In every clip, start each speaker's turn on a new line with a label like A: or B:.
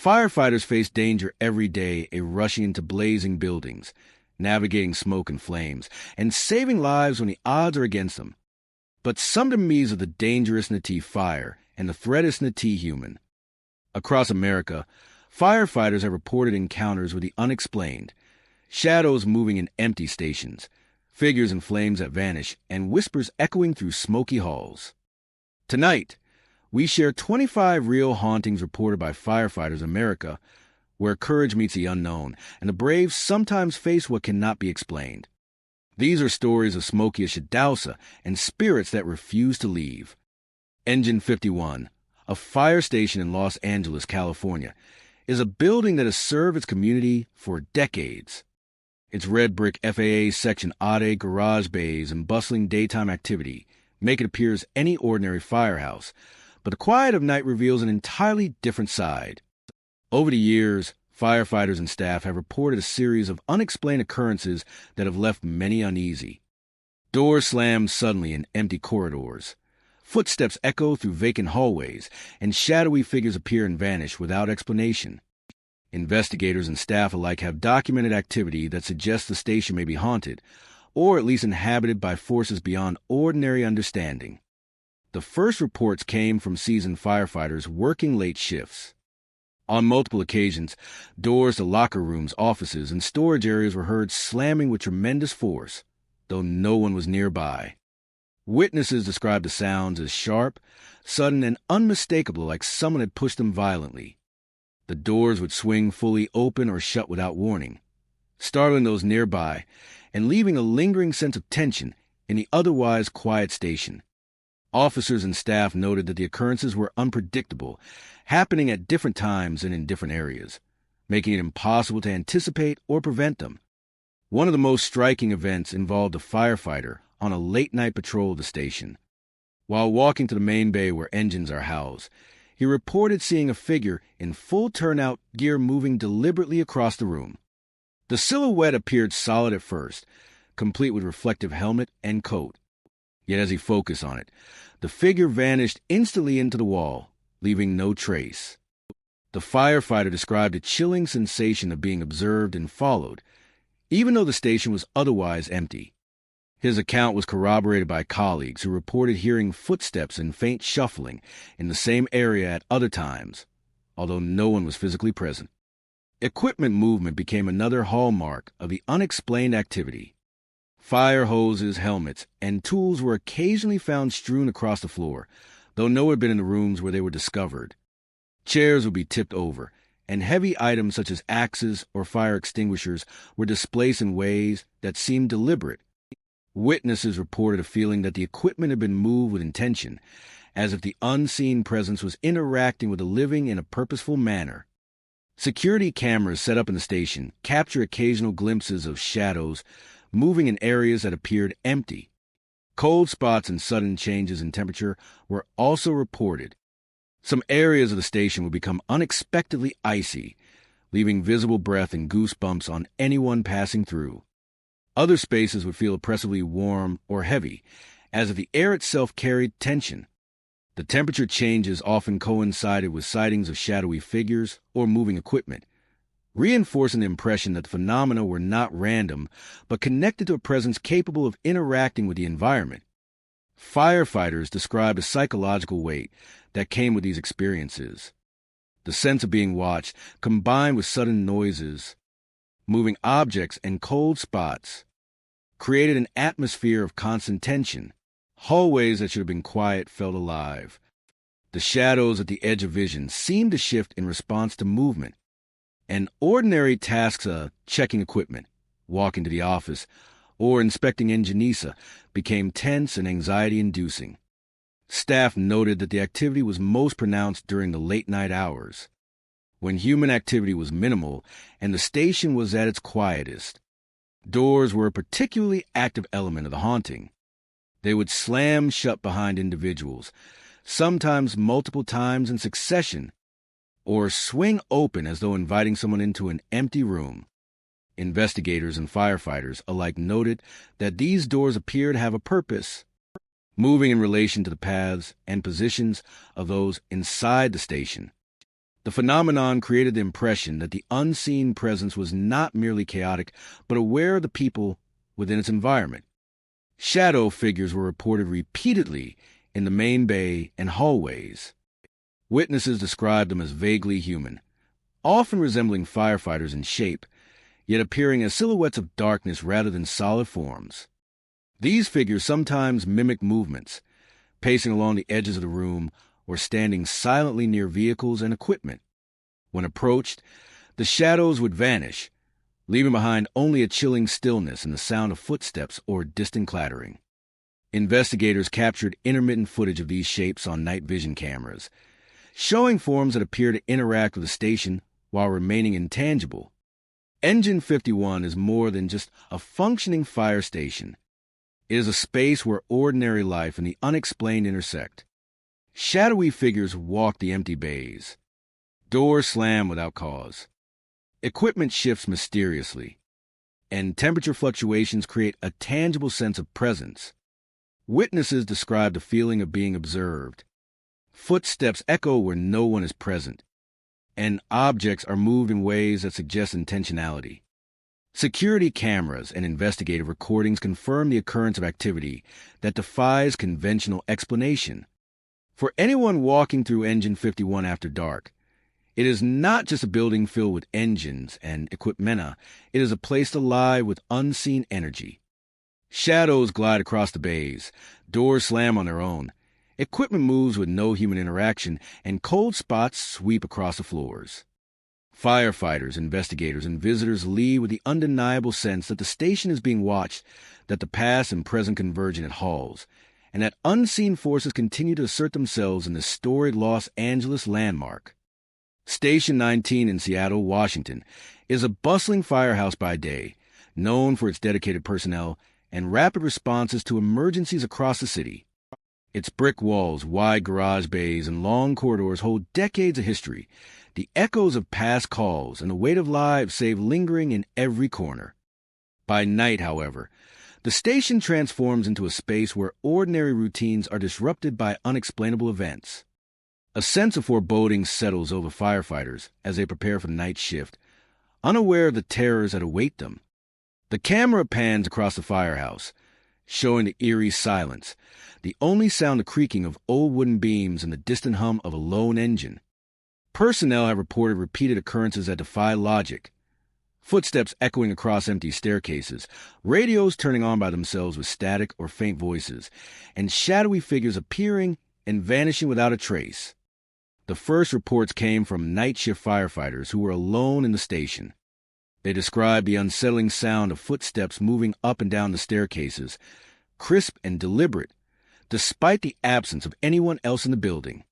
A: Firefighters face danger every day, rushing into blazing buildings, navigating smoke and flames, and saving lives when the odds are against them. But some enemies of the dangerousness of fire and the threatness of human. Across America, firefighters have reported encounters with the unexplained, shadows moving in empty stations, figures in flames that vanish, and whispers echoing through smoky halls. Tonight, we share 25 real hauntings reported by Firefighters America, where courage meets the unknown, and the brave sometimes face what cannot be explained. These are stories of smoky shadowy and spirits that refuse to leave. Engine 51, a fire station in Los Angeles, California, is a building that has served its community for decades. Its red brick FAA Section A garage bays and bustling daytime activity make it appear as any ordinary firehouse, but the quiet of night reveals an entirely different side. Over the years, firefighters and staff have reported a series of unexplained occurrences that have left many uneasy. Doors slam suddenly in empty corridors. Footsteps echo through vacant hallways, and shadowy figures appear and vanish without explanation. Investigators and staff alike have documented activity that suggests the station may be haunted, or at least inhabited by forces beyond ordinary understanding. The first reports came from seasoned firefighters working late shifts. On multiple occasions, doors to locker rooms, offices, and storage areas were heard slamming with tremendous force, though no one was nearby. Witnesses described the sounds as sharp, sudden, and unmistakable, like someone had pushed them violently. The doors would swing fully open or shut without warning, startling those nearby and leaving a lingering sense of tension in the otherwise quiet station. Officers and staff noted that the occurrences were unpredictable, happening at different times and in different areas, making it impossible to anticipate or prevent them. One of the most striking events involved a firefighter on a late-night patrol of the station. While walking to the main bay where engines are housed, he reported seeing a figure in full turnout gear moving deliberately across the room. The silhouette appeared solid at first, complete with reflective helmet and coat. Yet as he focused on it, the figure vanished instantly into the wall, leaving no trace. The firefighter described a chilling sensation of being observed and followed, even though the station was otherwise empty. His account was corroborated by colleagues who reported hearing footsteps and faint shuffling in the same area at other times, although no one was physically present. Equipment movement became another hallmark of the unexplained activity. Fire hoses, helmets, and tools were occasionally found strewn across the floor, though no one had been in the rooms where they were discovered. Chairs would be tipped over, and heavy items such as axes or fire extinguishers were displaced in ways that seemed deliberate. Witnesses reported a feeling that the equipment had been moved with intention, as if the unseen presence was interacting with the living in a purposeful manner. Security cameras set up in the station capture occasional glimpses of shadows moving in areas that appeared empty. Cold spots and sudden changes in temperature were also reported. Some areas of the station would become unexpectedly icy, leaving visible breath and goosebumps on anyone passing through. Other spaces would feel oppressively warm or heavy, as if the air itself carried tension. The temperature changes often coincided with sightings of shadowy figures or moving equipment, reinforcing the impression that the phenomena were not random, but connected to a presence capable of interacting with the environment. Firefighters described a psychological weight that came with these experiences. The sense of being watched, combined with sudden noises, moving objects, and cold spots, created an atmosphere of constant tension. Hallways that should have been quiet felt alive. The shadows at the edge of vision seemed to shift in response to movement, and ordinary tasks of checking equipment, walking to the office, or inspecting Enginisa became tense and anxiety-inducing. Staff noted that the activity was most pronounced during the late-night hours, when human activity was minimal and the station was at its quietest. Doors were a particularly active element of the haunting. They would slam shut behind individuals, sometimes multiple times in succession, or swing open as though inviting someone into an empty room. Investigators and firefighters alike noted that these doors appeared to have a purpose, moving in relation to the paths and positions of those inside the station. The phenomenon created the impression that the unseen presence was not merely chaotic, but aware of the people within its environment. Shadow figures were reported repeatedly in the main bay and hallways. Witnesses described them as vaguely human, often resembling firefighters in shape, yet appearing as silhouettes of darkness rather than solid forms. These figures sometimes mimicked movements, pacing along the edges of the room or standing silently near vehicles and equipment. When approached, the shadows would vanish, leaving behind only a chilling stillness and the sound of footsteps or distant clattering. Investigators captured intermittent footage of these shapes on night vision cameras, showing forms that appear to interact with the station while remaining intangible. Engine 51 is more than just a functioning fire station. It is a space where ordinary life and the unexplained intersect. Shadowy figures walk the empty bays. Doors slam without cause. Equipment shifts mysteriously, and temperature fluctuations create a tangible sense of presence. Witnesses describe the feeling of being observed. Footsteps echo where no one is present, and objects are moved in ways that suggest intentionality. Security cameras and investigative recordings confirm the occurrence of activity that defies conventional explanation. For anyone walking through Engine 51 after dark, it is not just a building filled with engines and equipmenta. It is a place alive with unseen energy. Shadows glide across the bays, doors slam on their own, equipment moves with no human interaction, and cold spots sweep across the floors. Firefighters, investigators, and visitors leave with the undeniable sense that the station is being watched, that the past and present converge in its halls, and that unseen forces continue to assert themselves in the storied Los Angeles landmark. Station 19 in Seattle, Washington, is a bustling firehouse by day, known for its dedicated personnel and rapid responses to emergencies across the city. Its brick walls, wide garage bays, and long corridors hold decades of history, the echoes of past calls and the weight of lives saved lingering in every corner. By night, however, the station transforms into a space where ordinary routines are disrupted by unexplainable events. A sense of foreboding settles over firefighters as they prepare for the night shift, unaware of the terrors that await them. The camera pans across the firehouse, showing the eerie silence, the only sound the creaking of old wooden beams and the distant hum of a lone engine. Personnel have reported repeated occurrences that defy logic. Footsteps echoing across empty staircases, radios turning on by themselves with static or faint voices, and shadowy figures appearing and vanishing without a trace. The first reports came from night shift firefighters who were alone in the station. They described the unsettling sound of footsteps moving up and down the staircases, crisp and deliberate, despite the absence of anyone else in the building,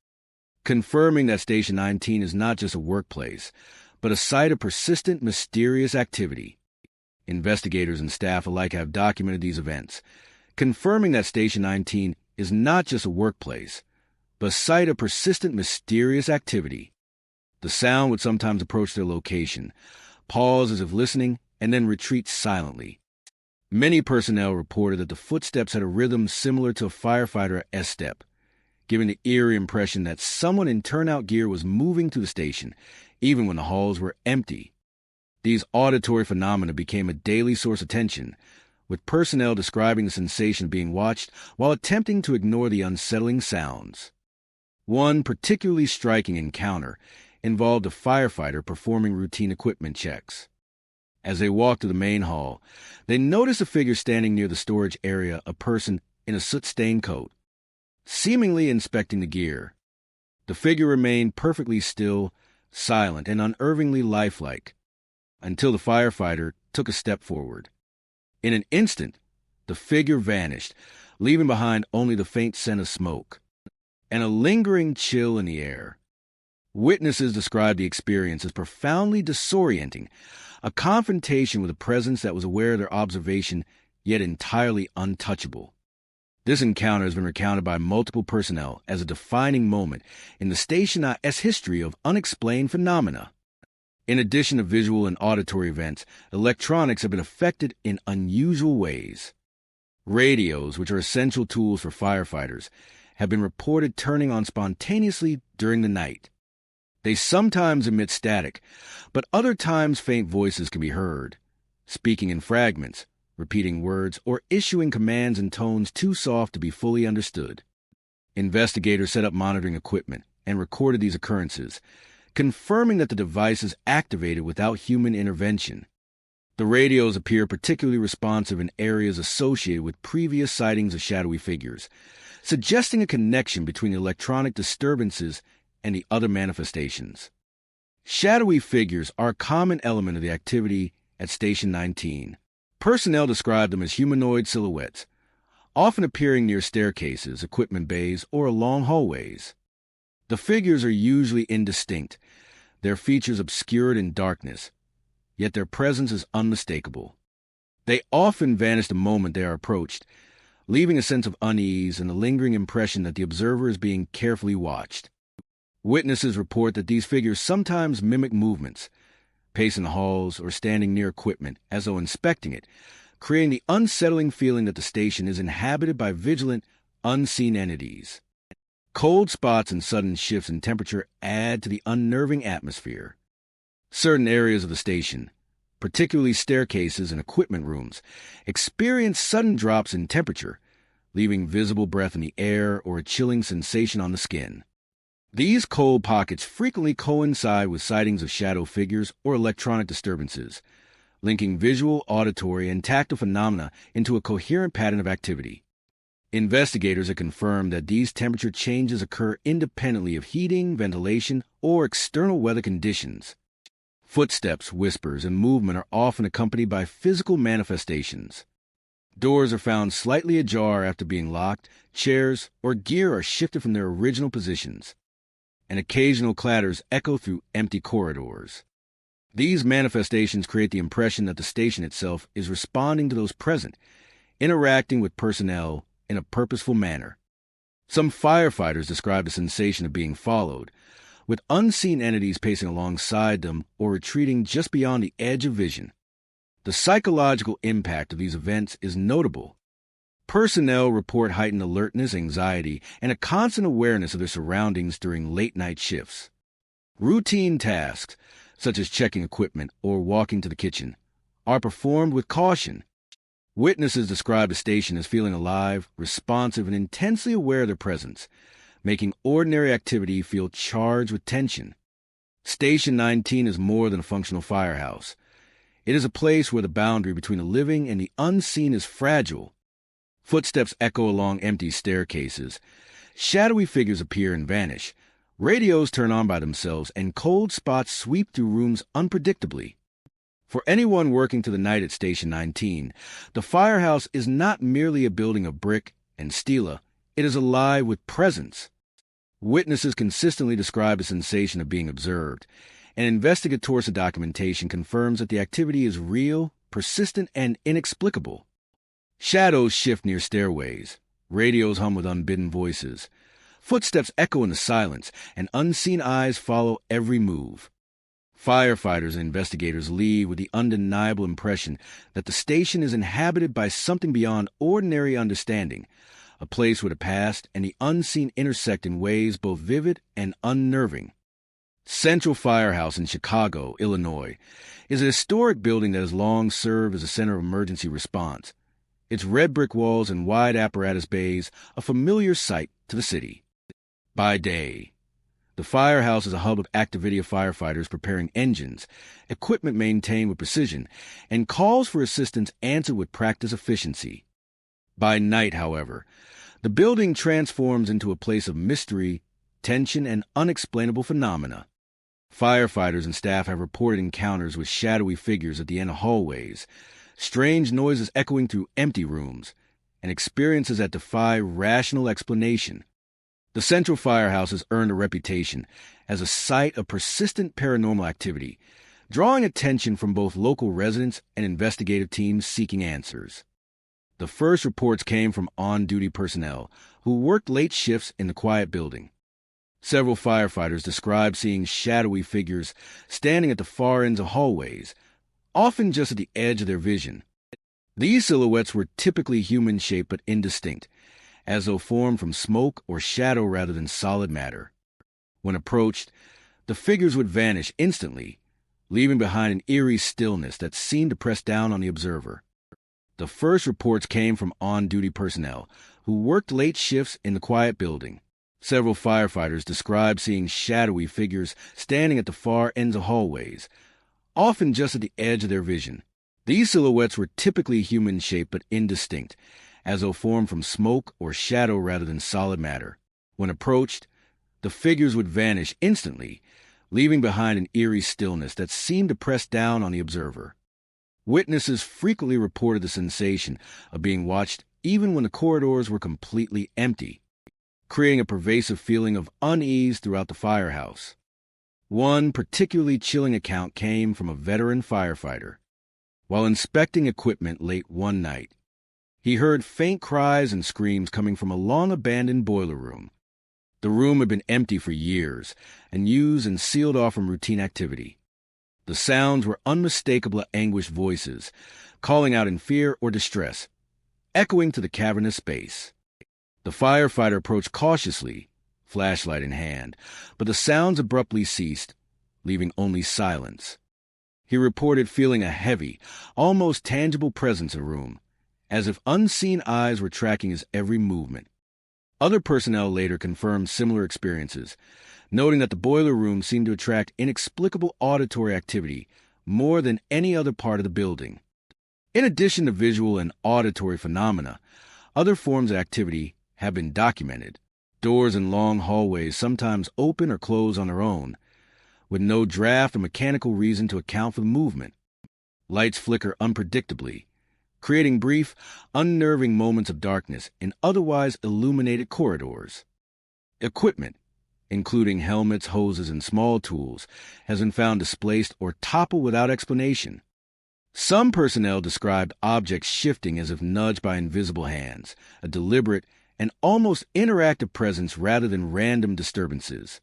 A: confirming that Station 19 is not just a workplace, but a site of persistent, mysterious activity. Investigators and staff alike have documented these events, confirming that Station 19 is not just a workplace, but a site of persistent, mysterious activity. The sound would sometimes approach their location, pause as if listening, and then retreat silently. Many personnel reported that the footsteps had a rhythm similar to a firefighter S-step, giving the eerie impression that someone in turnout gear was moving to the station, even when the halls were empty. These auditory phenomena became a daily source of tension, with personnel describing the sensation of being watched while attempting to ignore the unsettling sounds. One particularly striking encounter involved a firefighter performing routine equipment checks. As they walked to the main hall, they noticed a figure standing near the storage area, a person in a soot-stained coat, seemingly inspecting the gear. The figure remained perfectly still, silent, and unnervingly lifelike, until the firefighter took a step forward. In an instant, the figure vanished, leaving behind only the faint scent of smoke, and a lingering chill in the air. Witnesses described the experience as profoundly disorienting, a confrontation with a presence that was aware of their observation, yet entirely untouchable. This encounter has been recounted by multiple personnel as a defining moment in the Station IS history of unexplained phenomena. In addition to visual and auditory events, electronics have been affected in unusual ways. Radios, which are essential tools for firefighters, have been reported turning on spontaneously during the night. They sometimes emit static, but other times faint voices can be heard, speaking in fragments, repeating words, or issuing commands in tones too soft to be fully understood. Investigators set up monitoring equipment and recorded these occurrences, confirming that the device is activated without human intervention. The radios appear particularly responsive in areas associated with previous sightings of shadowy figures, suggesting a connection between the electronic disturbances and the other manifestations. Shadowy figures are a common element of the activity at Station 19. Personnel describe them as humanoid silhouettes, often appearing near staircases, equipment bays, or along hallways. The figures are usually indistinct, their features obscured in darkness, yet their presence is unmistakable. They often vanish the moment they are approached, leaving a sense of unease and a lingering impression that the observer is being carefully watched. Witnesses report that these figures sometimes mimic movements, pacing the halls or standing near equipment as though inspecting it, creating the unsettling feeling that the station is inhabited by vigilant, unseen entities. Cold spots and sudden shifts in temperature add to the unnerving atmosphere. Certain areas of the station, particularly staircases and equipment rooms, experience sudden drops in temperature, leaving visible breath in the air or a chilling sensation on the skin. These cold pockets frequently coincide with sightings of shadow figures or electronic disturbances, linking visual, auditory, and tactile phenomena into a coherent pattern of activity. Investigators have confirmed that these temperature changes occur independently of heating, ventilation, or external weather conditions. Footsteps, whispers, and movement are often accompanied by physical manifestations. Doors are found slightly ajar after being locked, chairs or gear are shifted from their original positions, and occasional clatters echo through empty corridors. These manifestations create the impression that the station itself is responding to those present, interacting with personnel in a purposeful manner. Some firefighters describe the sensation of being followed, with unseen entities pacing alongside them or retreating just beyond the edge of vision. The psychological impact of these events is notable. Personnel report heightened alertness, anxiety, and a constant awareness of their surroundings during late-night shifts. Routine tasks, such as checking equipment or walking to the kitchen, are performed with caution. Witnesses describe the station as feeling alive, responsive, and intensely aware of their presence, making ordinary activity feel charged with tension. Station 19 is more than a functional firehouse. It is a place where the boundary between the living and the unseen is fragile. Footsteps echo along empty staircases. Shadowy figures appear and vanish. Radios turn on by themselves, and cold spots sweep through rooms unpredictably. For anyone working to the night at Station 19, the firehouse is not merely a building of brick and stela. It is alive with presence. Witnesses consistently describe the sensation of being observed, and investigatory documentation confirms that the activity is real, persistent, and inexplicable. Shadows shift near stairways. Radios hum with unbidden voices. Footsteps echo in the silence, and unseen eyes follow every move. Firefighters and investigators leave with the undeniable impression that the station is inhabited by something beyond ordinary understanding, a place where the past and the unseen intersect in ways both vivid and unnerving. Central Firehouse in Chicago, Illinois, is a historic building that has long served as a center of emergency response. Its red brick walls and wide apparatus bays a familiar sight to the city. By day, the firehouse is a hub of activity of firefighters preparing engines, equipment maintained with precision, and calls for assistance answered with practiced efficiency. By night, however, the building transforms into a place of mystery, tension, and unexplainable phenomena. Firefighters and staff have reported encounters with shadowy figures at the end of hallways, strange noises echoing through empty rooms, and experiences that defy rational explanation. The Central Firehouse has earned a reputation as a site of persistent paranormal activity, drawing attention from both local residents and investigative teams seeking answers. The first reports came from on-duty personnel who worked late shifts in the quiet building. Several firefighters described seeing shadowy figures standing at the far ends of hallways, often just at the edge of their vision. These silhouettes were typically human-shaped but indistinct, as though formed from smoke or shadow rather than solid matter. When approached, the figures would vanish instantly, leaving behind an eerie stillness that seemed to press down on the observer. The first reports came from on-duty personnel who worked late shifts in the quiet building. Several firefighters described seeing shadowy figures standing at the far ends of hallways, often just at the edge of their vision. These silhouettes were typically human-shaped but indistinct, as though formed from smoke or shadow rather than solid matter. When approached, the figures would vanish instantly, leaving behind an eerie stillness that seemed to press down on the observer. Witnesses frequently reported the sensation of being watched even when the corridors were completely empty, creating a pervasive feeling of unease throughout the firehouse. One particularly chilling account came from a veteran firefighter. While inspecting equipment late one night, he heard faint cries and screams coming from a long-abandoned boiler room. The room had been empty for years and used and sealed off from routine activity. The sounds were unmistakable anguished voices, calling out in fear or distress, echoing to the cavernous space. The firefighter approached cautiously, flashlight in hand, but the sounds abruptly ceased, leaving only silence. He reported feeling a heavy, almost tangible presence in the room, as if unseen eyes were tracking his every movement. Other personnel later confirmed similar experiences, noting that the boiler room seemed to attract inexplicable auditory activity more than any other part of the building. In addition to visual and auditory phenomena, other forms of activity have been documented. Doors in long hallways sometimes open or close on their own, with no draft or mechanical reason to account for the movement. Lights flicker unpredictably, creating brief, unnerving moments of darkness in otherwise illuminated corridors. Equipment, including helmets, hoses, and small tools, has been found displaced or toppled without explanation. Some personnel described objects shifting as if nudged by invisible hands, a deliberate and almost interactive presence rather than random disturbances.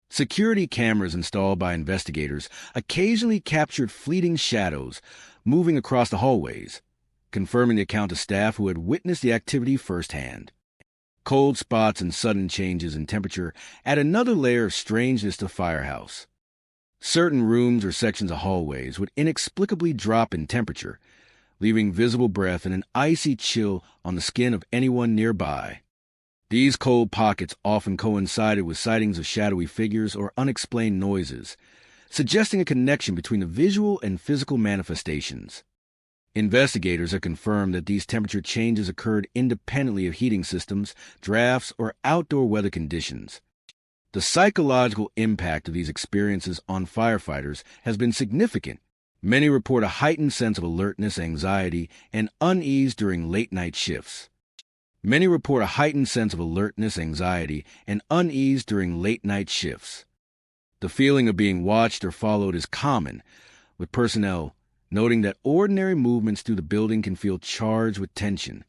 A: Security cameras installed by investigators occasionally captured fleeting shadows moving across the hallways, confirming the account of staff who had witnessed the activity firsthand. Cold spots and sudden changes in temperature add another layer of strangeness to the firehouse. Certain rooms or sections of hallways would inexplicably drop in temperature, leaving visible breath and an icy chill on the skin of anyone nearby. These cold pockets often coincided with sightings of shadowy figures or unexplained noises, suggesting a connection between the visual and physical manifestations. Investigators have confirmed that these temperature changes occurred independently of heating systems, drafts, or outdoor weather conditions. The psychological impact of these experiences on firefighters has been significant. Many report a heightened sense of alertness, anxiety, and unease during late-night shifts. The feeling of being watched or followed is common, with personnel noting that ordinary movements through the building can feel charged with tension.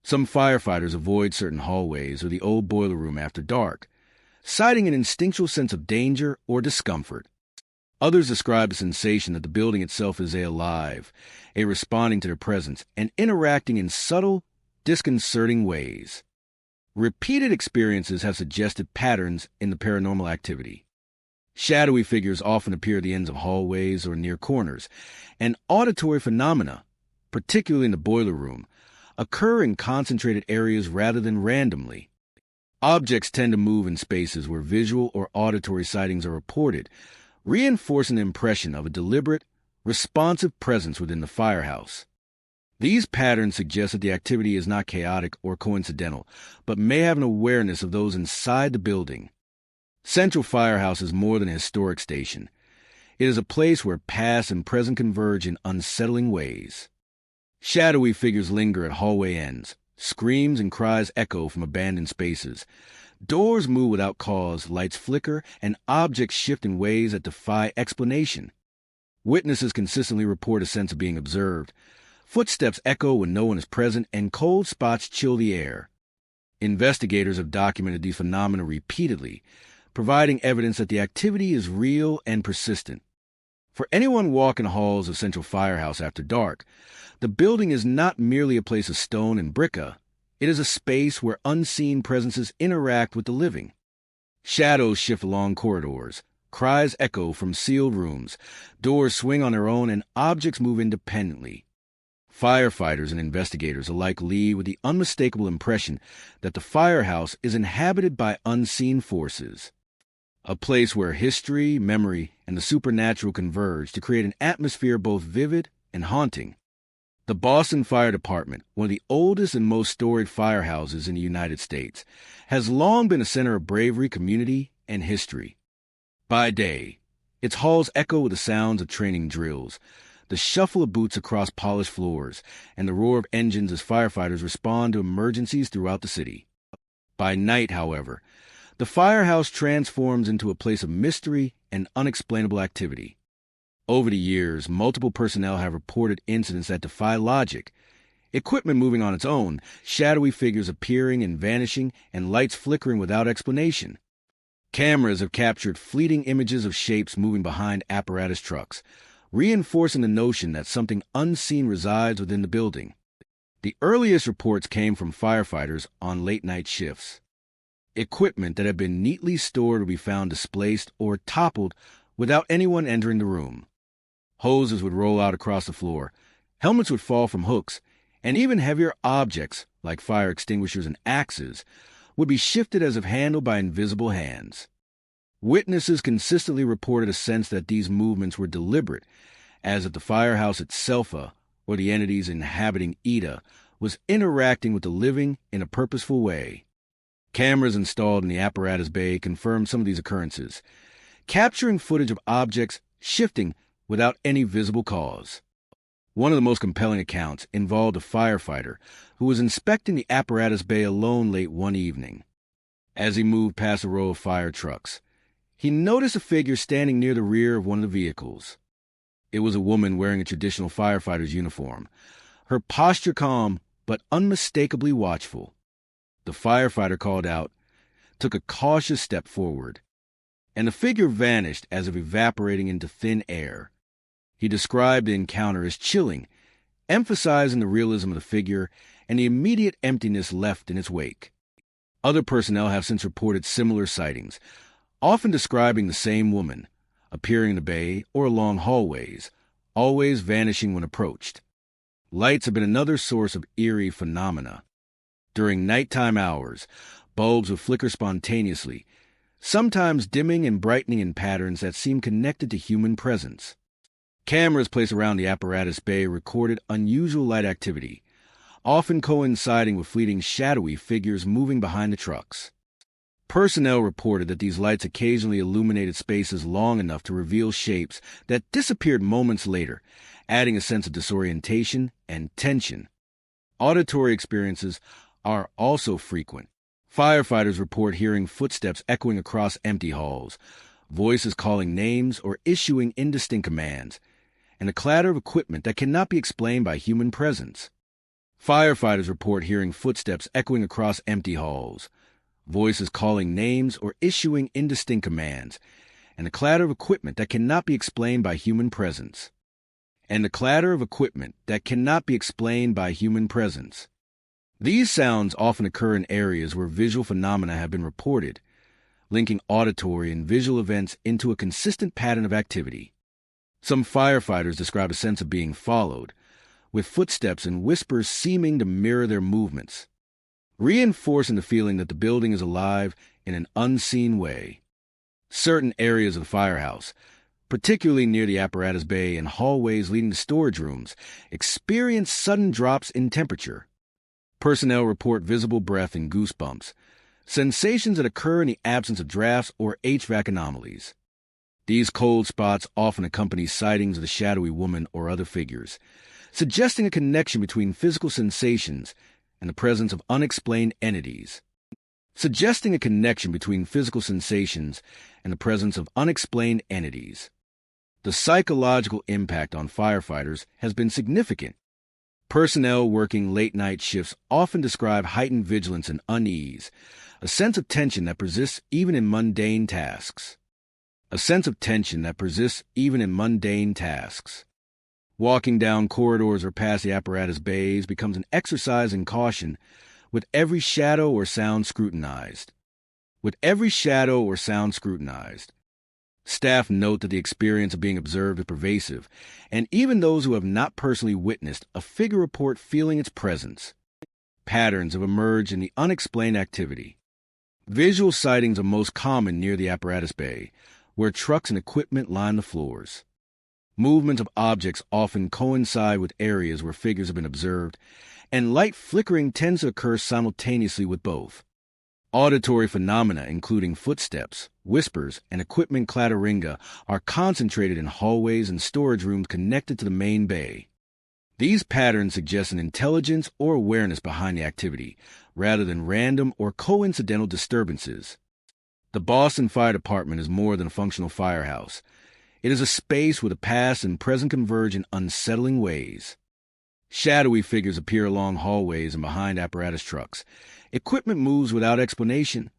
A: Some firefighters avoid certain hallways or the old boiler room after dark, citing an instinctual sense of danger or discomfort. Others describe the sensation that the building itself is alive, responding to their presence, and interacting in subtle, disconcerting ways. Repeated experiences have suggested patterns in the paranormal activity. Shadowy figures often appear at the ends of hallways or near corners, and auditory phenomena, particularly in the boiler room, occur in concentrated areas rather than randomly. Objects tend to move in spaces where visual or auditory sightings are reported, reinforcing the impression of a deliberate, responsive presence within the firehouse. These patterns suggest that the activity is not chaotic or coincidental, but may have an awareness of those inside the building. Central Firehouse is more than a historic station. It is a place where past and present converge in unsettling ways. Shadowy figures linger at hallway ends. Screams and cries echo from abandoned spaces. Doors move without cause, lights flicker, and objects shift in ways that defy explanation. Witnesses consistently report a sense of being observed. Footsteps echo when no one is present, and cold spots chill the air. Investigators have documented these phenomena repeatedly, providing evidence that the activity is real and persistent. For anyone walking the halls of Central Firehouse after dark, the building is not merely a place of stone and breccia. It is a space where unseen presences interact with the living. Shadows shift along corridors, Cries echo from sealed rooms, doors swing on their own, and objects move independently. Firefighters and investigators alike leave with the unmistakable impression that the firehouse is inhabited by unseen forces, a place where history, memory, and the supernatural converge to create an atmosphere both vivid and haunting. The Boston Fire Department, one of the oldest and most storied firehouses in the United States, has long been a center of bravery, community, and history. By day, its halls echo with the sounds of training drills, the shuffle of boots across polished floors, and the roar of engines as firefighters respond to emergencies throughout the city. By night, however, the firehouse transforms into a place of mystery and unexplainable activity. Over the years, multiple personnel have reported incidents that defy logic. Equipment moving on its own, shadowy figures appearing and vanishing, and lights flickering without explanation. Cameras have captured fleeting images of shapes moving behind apparatus trucks, reinforcing the notion that something unseen resides within the building. The earliest reports came from firefighters on late-night shifts. Equipment that had been neatly stored would be found displaced or toppled without anyone entering the room. Hoses would roll out across the floor, helmets would fall from hooks, and even heavier objects, like fire extinguishers and axes, would be shifted as if handled by invisible hands. Witnesses consistently reported a sense that these movements were deliberate, as if the firehouse itself, or the entities inhabiting Ida, was interacting with the living in a purposeful way. Cameras installed in the apparatus bay confirmed some of these occurrences, capturing footage of objects shifting without any visible cause. One of the most compelling accounts involved a firefighter who was inspecting the apparatus bay alone late one evening. As he moved past a row of fire trucks, he noticed a figure standing near the rear of one of the vehicles. It was a woman wearing a traditional firefighter's uniform, her posture calm but unmistakably watchful. The firefighter called out, took a cautious step forward, and the figure vanished as if evaporating into thin air. He described the encounter as chilling, emphasizing the realism of the figure and the immediate emptiness left in its wake. Other personnel have since reported similar sightings, often describing the same woman, appearing in the bay or along hallways, always vanishing when approached. Lights have been another source of eerie phenomena. During nighttime hours, bulbs would flicker spontaneously, sometimes dimming and brightening in patterns that seem connected to human presence. Cameras placed around the apparatus bay recorded unusual light activity, often coinciding with fleeting shadowy figures moving behind the trucks. Personnel reported that these lights occasionally illuminated spaces long enough to reveal shapes that disappeared moments later, adding a sense of disorientation and tension. Auditory experiences are also frequent. Firefighters report hearing footsteps echoing across empty halls, voices calling names or issuing indistinct commands, and a clatter of equipment that cannot be explained by human presence. Firefighters report hearing footsteps echoing across empty halls, voices calling names or issuing indistinct commands, and a clatter of equipment that cannot be explained by human presence. These sounds often occur in areas where visual phenomena have been reported, linking auditory and visual events into a consistent pattern of activity. Some firefighters describe a sense of being followed, with footsteps and whispers seeming to mirror their movements, reinforcing the feeling that the building is alive in an unseen way. Certain areas of the firehouse, particularly near the apparatus bay and hallways leading to storage rooms, experience sudden drops in temperature. Personnel report visible breath and goosebumps, sensations that occur in the absence of drafts or HVAC anomalies. These cold spots often accompany sightings of the shadowy woman or other figures, suggesting a connection between physical sensations and the presence of unexplained entities. The psychological impact on firefighters has been significant. Personnel working late-night shifts often describe heightened vigilance and unease, a sense of tension that persists even in mundane tasks. Walking down corridors or past the apparatus bays becomes an exercise in caution, with every shadow or sound scrutinized. Staff note that the experience of being observed is pervasive, and even those who have not personally witnessed a figure report feeling its presence. Patterns have emerged in the unexplained activity. Visual sightings are most common near the apparatus bay, where trucks and equipment line the floors. Movements of objects often coincide with areas where figures have been observed, and light flickering tends to occur simultaneously with both. Auditory phenomena, including footsteps, whispers, and equipment clatteringa, are concentrated in hallways and storage rooms connected to the main bay. These patterns suggest an intelligence or awareness behind the activity, rather than random or coincidental disturbances. The Boston Fire Department is more than a functional firehouse. It is a space where the past and present converge in unsettling ways. Shadowy figures appear along hallways and behind apparatus trucks. Equipment moves without explanation.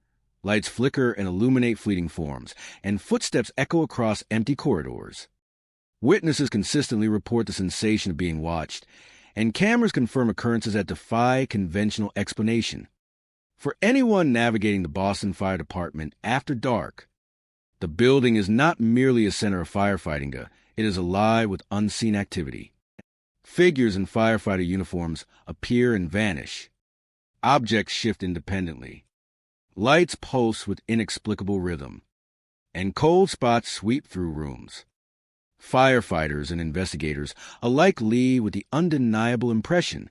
A: Lights flicker and illuminate fleeting forms, and footsteps echo across empty corridors. Witnesses consistently report the sensation of being watched, and cameras confirm occurrences that defy conventional explanation. For anyone navigating the Boston Fire Department after dark, the building is not merely a center of firefighting, it is alive with unseen activity. Figures in firefighter uniforms appear and vanish. Objects shift independently. Lights pulse with inexplicable rhythm, and cold spots sweep through rooms. Firefighters and investigators alike leave with the undeniable impression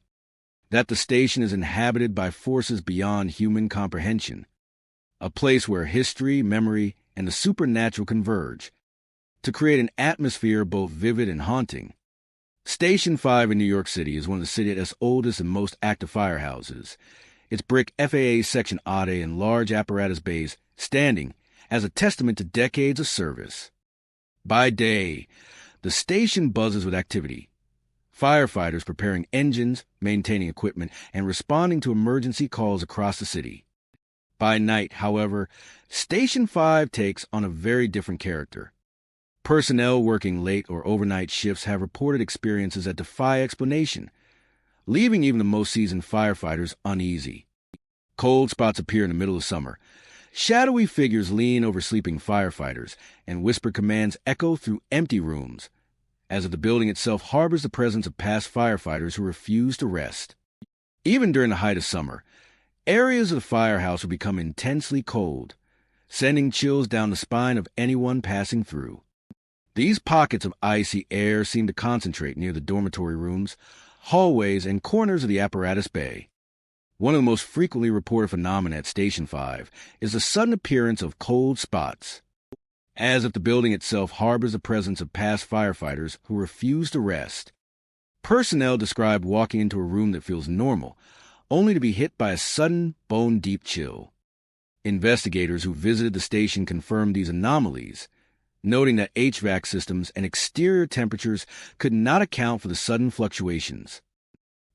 A: that the station is inhabited by forces beyond human comprehension, a place where history, memory, and the supernatural converge to create an atmosphere both vivid and haunting. Station 5 in New York City is one of the city's oldest and most active firehouses. Its brick FAA Section A and large apparatus bays standing as a testament to decades of service. By day, the station buzzes with activity. Firefighters preparing engines, maintaining equipment, and responding to emergency calls across the city. By night, however, Station 5 takes on a very different character. Personnel working late or overnight shifts have reported experiences that defy explanation, leaving even the most seasoned firefighters uneasy. Cold spots appear in the middle of summer. Shadowy figures lean over sleeping firefighters, and whispered commands echo through empty rooms, as if the building itself harbors the presence of past firefighters who refuse to rest. Even during the height of summer, areas of the firehouse will become intensely cold, sending chills down the spine of anyone passing through. These pockets of icy air seem to concentrate near the dormitory rooms, hallways, and corners of the apparatus bay. One of the most frequently reported phenomena at Station 5 is the sudden appearance of cold spots, as if the building itself harbors the presence of past firefighters who refuse to rest. Personnel describe walking into a room that feels normal, only to be hit by a sudden, bone-deep chill. Investigators who visited the station confirmed these anomalies, noting that HVAC systems and exterior temperatures could not account for the sudden fluctuations.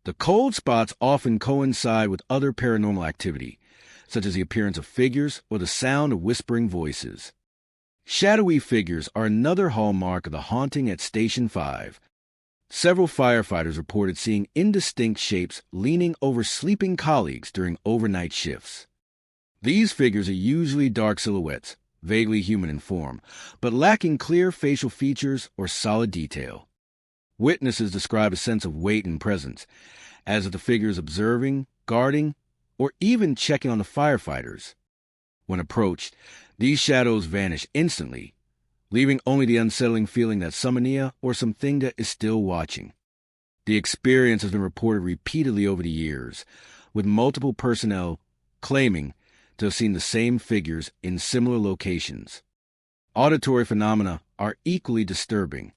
A: The cold spots often coincide with other paranormal activity, such as the appearance of figures or the sound of whispering voices. Shadowy figures are another hallmark of the haunting at Station 5. Several firefighters reported seeing indistinct shapes leaning over sleeping colleagues during overnight shifts. These figures are usually dark silhouettes, vaguely human in form, but lacking clear facial features or solid detail. Witnesses describe a sense of weight and presence, as if the figure is observing, guarding, or even checking on the firefighters. When approached, these shadows vanish instantly, leaving only the unsettling feeling that something or something that is still watching. The experience has been reported repeatedly over the years, with multiple personnel claiming to have seen the same figures in similar locations. Auditory phenomena are equally disturbing.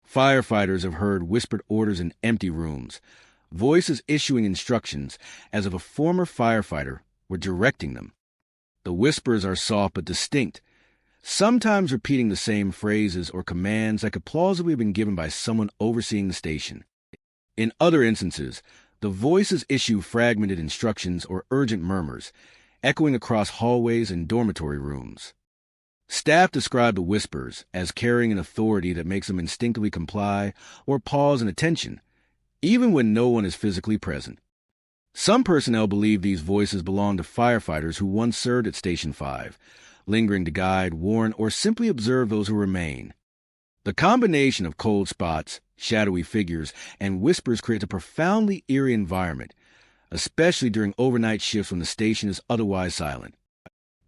A: Firefighters have heard whispered orders in empty rooms, voices issuing instructions as if a former firefighter were directing them. The whispers are soft but distinct, sometimes repeating the same phrases or commands that could plausibly have been given by someone overseeing the station. In other instances, the voices issue fragmented instructions or urgent murmurs, echoing across hallways and dormitory rooms. Staff describe the whispers as carrying an authority that makes them instinctively comply or pause in attention, even when no one is physically present. Some personnel believe these voices belong to firefighters who once served at Station 5, lingering to guide, warn, or simply observe those who remain. The combination of cold spots, shadowy figures, and whispers creates a profoundly eerie environment, especially during overnight shifts when the station is otherwise silent.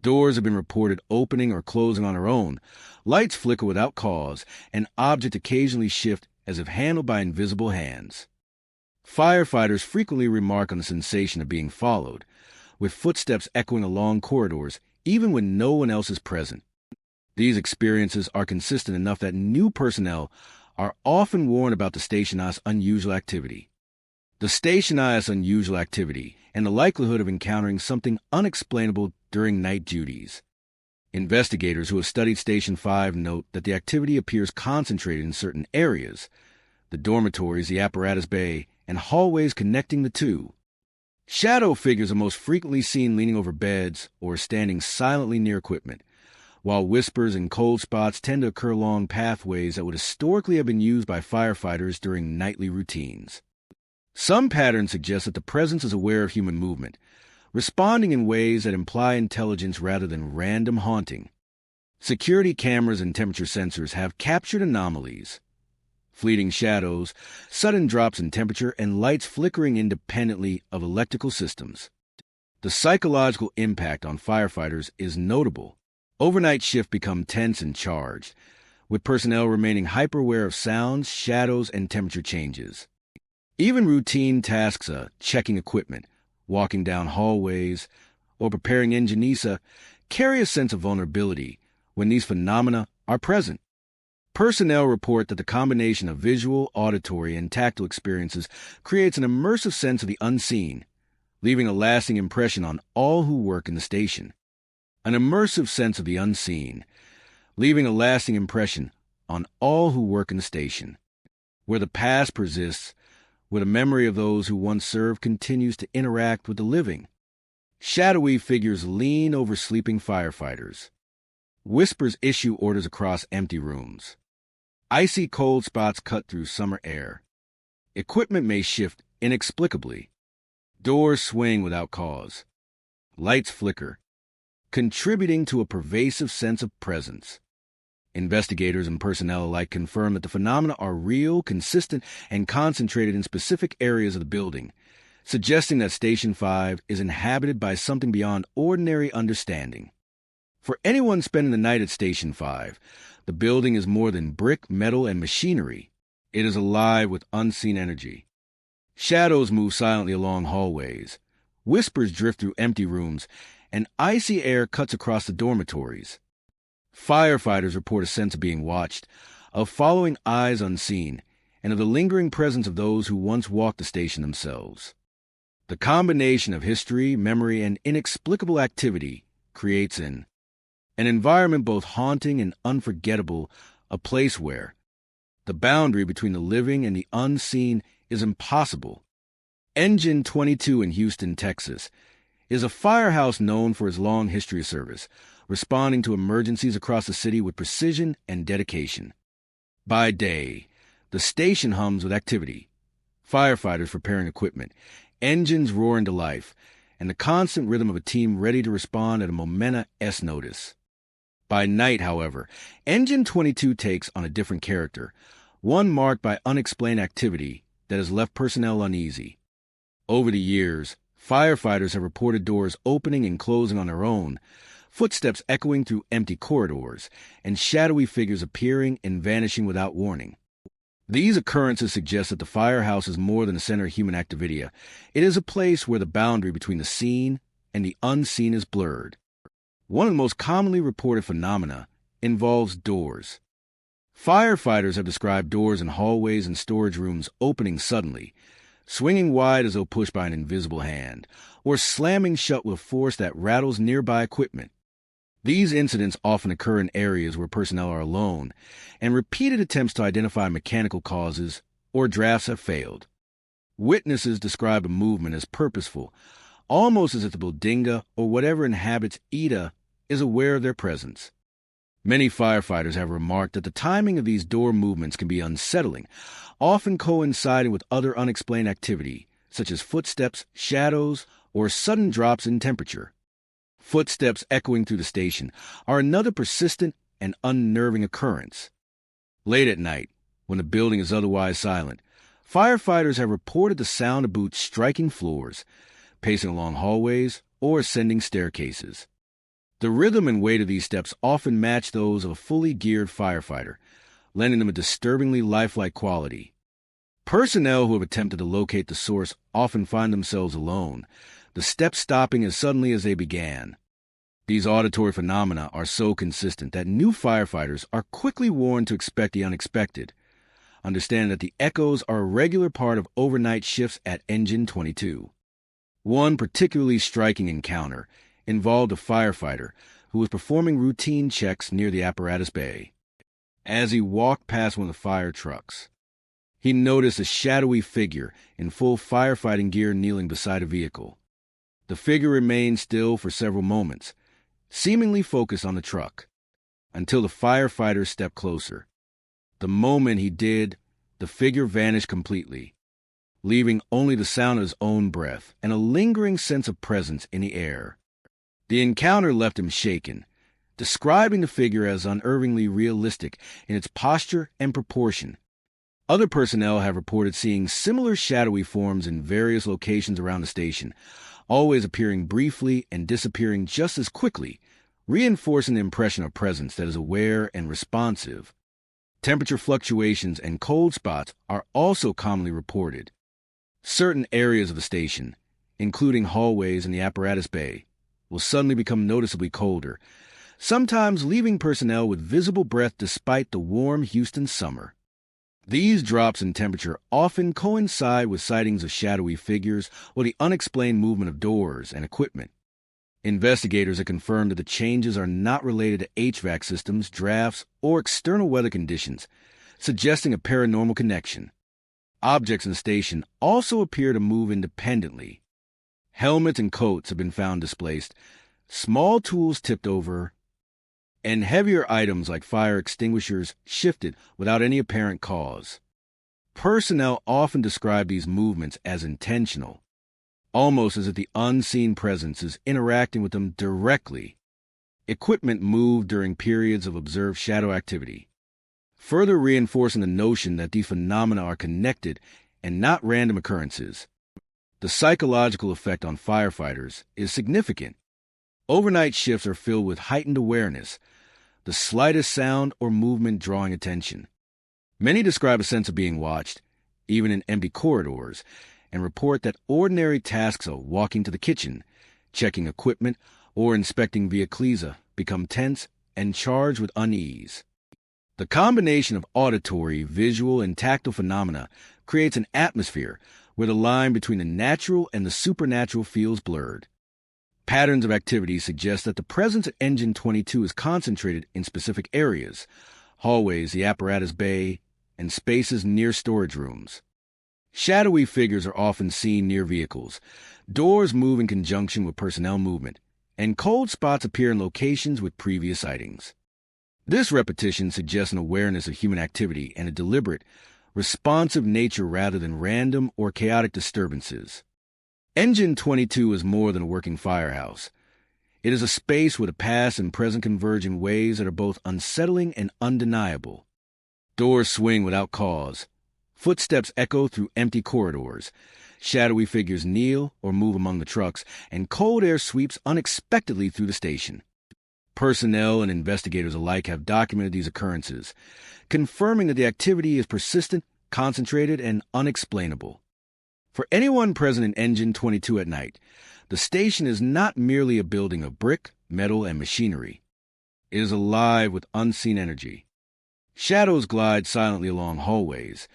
A: Doors have been reported opening or closing on their own, lights flicker without cause, and objects occasionally shift as if handled by invisible hands. Firefighters frequently remark on the sensation of being followed, with footsteps echoing along corridors even when no one else is present. These experiences are consistent enough that new personnel are often warned about the station's unusual activity. The station's unusual activity and the likelihood of encountering something unexplainable during night duties. Investigators who have studied Station 5 note that the activity appears concentrated in certain areas: the dormitories, the apparatus bay, and hallways connecting the two. Shadow figures are most frequently seen leaning over beds or standing silently near equipment, while whispers and cold spots tend to occur along pathways that would historically have been used by firefighters during nightly routines. Some patterns suggest that the presence is aware of human movement, responding in ways that imply intelligence rather than random haunting. Security cameras and temperature sensors have captured anomalies: fleeting shadows, sudden drops in temperature, and lights flickering independently of electrical systems. The psychological impact on firefighters is notable. Overnight shifts become tense and charged, with personnel remaining hyper-aware of sounds, shadows, and temperature changes. Even routine tasks, checking equipment, walking down hallways, or preparing enginisa, carry a sense of vulnerability when these phenomena are present. Personnel report that the combination of visual, auditory, and tactile experiences creates an immersive sense of the unseen, leaving a lasting impression on all who work in the station. An immersive sense of the unseen, leaving a lasting impression on all who work in the station. Where the past persists, where the memory of those who once served continues to interact with the living. Shadowy figures lean over sleeping firefighters. Whispers issue orders across empty rooms. Icy cold spots cut through summer air. Equipment may shift inexplicably. Doors swing without cause. Lights flicker, contributing to a pervasive sense of presence. Investigators and personnel alike confirm that the phenomena are real, consistent, and concentrated in specific areas of the building, suggesting that Station 5 is inhabited by something beyond ordinary understanding. For anyone spending the night at Station 5, the building is more than brick, metal, and machinery. It is alive with unseen energy. Shadows move silently along hallways. Whispers drift through empty rooms, and icy air cuts across the dormitories. Firefighters report a sense of being watched, of following eyes unseen, and of the lingering presence of those who once walked the station themselves. The combination of history, memory, and inexplicable activity creates an environment both haunting and unforgettable, a place where the boundary between the living and the unseen is impossible. Engine 22 in Houston, Texas, is a firehouse known for its long history of service, responding to emergencies across the city with precision and dedication. By day, the station hums with activity. Firefighters preparing equipment, engines roaring to life, and the constant rhythm of a team ready to respond at a momentous notice. By night, however, Engine 22 takes on a different character, one marked by unexplained activity that has left personnel uneasy. Over the years, firefighters have reported doors opening and closing on their own, footsteps echoing through empty corridors, and shadowy figures appearing and vanishing without warning. These occurrences suggest that the firehouse is more than a center of human activity. It is a place where the boundary between the seen and the unseen is blurred. One of the most commonly reported phenomena involves doors. Firefighters have described doors in hallways and storage rooms opening suddenly, swinging wide as though pushed by an invisible hand, or slamming shut with force that rattles nearby equipment. These incidents often occur in areas where personnel are alone, and repeated attempts to identify mechanical causes or drafts have failed. Witnesses describe a movement as purposeful, almost as if the bodinga or whatever inhabits Ida is aware of their presence. Many firefighters have remarked that the timing of these door movements can be unsettling, often coinciding with other unexplained activity, such as footsteps, shadows, or sudden drops in temperature. Footsteps echoing through the station are another persistent and unnerving occurrence. Late at night, when the building is otherwise silent, firefighters have reported the sound of boots striking floors, pacing along hallways, or ascending staircases. The rhythm and weight of these steps often match those of a fully geared firefighter, lending them a disturbingly lifelike quality. Personnel who have attempted to locate the source often find themselves alone, the steps stopping as suddenly as they began. These auditory phenomena are so consistent that new firefighters are quickly warned to expect the unexpected. Understand that the echoes are a regular part of overnight shifts at Engine 22. One particularly striking encounter involved a firefighter who was performing routine checks near the apparatus bay. As he walked past one of the fire trucks, he noticed a shadowy figure in full firefighting gear kneeling beside a vehicle. The figure remained still for several moments, seemingly focused on the truck, until the firefighter stepped closer. The moment he did, the figure vanished completely, leaving only the sound of his own breath and a lingering sense of presence in the air. The encounter left him shaken, describing the figure as unnervingly realistic in its posture and proportion. Other personnel have reported seeing similar shadowy forms in various locations around the station, always appearing briefly and disappearing just as quickly, reinforcing the impression of presence that is aware and responsive. Temperature fluctuations and cold spots are also commonly reported. Certain areas of the station, including hallways and the apparatus bay, will suddenly become noticeably colder, sometimes leaving personnel with visible breath despite the warm Houston summer. These drops in temperature often coincide with sightings of shadowy figures or the unexplained movement of doors and equipment. Investigators have confirmed that the changes are not related to HVAC systems, drafts, or external weather conditions, suggesting a paranormal connection. Objects in the station also appear to move independently. Helmets and coats have been found displaced, small tools tipped over, and heavier items like fire extinguishers shifted without any apparent cause. Personnel often describe these movements as intentional, almost as if the unseen presence is interacting with them directly. Equipment moved during periods of observed shadow activity, further reinforcing the notion that these phenomena are connected and not random occurrences. The psychological effect on firefighters is significant. Overnight shifts are filled with heightened awareness, the slightest sound or movement drawing attention. Many describe a sense of being watched, even in empty corridors, and report that ordinary tasks of walking to the kitchen, checking equipment, or inspecting via Clesa become tense and charged with unease. The combination of auditory, visual, and tactile phenomena creates an atmosphere where the line between the natural and the supernatural feels blurred. Patterns of activity suggest that the presence at Engine 22 is concentrated in specific areas: hallways, the apparatus bay, and spaces near storage rooms. Shadowy figures are often seen near vehicles. Doors move in conjunction with personnel movement, and cold spots appear in locations with previous sightings. This repetition suggests an awareness of human activity and a deliberate, responsive nature rather than random or chaotic disturbances. Engine 22 is more than a working firehouse. It is a space where the past and present converge in ways that are both unsettling and undeniable. Doors swing without cause. Footsteps echo through empty corridors. Shadowy figures kneel or move among the trucks, and cold air sweeps unexpectedly through the station. Personnel and investigators alike have documented these occurrences, confirming that the activity is persistent, concentrated, and unexplainable. For anyone present in Engine 22 at night, the station is not merely a building of brick, metal, and machinery. It is alive with unseen energy. Shadows glide silently along hallways.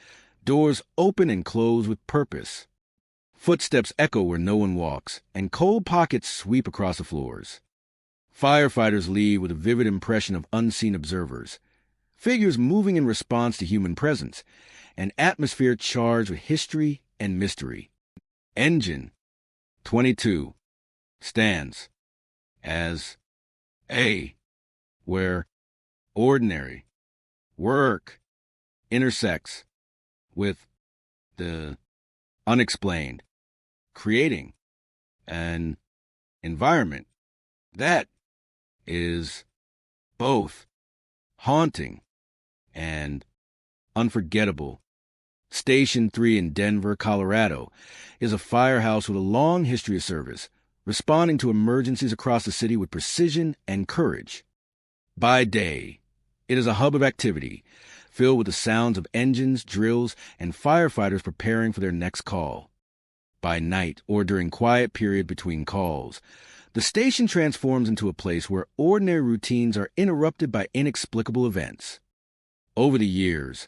A: Doors open and close with purpose. Footsteps echo where no one walks, and cold pockets sweep across the floors. Firefighters leave with a vivid impression of unseen observers, figures moving in response to human presence, an atmosphere charged with history and mystery. Engine 22 stands as a where ordinary work intersects with the unexplained, creating an environment That is both haunting and unforgettable. Station 3 in Denver, Colorado, is a firehouse with a long history of service, responding to emergencies across the city with precision and courage. By day, it is a hub of activity, filled with the sounds of engines, drills, and firefighters preparing for their next call. By night, or during quiet period between calls, the station transforms into a place where ordinary routines are interrupted by inexplicable events. Over the years,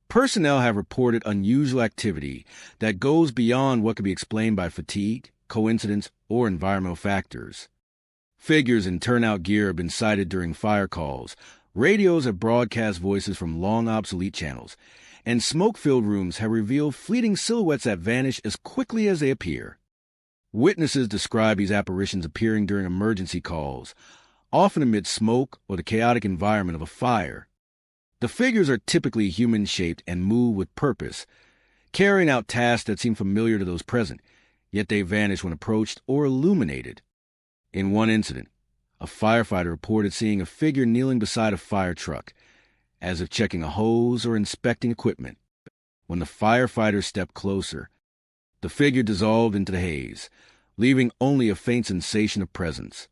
A: personnel have reported unusual activity that goes beyond what can be explained by fatigue, coincidence, or environmental factors. Figures in turnout gear have been sighted during fire calls, radios have broadcast voices from long obsolete channels, and smoke-filled rooms have revealed fleeting silhouettes that vanish as quickly as they appear. Witnesses describe these apparitions appearing during emergency calls, often amid smoke or the chaotic environment of a fire. The figures are typically human-shaped and move with purpose, carrying out tasks that seem familiar to those present, yet they vanish when approached or illuminated. In one incident, a firefighter reported seeing a figure kneeling beside a fire truck, as if checking a hose or inspecting equipment. When the firefighter stepped closer, the figure dissolved into the haze, leaving only a faint sensation of presence.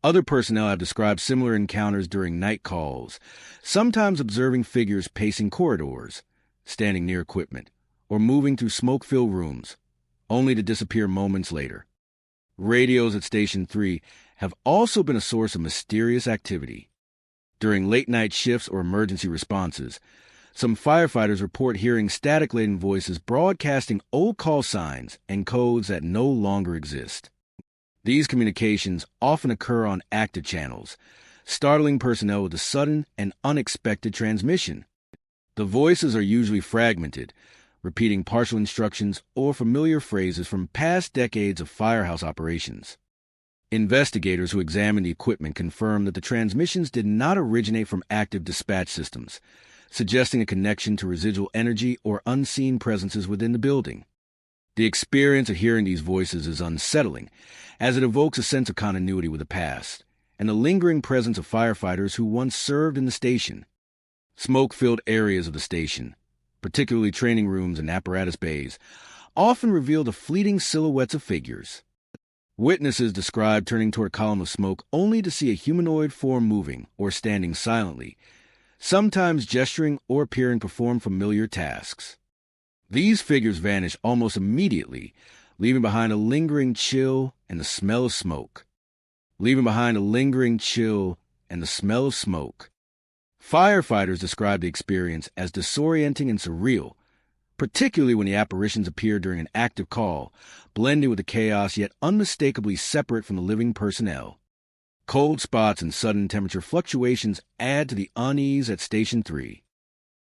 A: Other personnel have described similar encounters during night calls, sometimes observing figures pacing corridors, standing near equipment, or moving through smoke-filled rooms, only to disappear moments later. Radios at Station 3 have also been a source of mysterious activity. During late-night shifts or emergency responses, some firefighters report hearing static-laden voices broadcasting old call signs and codes that no longer exist. These communications often occur on active channels, startling personnel with a sudden and unexpected transmission. The voices are usually fragmented, repeating partial instructions or familiar phrases from past decades of firehouse operations. Investigators who examined the equipment confirmed that the transmissions did not originate from active dispatch systems, suggesting a connection to residual energy or unseen presences within the building. The experience of hearing these voices is unsettling, as it evokes a sense of continuity with the past and the lingering presence of firefighters who once served in the station. Smoke-filled areas of the station, particularly training rooms and apparatus bays, often reveal the fleeting silhouettes of figures. Witnesses describe turning toward a column of smoke only to see a humanoid form moving or standing silently, sometimes gesturing or appearing to perform familiar tasks. These figures vanish almost immediately, leaving behind a lingering chill and the smell of smoke. Firefighters describe the experience as disorienting and surreal, particularly when the apparitions appear during an active call, blending with the chaos yet unmistakably separate from the living personnel. Cold spots and sudden temperature fluctuations add to the unease at Station 3.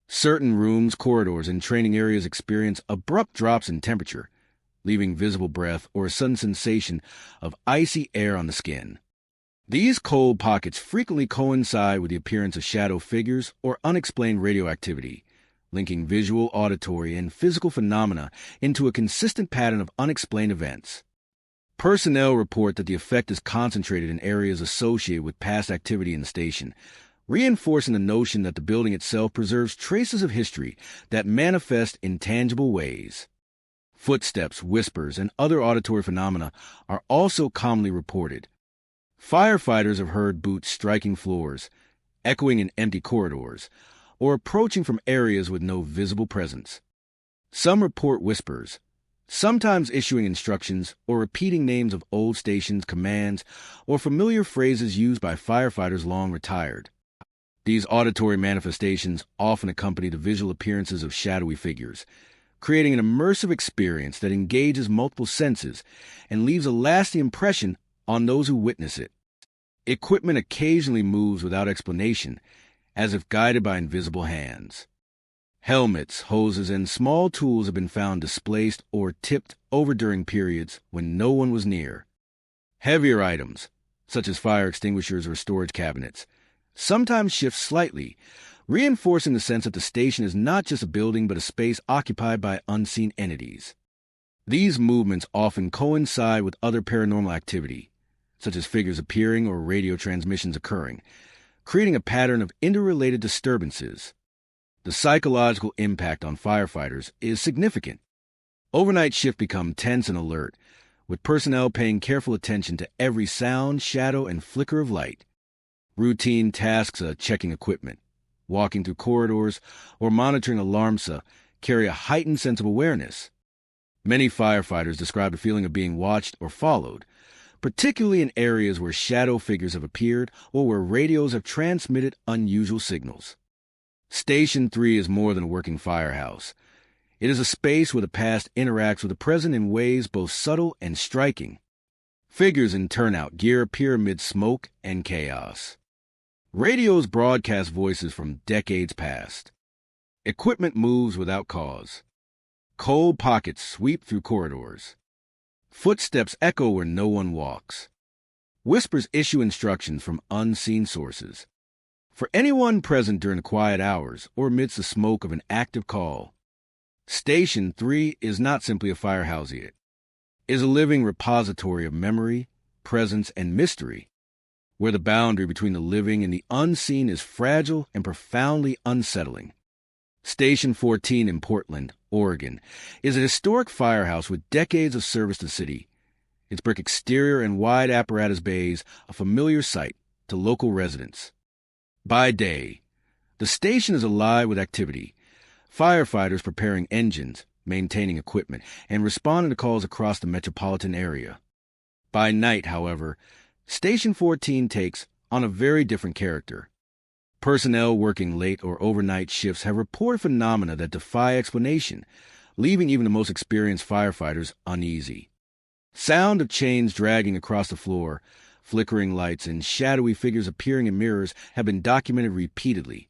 A: Certain rooms, corridors, and training areas experience abrupt drops in temperature, leaving visible breath or a sudden sensation of icy air on the skin. These cold pockets frequently coincide with the appearance of shadow figures or unexplained radioactivity, linking visual, auditory, and physical phenomena into a consistent pattern of unexplained events. Personnel report that the effect is concentrated in areas associated with past activity in the station, reinforcing the notion that the building itself preserves traces of history that manifest in tangible ways. Footsteps, whispers, and other auditory phenomena are also commonly reported. Firefighters have heard boots striking floors, echoing in empty corridors, or approaching from areas with no visible presence. Some report whispers, sometimes issuing instructions or repeating names of old stations, commands, or familiar phrases used by firefighters long retired. These auditory manifestations often accompany the visual appearances of shadowy figures, creating an immersive experience that engages multiple senses and leaves a lasting impression on those who witness it. Equipment occasionally moves without explanation, as if guided by invisible hands. Helmets, hoses, and small tools have been found displaced or tipped over during periods when no one was near. Heavier items, such as fire extinguishers or storage cabinets, sometimes shift slightly, reinforcing the sense that the station is not just a building but a space occupied by unseen entities. These movements often coincide with other paranormal activity, such as figures appearing or radio transmissions occurring, creating a pattern of interrelated disturbances. The psychological impact on firefighters is significant. Overnight shift become tense and alert, with personnel paying careful attention to every sound, shadow, and flicker of light. Routine tasks checking equipment, walking through corridors, or monitoring alarms carry a heightened sense of awareness. Many firefighters describe the feeling of being watched or followed, particularly in areas where shadow figures have appeared or where radios have transmitted unusual signals. Station 3 is more than a working firehouse. It is a space where the past interacts with the present in ways both subtle and striking. Figures in turnout gear appear amid smoke and chaos. Radios broadcast voices from decades past. Equipment moves without cause. Cold pockets sweep through corridors. Footsteps echo where no one walks. Whispers issue instructions from unseen sources. For anyone present during the quiet hours or amidst the smoke of an active call, Station 3 is not simply a firehouse yet. It is a living repository of memory, presence, and mystery, where the boundary between the living and the unseen is fragile and profoundly unsettling. Station 14 in Portland, Oregon, is a historic firehouse with decades of service to the city. Its brick exterior and wide apparatus bays a familiar sight to local residents. By day, the station is alive with activity. Firefighters preparing engines, maintaining equipment, and responding to calls across the metropolitan area. By night, however, Station 14 takes on a very different character. Personnel working late or overnight shifts have reported phenomena that defy explanation, leaving even the most experienced firefighters uneasy. Sound of chains dragging across the floor, flickering lights, and shadowy figures appearing in mirrors have been documented repeatedly.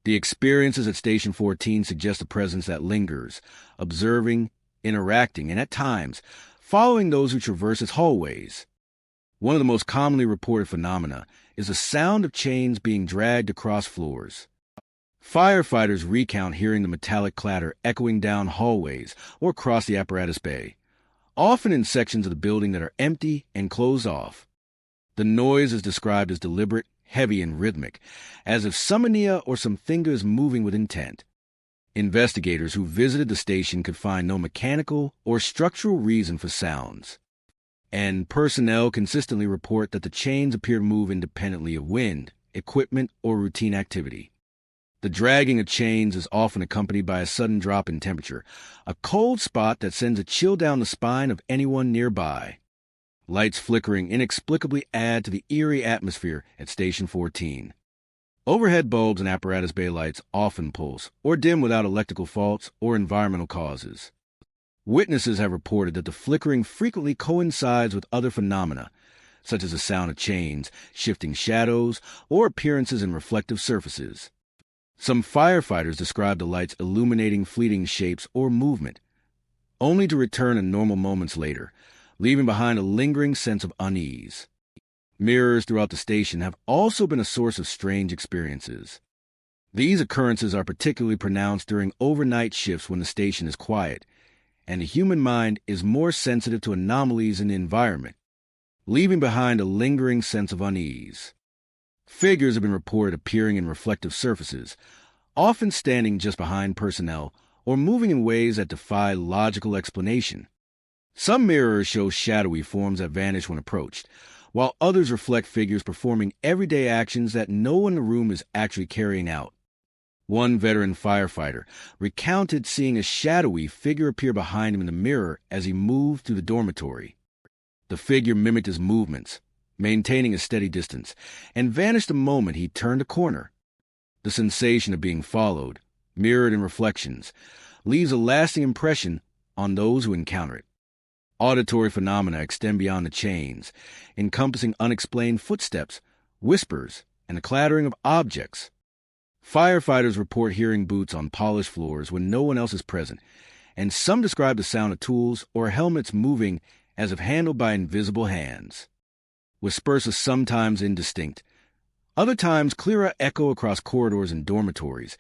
A: The experiences at Station 14 suggest a presence that lingers, observing, interacting, and at times, following those who traverse its hallways. One of the most commonly reported phenomena is the sound of chains being dragged across floors. Firefighters recount hearing the metallic clatter echoing down hallways or across the apparatus bay, often in sections of the building that are empty and closed off. The noise is described as deliberate, heavy, and rhythmic, as if somnia or some finger is moving with intent. Investigators who visited the station could find no mechanical or structural reason for sounds, and personnel consistently report that the chains appear to move independently of wind, equipment, or routine activity. The dragging of chains is often accompanied by a sudden drop in temperature, a cold spot that sends a chill down the spine of anyone nearby. Lights flickering inexplicably add to the eerie atmosphere at Station 14. Overhead bulbs and apparatus bay lights often pulse or dim without electrical faults or environmental causes. Witnesses have reported that the flickering frequently coincides with other phenomena, such as the sound of chains, shifting shadows, or appearances in reflective surfaces. Some firefighters describe the lights illuminating fleeting shapes or movement, only to return in normal moments later, leaving behind a lingering sense of unease. Mirrors throughout the station have also been a source of strange experiences. These occurrences are particularly pronounced during overnight shifts when the station is quiet, and the human mind is more sensitive to anomalies in the environment, leaving behind a lingering sense of unease. Figures have been reported appearing in reflective surfaces, often standing just behind personnel or moving in ways that defy logical explanation. Some mirrors show shadowy forms that vanish when approached, while others reflect figures performing everyday actions that no one in the room is actually carrying out. One veteran firefighter recounted seeing a shadowy figure appear behind him in the mirror as he moved through the dormitory. The figure mimicked his movements, maintaining a steady distance, and vanished the moment he turned a corner. The sensation of being followed, mirrored in reflections, leaves a lasting impression on those who encounter it. Auditory phenomena extend beyond the chains, encompassing unexplained footsteps, whispers, and the clattering of objects. Firefighters report hearing boots on polished floors when no one else is present, and some describe the sound of tools or helmets moving as if handled by invisible hands. Whispers are sometimes indistinct. Other times clearer echo across corridors and dormitories,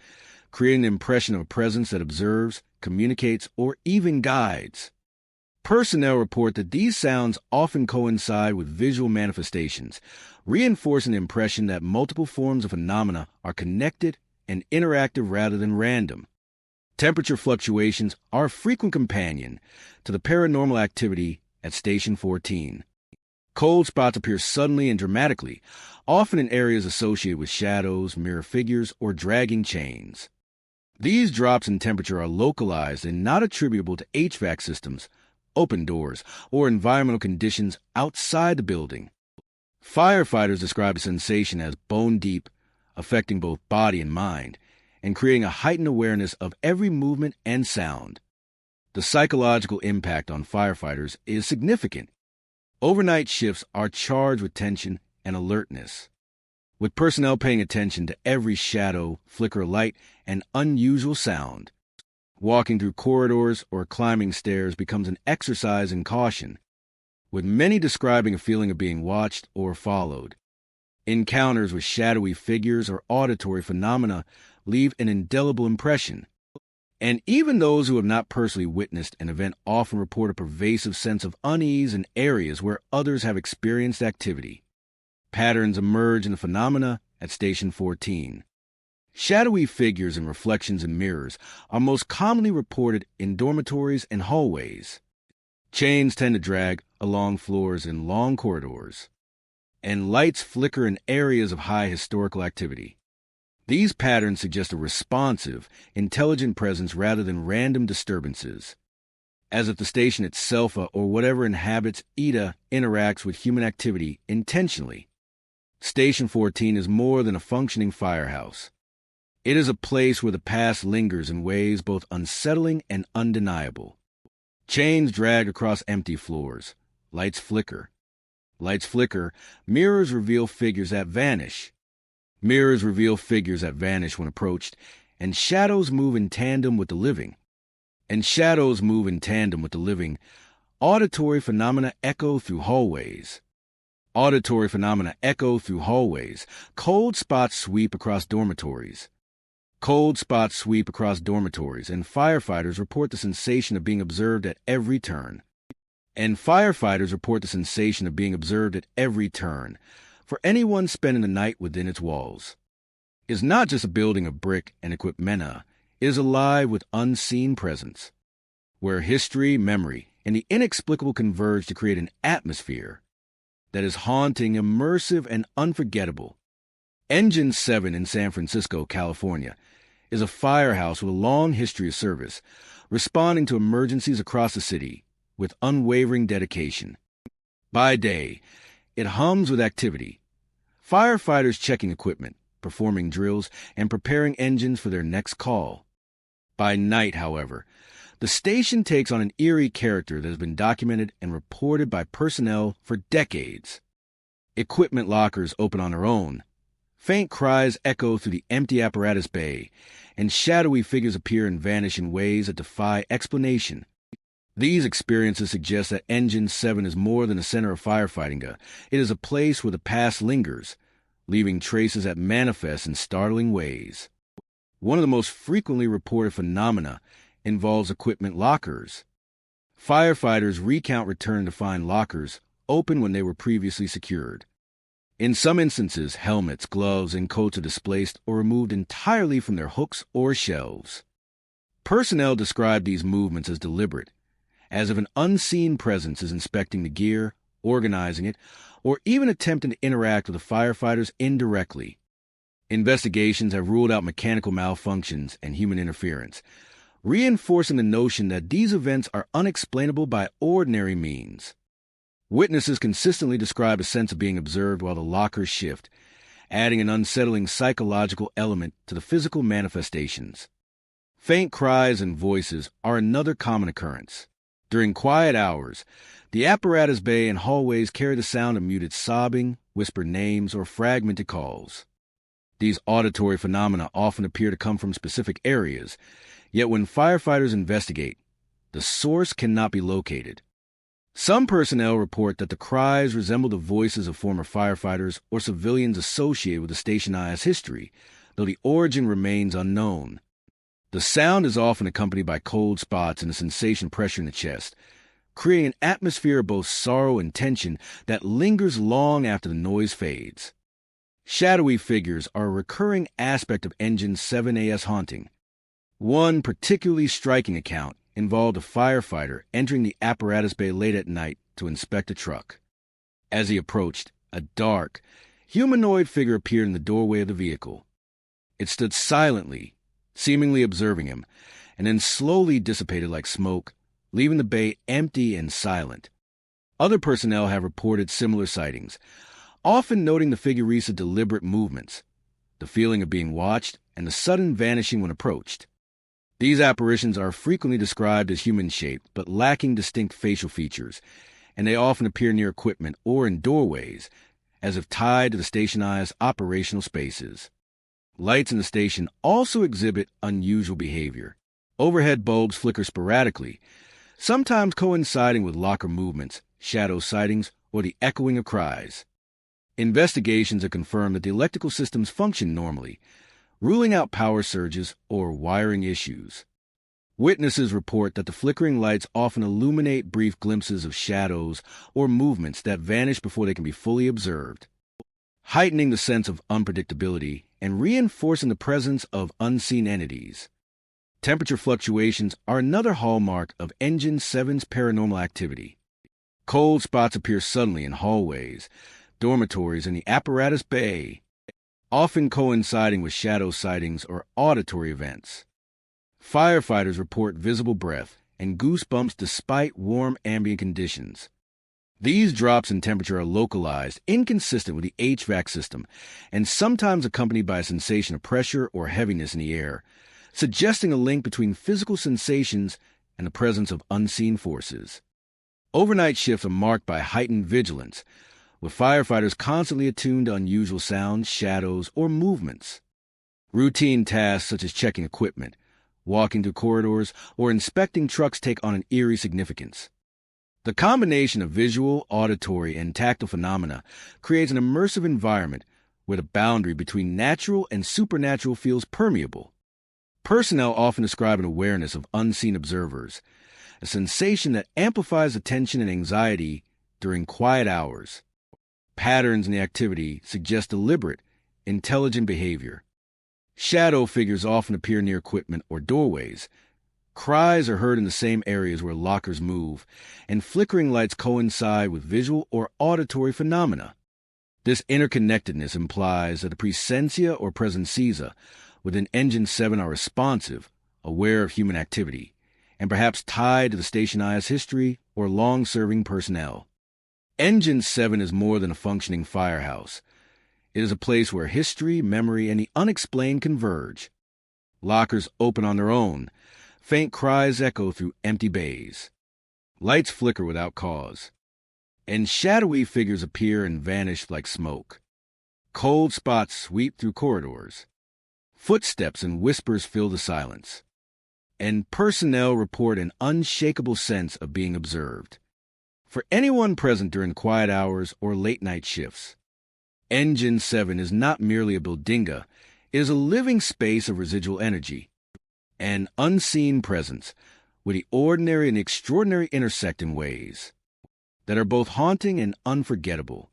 A: creating the impression of a presence that observes, communicates, or even guides. Personnel report that these sounds often coincide with visual manifestations, reinforcing the impression that multiple forms of phenomena are connected and interactive rather than random. Temperature fluctuations are a frequent companion to the paranormal activity at Station 14. Cold spots appear suddenly and dramatically, often in areas associated with shadows, mirror figures, or dragging chains. These drops in temperature are localized and not attributable to HVAC systems, open doors, or environmental conditions outside the building. Firefighters describe the sensation as bone deep, affecting both body and mind, and creating a heightened awareness of every movement and sound. The psychological impact on firefighters is significant. Overnight shifts are charged with tension and alertness, with personnel paying attention to every shadow, flicker of light, and unusual sound. Walking through corridors or climbing stairs becomes an exercise in caution, with many describing a feeling of being watched or followed. Encounters with shadowy figures or auditory phenomena leave an indelible impression, and even those who have not personally witnessed an event often report a pervasive sense of unease in areas where others have experienced activity. Patterns emerge in the phenomena at Station 14. Shadowy figures and reflections in mirrors are most commonly reported in dormitories and hallways. Chains tend to drag along floors in long corridors, and lights flicker in areas of high historical activity. These patterns suggest a responsive, intelligent presence rather than random disturbances, as if the station itself or whatever inhabits ETA interacts with human activity intentionally. Station 14 is more than a functioning firehouse. It is a place where the past lingers in ways both unsettling and undeniable. Chains drag across empty floors. Lights flicker. Lights flicker. Mirrors reveal figures that vanish. Mirrors reveal figures that vanish when approached, and shadows move in tandem with the living. Auditory phenomena echo through hallways. Cold spots sweep across dormitories. And firefighters report the sensation of being observed at every turn. For anyone spending the night within its walls. It is not just a building of brick and equipmenta. It is alive with unseen presence, where history, memory, and the inexplicable converge to create an atmosphere that is haunting, immersive, and unforgettable. Engine 7 in San Francisco, California, is a firehouse with a long history of service, responding to emergencies across the city with unwavering dedication. By day, it hums with activity. Firefighters checking equipment, performing drills, and preparing engines for their next call. By night, however, the station takes on an eerie character that has been documented and reported by personnel for decades. Equipment lockers open on their own. Faint cries echo through the empty apparatus bay, and shadowy figures appear and vanish in ways that defy explanation. These experiences suggest that Engine 7 is more than a center of firefighting. It is a place where the past lingers, leaving traces that manifest in startling ways. One of the most frequently reported phenomena involves equipment lockers. Firefighters recount return to find lockers open when they were previously secured. In some instances, helmets, gloves, and coats are displaced or removed entirely from their hooks or shelves. Personnel describe these movements as deliberate, as if an unseen presence is inspecting the gear, organizing it, or even attempting to interact with the firefighters indirectly. Investigations have ruled out mechanical malfunctions and human interference, reinforcing the notion that these events are unexplainable by ordinary means. Witnesses consistently describe a sense of being observed while the lockers shift, adding an unsettling psychological element to the physical manifestations. Faint cries and voices are another common occurrence. During quiet hours, the apparatus bay and hallways carry the sound of muted sobbing, whispered names, or fragmented calls. These auditory phenomena often appear to come from specific areas, yet when firefighters investigate, the source cannot be located. Some personnel report that the cries resemble the voices of former firefighters or civilians associated with the station's history, though the origin remains unknown. The sound is often accompanied by cold spots and a sensation of pressure in the chest, creating an atmosphere of both sorrow and tension that lingers long after the noise fades. Shadowy figures are a recurring aspect of Engine 7A's haunting. One particularly striking account involved a firefighter entering the apparatus bay late at night to inspect a truck. As he approached, a dark, humanoid figure appeared in the doorway of the vehicle. It stood silently, seemingly observing him, and then slowly dissipated like smoke, leaving the bay empty and silent. Other personnel have reported similar sightings, often noting the figure's deliberate movements, the feeling of being watched, and the sudden vanishing when approached. These apparitions are frequently described as human-shaped but lacking distinct facial features, and they often appear near equipment or in doorways, as if tied to the station's operational spaces. Lights in the station also exhibit unusual behavior. Overhead bulbs flicker sporadically, sometimes coinciding with locker movements, shadow sightings, or the echoing of cries. Investigations have confirmed that the electrical systems function normally, ruling out power surges or wiring issues. Witnesses report that the flickering lights often illuminate brief glimpses of shadows or movements that vanish before they can be fully observed, heightening the sense of unpredictability and reinforcing the presence of unseen entities. Temperature fluctuations are another hallmark of Engine 7's paranormal activity. Cold spots appear suddenly in hallways, dormitories, and the apparatus bay, often coinciding with shadow sightings or auditory events. Firefighters report visible breath and goosebumps despite warm ambient conditions. These drops in temperature are localized, inconsistent with the HVAC system, and sometimes accompanied by a sensation of pressure or heaviness in the air, suggesting a link between physical sensations and the presence of unseen forces. Overnight shifts are marked by heightened vigilance, with firefighters constantly attuned to unusual sounds, shadows, or movements. Routine tasks such as checking equipment, walking through corridors, or inspecting trucks take on an eerie significance. The combination of visual, auditory, and tactile phenomena creates an immersive environment where the boundary between natural and supernatural feels permeable. Personnel often describe an awareness of unseen observers, a sensation that amplifies attention and anxiety during quiet hours. Patterns in the activity suggest deliberate, intelligent behavior. Shadow figures often appear near equipment or doorways. Cries are heard in the same areas where lockers move, and flickering lights coincide with visual or auditory phenomena. This interconnectedness implies that the presentia or presencija within Engine 7 are responsive, aware of human activity, and perhaps tied to the station's history or long-serving personnel. Engine 7 is more than a functioning firehouse. It is a place where history, memory, and the unexplained converge. Lockers open on their own. Faint cries echo through empty bays. Lights flicker without cause. And shadowy figures appear and vanish like smoke. Cold spots sweep through corridors. Footsteps and whispers fill the silence. And personnel report an unshakable sense of being observed. For anyone present during quiet hours or late-night shifts, Engine 7 is not merely a buildinga, it is a living space of residual energy, an unseen presence where the ordinary and the extraordinary intersect in ways that are both haunting and unforgettable.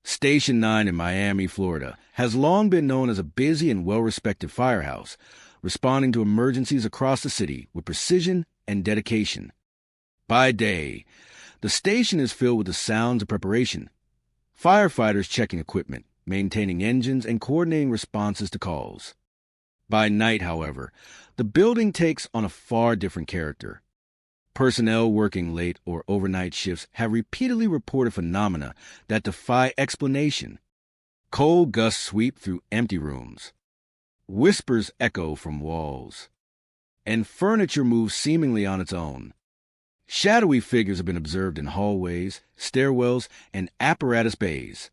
A: Station 9 in Miami, Florida, has long been known as a busy and well-respected firehouse, responding to emergencies across the city with precision and dedication. By day, the station is filled with the sounds of preparation. Firefighters checking equipment, maintaining engines, and coordinating responses to calls. By night, however, the building takes on a far different character. Personnel working late or overnight shifts have repeatedly reported phenomena that defy explanation. Cold gusts sweep through empty rooms. Whispers echo from walls. And furniture moves seemingly on its own. Shadowy figures have been observed in hallways, stairwells, and apparatus bays,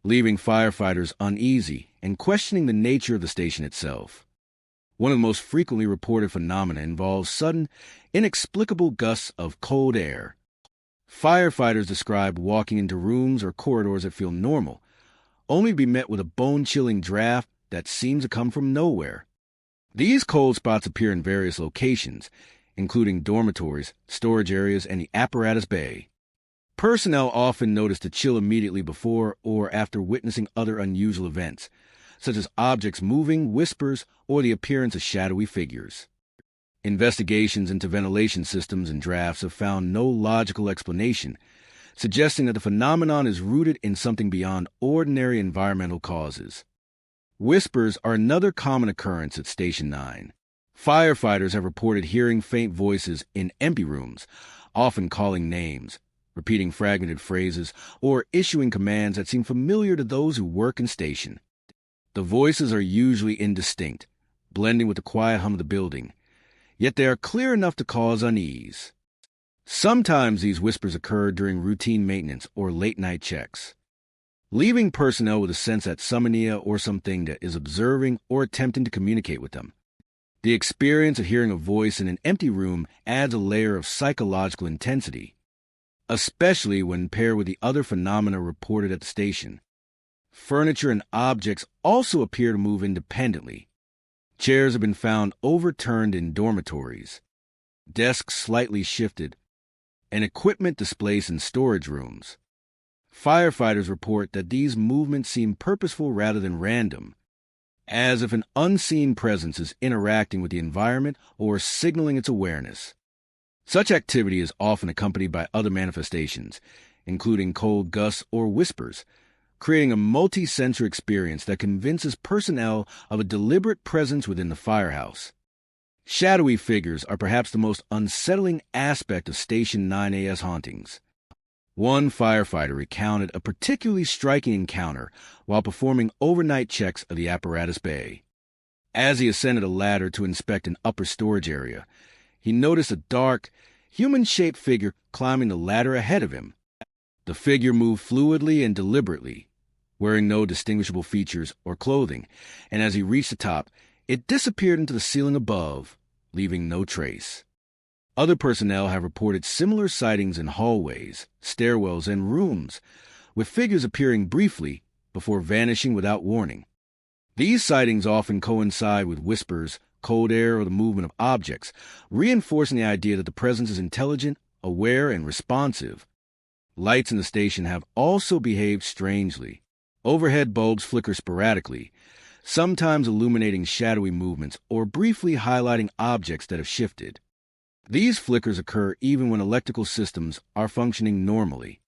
A: leaving firefighters uneasy and questioning the nature of the station itself. One of the most frequently reported phenomena involves sudden, inexplicable gusts of cold air. Firefighters describe walking into rooms or corridors that feel normal, only to be met with a bone-chilling draft that seems to come from nowhere. These cold spots appear in various locations, including dormitories, storage areas, and the apparatus bay. Personnel often notice the chill immediately before or after witnessing other unusual events, such as objects moving, whispers, or the appearance of shadowy figures. Investigations into ventilation systems and drafts have found no logical explanation, suggesting that the phenomenon is rooted in something beyond ordinary environmental causes. Whispers are another common occurrence at Station 9. Firefighters have reported hearing faint voices in empty rooms, often calling names, repeating fragmented phrases, or issuing commands that seem familiar to those who work in station. The voices are usually indistinct, blending with the quiet hum of the building, yet they are clear enough to cause unease. Sometimes these whispers occur during routine maintenance or late-night checks, leaving personnel with a sense that somebody or something that is observing or attempting to communicate with them. The experience of hearing a voice in an empty room adds a layer of psychological intensity, especially when paired with the other phenomena reported at the station. Furniture and objects also appear to move independently. Chairs have been found overturned in dormitories, desks slightly shifted, and equipment displaced in storage rooms. Firefighters report that these movements seem purposeful rather than random, as if an unseen presence is interacting with the environment or signaling its awareness. Such activity is often accompanied by other manifestations, including cold gusts or whispers, creating a multi-sensory experience that convinces personnel of a deliberate presence within the firehouse. Shadowy figures are perhaps the most unsettling aspect of Station 9A's hauntings. One firefighter recounted a particularly striking encounter while performing overnight checks of the apparatus bay. As he ascended a ladder to inspect an upper storage area, he noticed a dark, human-shaped figure climbing the ladder ahead of him. The figure moved fluidly and deliberately, wearing no distinguishable features or clothing, and as he reached the top, it disappeared into the ceiling above, leaving no trace. Other personnel have reported similar sightings in hallways, stairwells, and rooms, with figures appearing briefly before vanishing without warning. These sightings often coincide with whispers, cold air, or the movement of objects, reinforcing the idea that the presence is intelligent, aware, and responsive. Lights in the station have also behaved strangely. Overhead bulbs flicker sporadically, sometimes illuminating shadowy movements or briefly highlighting objects that have shifted. These flickers occur even when electrical systems are functioning normally,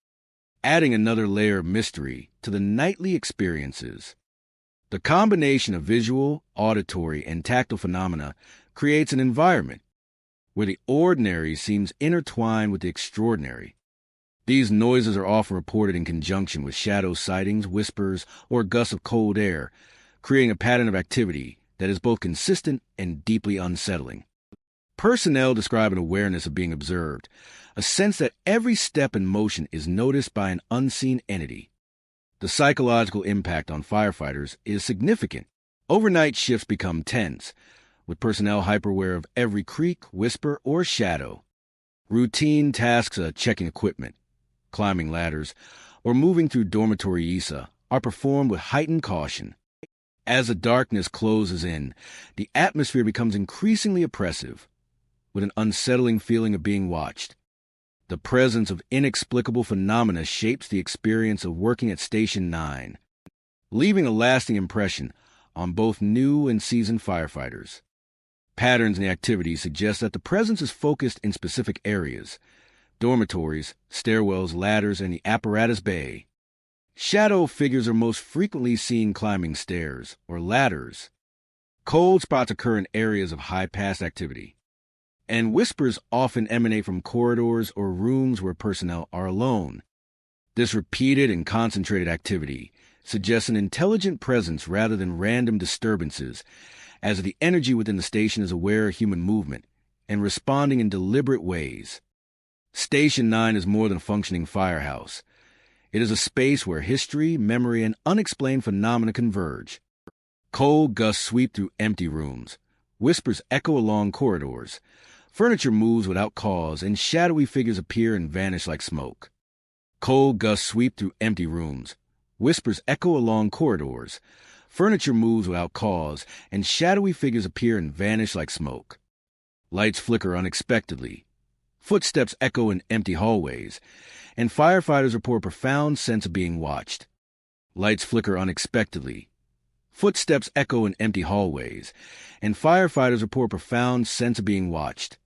A: adding another layer of mystery to the nightly experiences. The combination of visual, auditory, and tactile phenomena creates an environment where the ordinary seems intertwined with the extraordinary. These noises are often reported in conjunction with shadow sightings, whispers, or gusts of cold air, creating a pattern of activity that is both consistent and deeply unsettling. Personnel describe an awareness of being observed, a sense that every step and motion is noticed by an unseen entity. The psychological impact on firefighters is significant. Overnight shifts become tense, with personnel hyper-aware of every creak, whisper, or shadow. Routine tasks of checking equipment, climbing ladders, or moving through dormitory ISA are performed with heightened caution. As the darkness closes in, the atmosphere becomes increasingly oppressive, with an unsettling feeling of being watched. The presence of inexplicable phenomena shapes the experience of working at Station 9, leaving a lasting impression on both new and seasoned firefighters. Patterns in the activity suggest that the presence is focused in specific areas: dormitories, stairwells, ladders, and the apparatus bay. Shadow figures are most frequently seen climbing stairs or ladders. Cold spots occur in areas of high-past activity, and whispers often emanate from corridors or rooms where personnel are alone. This repeated and concentrated activity suggests an intelligent presence rather than random disturbances, as the energy within the station is aware of human movement and responding in deliberate ways. Station 9 is more than a functioning firehouse. It is a space where history, memory, and unexplained phenomena converge. Cold gusts sweep through empty rooms. Whispers echo along corridors. Furniture moves without cause, and shadowy figures appear and vanish like smoke. Cold gusts sweep through empty rooms. Whispers echo along corridors. Furniture moves without cause, and shadowy figures appear and vanish like smoke. Lights flicker unexpectedly. Footsteps echo in empty hallways, and firefighters report a profound sense of being watched. Lights flicker unexpectedly. Footsteps echo in empty hallways, and firefighters report a profound sense of being watched.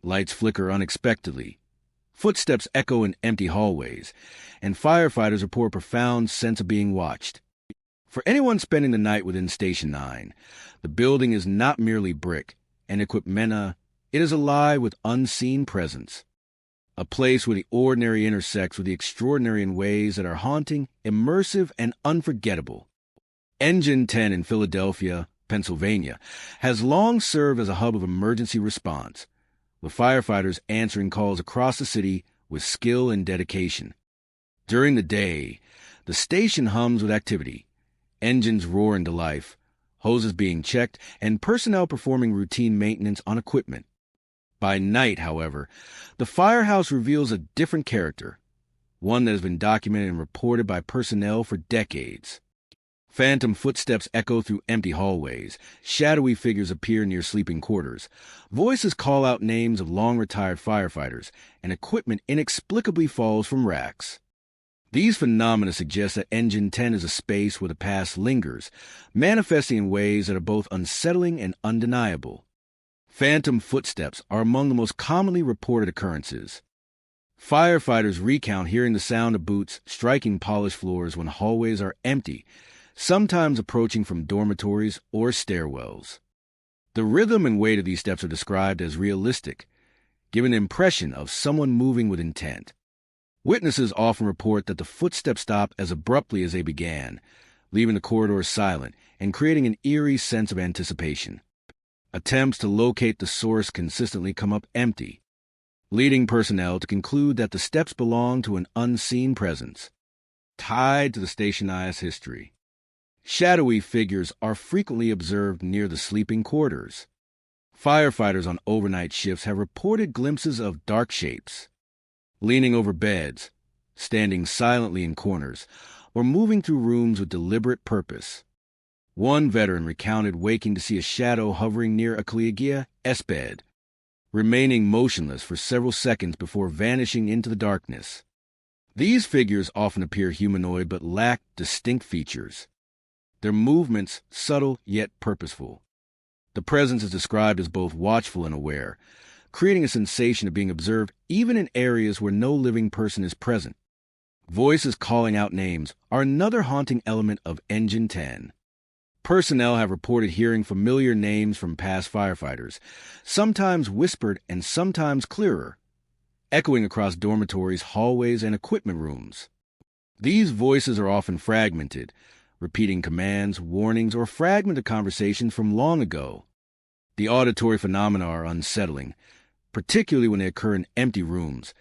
A: Lights flicker unexpectedly. Footsteps echo in empty hallways, and firefighters report a profound sense of being watched. For anyone spending the night within Station 9, the building is not merely brick and equipmenta, it is alive with unseen presence. A place where the ordinary intersects with the extraordinary in ways that are haunting, immersive, and unforgettable. Engine 10 in Philadelphia, Pennsylvania, has long served as a hub of emergency response, with firefighters answering calls across the city with skill and dedication. During the day, the station hums with activity, engines roar into life, hoses being checked, and personnel performing routine maintenance on equipment. By night, however, the firehouse reveals a different character, one that has been documented and reported by personnel for decades. Phantom footsteps echo through empty hallways, shadowy figures appear near sleeping quarters, voices call out names of long-retired firefighters, and equipment inexplicably falls from racks. These phenomena suggest that Engine 10 is a space where the past lingers, manifesting in ways that are both unsettling and undeniable. Phantom footsteps are among the most commonly reported occurrences. Firefighters recount hearing the sound of boots striking polished floors when hallways are empty, sometimes approaching from dormitories or stairwells. The rhythm and weight of these steps are described as realistic, giving an impression of someone moving with intent. Witnesses often report that the footsteps stop as abruptly as they began, leaving the corridors silent and creating an eerie sense of anticipation. Attempts to locate the source consistently come up empty, leading personnel to conclude that the steps belong to an unseen presence, tied to the station's history. Shadowy figures are frequently observed near the sleeping quarters. Firefighters on overnight shifts have reported glimpses of dark shapes, leaning over beds, standing silently in corners, or moving through rooms with deliberate purpose. One veteran recounted waking to see a shadow hovering near a collegiate bed, remaining motionless for several seconds before vanishing into the darkness. These figures often appear humanoid but lack distinct features, their movements subtle yet purposeful. The presence is described as both watchful and aware, creating a sensation of being observed even in areas where no living person is present. Voices calling out names are another haunting element of Engine 10. Personnel have reported hearing familiar names from past firefighters, sometimes whispered and sometimes clearer, echoing across dormitories, hallways, and equipment rooms. These voices are often fragmented, repeating commands, warnings, or fragmented conversations from long ago. The auditory phenomena are unsettling, particularly when they occur in empty rooms,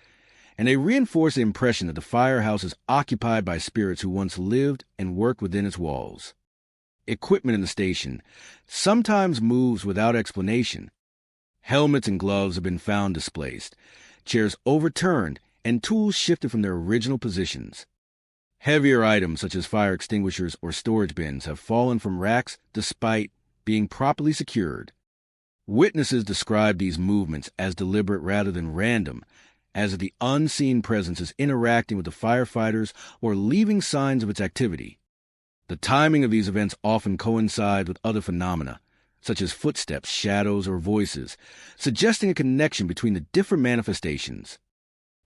A: and they reinforce the impression that the firehouse is occupied by spirits who once lived and worked within its walls. Equipment in the station sometimes moves without explanation. Helmets and gloves have been found displaced, chairs overturned, and tools shifted from their original positions. Heavier items such as fire extinguishers or storage bins have fallen from racks despite being properly secured. Witnesses describe these movements as deliberate rather than random, as if the unseen presence is interacting with the firefighters or leaving signs of its activity. The timing of these events often coincides with other phenomena, such as footsteps, shadows, or voices, suggesting a connection between the different manifestations.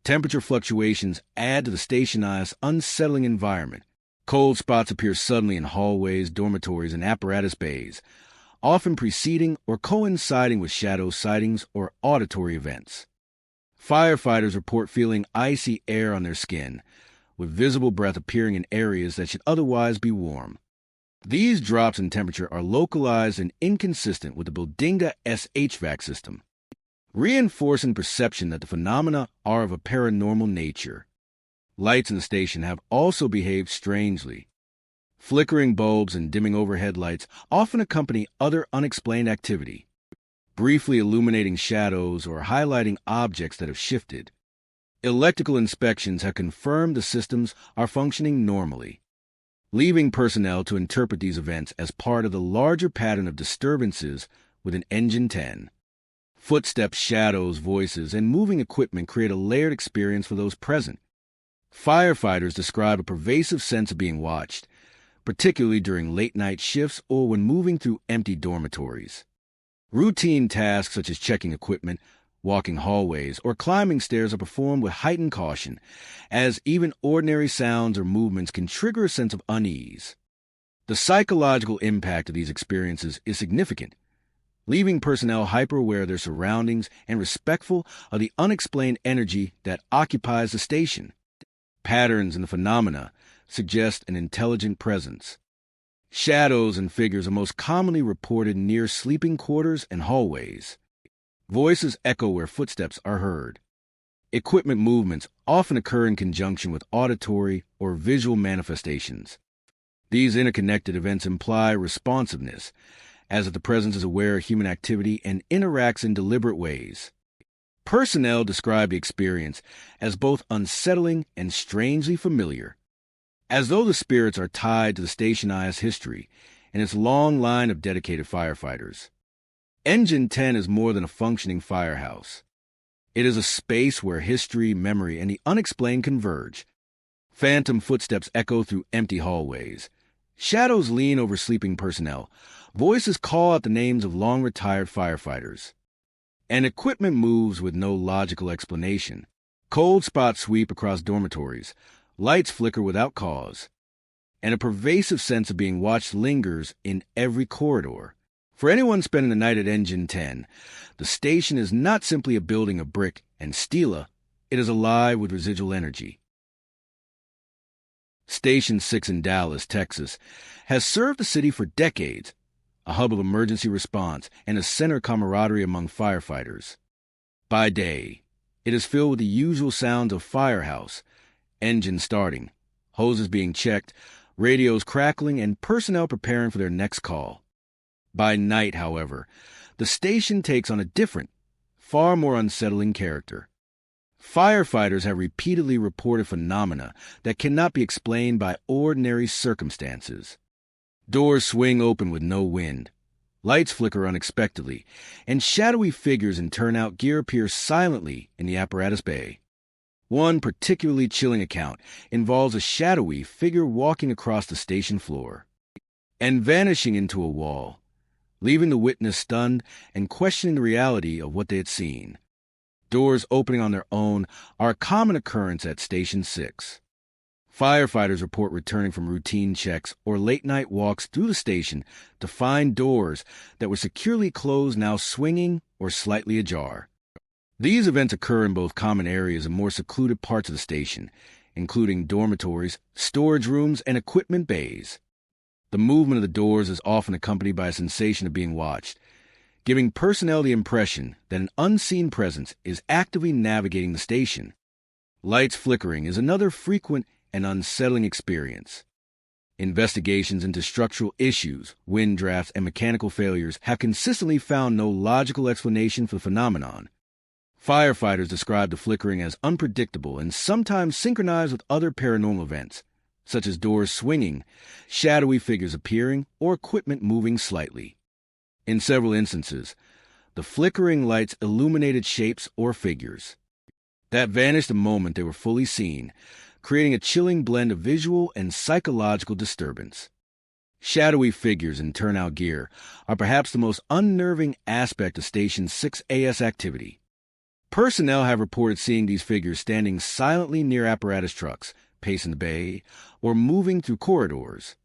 A: Temperature fluctuations add to the station's unsettling environment. Cold spots appear suddenly in hallways, dormitories, and apparatus bays, often preceding or coinciding with shadow sightings or auditory events. Firefighters report feeling icy air on their skin, with visible breath appearing in areas that should otherwise be warm. These drops in temperature are localized and inconsistent with the Bodinga HVAC system, reinforcing perception that the phenomena are of a paranormal nature. Lights in the station have also behaved strangely. Flickering bulbs and dimming overhead lights often accompany other unexplained activity, briefly illuminating shadows or highlighting objects that have shifted. Electrical inspections have confirmed the systems are functioning normally, leaving personnel to interpret these events as part of the larger pattern of disturbances within Engine 10. Footsteps, shadows, voices, and moving equipment create a layered experience for those present. Firefighters describe a pervasive sense of being watched, particularly during late-night shifts or when moving through empty dormitories. Routine tasks such as checking equipment, walking hallways, or climbing stairs are performed with heightened caution, as even ordinary sounds or movements can trigger a sense of unease. The psychological impact of these experiences is significant, leaving personnel hyper-aware of their surroundings and respectful of the unexplained energy that occupies the station. Patterns in the phenomena suggest an intelligent presence. Shadows and figures are most commonly reported near sleeping quarters and hallways. Voices echo where footsteps are heard. Equipment movements often occur in conjunction with auditory or visual manifestations. These interconnected events imply responsiveness, as if the presence is aware of human activity and interacts in deliberate ways. Personnel describe the experience as both unsettling and strangely familiar, as though the spirits are tied to the station's history and its long line of dedicated firefighters. Engine 10 is more than a functioning firehouse. It is a space where history, memory, and the unexplained converge. Phantom footsteps echo through empty hallways. Shadows lean over sleeping personnel. Voices call out the names of long-retired firefighters. And equipment moves with no logical explanation. Cold spots sweep across dormitories. Lights flicker without cause. And a pervasive sense of being watched lingers in every corridor. For anyone spending the night at Engine 10, the station is not simply a building of brick and steel, it is alive with residual energy. Station 6 in Dallas, Texas, has served the city for decades, a hub of emergency response and a center of camaraderie among firefighters. By day, it is filled with the usual sounds of firehouse, engines starting, hoses being checked, radios crackling, and personnel preparing for their next call. By night, however, the station takes on a different, far more unsettling character. Firefighters have repeatedly reported phenomena that cannot be explained by ordinary circumstances. Doors swing open with no wind, lights flicker unexpectedly, and shadowy figures in turnout gear appear silently in the apparatus bay. One particularly chilling account involves a shadowy figure walking across the station floor and vanishing into a wall, leaving the witness stunned and questioning the reality of what they had seen. Doors opening on their own are a common occurrence at Station 6. Firefighters report returning from routine checks or late-night walks through the station to find doors that were securely closed now swinging or slightly ajar. These events occur in both common areas and more secluded parts of the station, including dormitories, storage rooms, and equipment bays. The movement of the doors is often accompanied by a sensation of being watched, giving personnel the impression that an unseen presence is actively navigating the station. Lights flickering is another frequent and unsettling experience. Investigations into structural issues, wind drafts, and mechanical failures have consistently found no logical explanation for the phenomenon. Firefighters describe the flickering as unpredictable and sometimes synchronized with other paranormal events, such as doors swinging, shadowy figures appearing, or equipment moving slightly. In several instances, the flickering lights illuminated shapes or figures that vanished the moment they were fully seen, creating a chilling blend of visual and psychological disturbance. Shadowy figures in turnout gear are perhaps the most unnerving aspect of Station 6AS activity. Personnel have reported seeing these figures standing silently near apparatus trucks, pacing the bay, or moving through corridors.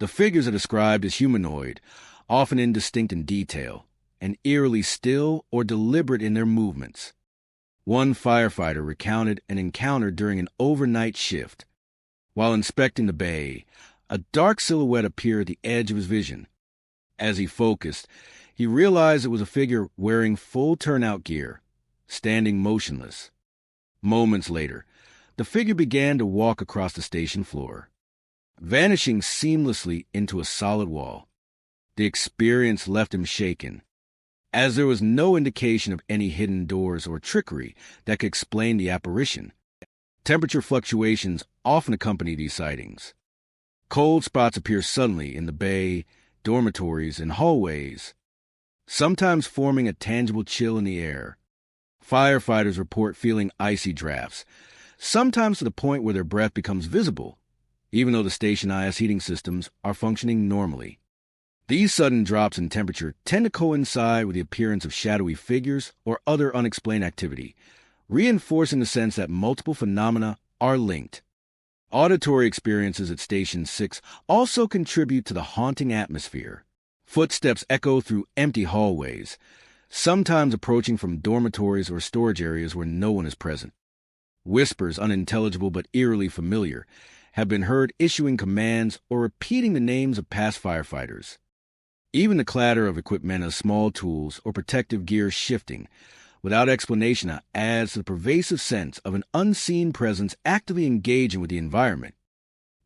A: The figures are described as humanoid, often indistinct in detail, and eerily still or deliberate in their movements. One firefighter recounted an encounter during an overnight shift. While inspecting the bay, a dark silhouette appeared at the edge of his vision. As he focused, he realized it was a figure wearing full turnout gear, standing motionless. Moments later, the figure began to walk across the station floor, vanishing seamlessly into a solid wall. The experience left him shaken, as there was no indication of any hidden doors or trickery that could explain the apparition. Temperature fluctuations often accompany these sightings. Cold spots appear suddenly in the bay, dormitories, and hallways. sometimes forming a tangible chill in the air. Firefighters report feeling icy drafts, sometimes to the point where their breath becomes visible, even though the station IS heating systems are functioning normally. These sudden drops in temperature tend to coincide with the appearance of shadowy figures or other unexplained activity, reinforcing the sense that multiple phenomena are linked. Auditory experiences at Station 6 also contribute to the haunting atmosphere. Footsteps echo through empty hallways, sometimes approaching from dormitories or storage areas where no one is present. Whispers, unintelligible but eerily familiar, have been heard issuing commands or repeating the names of past firefighters. Even the clatter of equipment as small tools or protective gear shifting, without explanation, adds to the pervasive sense of an unseen presence actively engaging with the environment.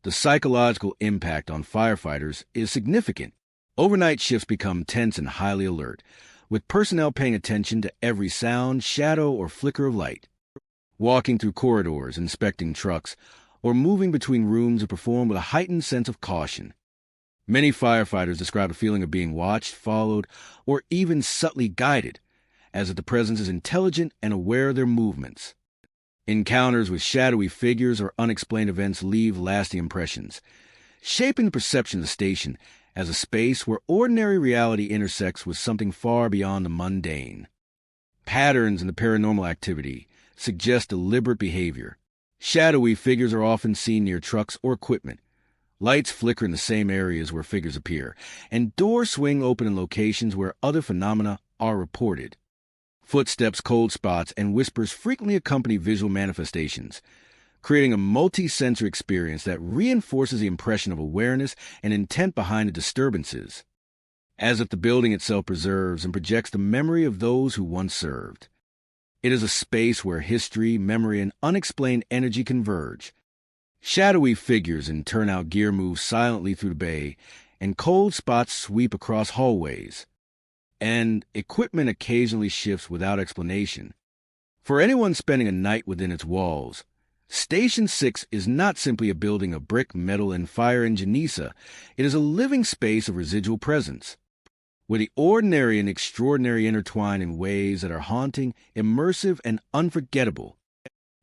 A: The psychological impact on firefighters is significant. Overnight shifts become tense and highly alert, with personnel paying attention to every sound, shadow, or flicker of light. Walking through corridors, inspecting trucks, or moving between rooms are performed with a heightened sense of caution. Many firefighters describe a feeling of being watched, followed, or even subtly guided, as if the presence is intelligent and aware of their movements. Encounters with shadowy figures or unexplained events leave lasting impressions, shaping the perception of the station as a space where ordinary reality intersects with something far beyond the mundane. Patterns in the paranormal activity suggest deliberate behavior. Shadowy figures are often seen near trucks or equipment. Lights flicker in the same areas where figures appear, and doors swing open in locations where other phenomena are reported. Footsteps, cold spots, and whispers frequently accompany visual manifestations, creating a multi-sensory experience that reinforces the impression of awareness and intent behind the disturbances, as if the building itself preserves and projects the memory of those who once served. It is a space where history, memory, and unexplained energy converge. Shadowy figures in turnout gear move silently through the bay, and cold spots sweep across hallways. And equipment occasionally shifts without explanation. For anyone spending a night within its walls, Station 6 is not simply a building of brick, metal, and fire engine. It is a living space of residual presence, where the ordinary and extraordinary intertwine in ways that are haunting, immersive, and unforgettable.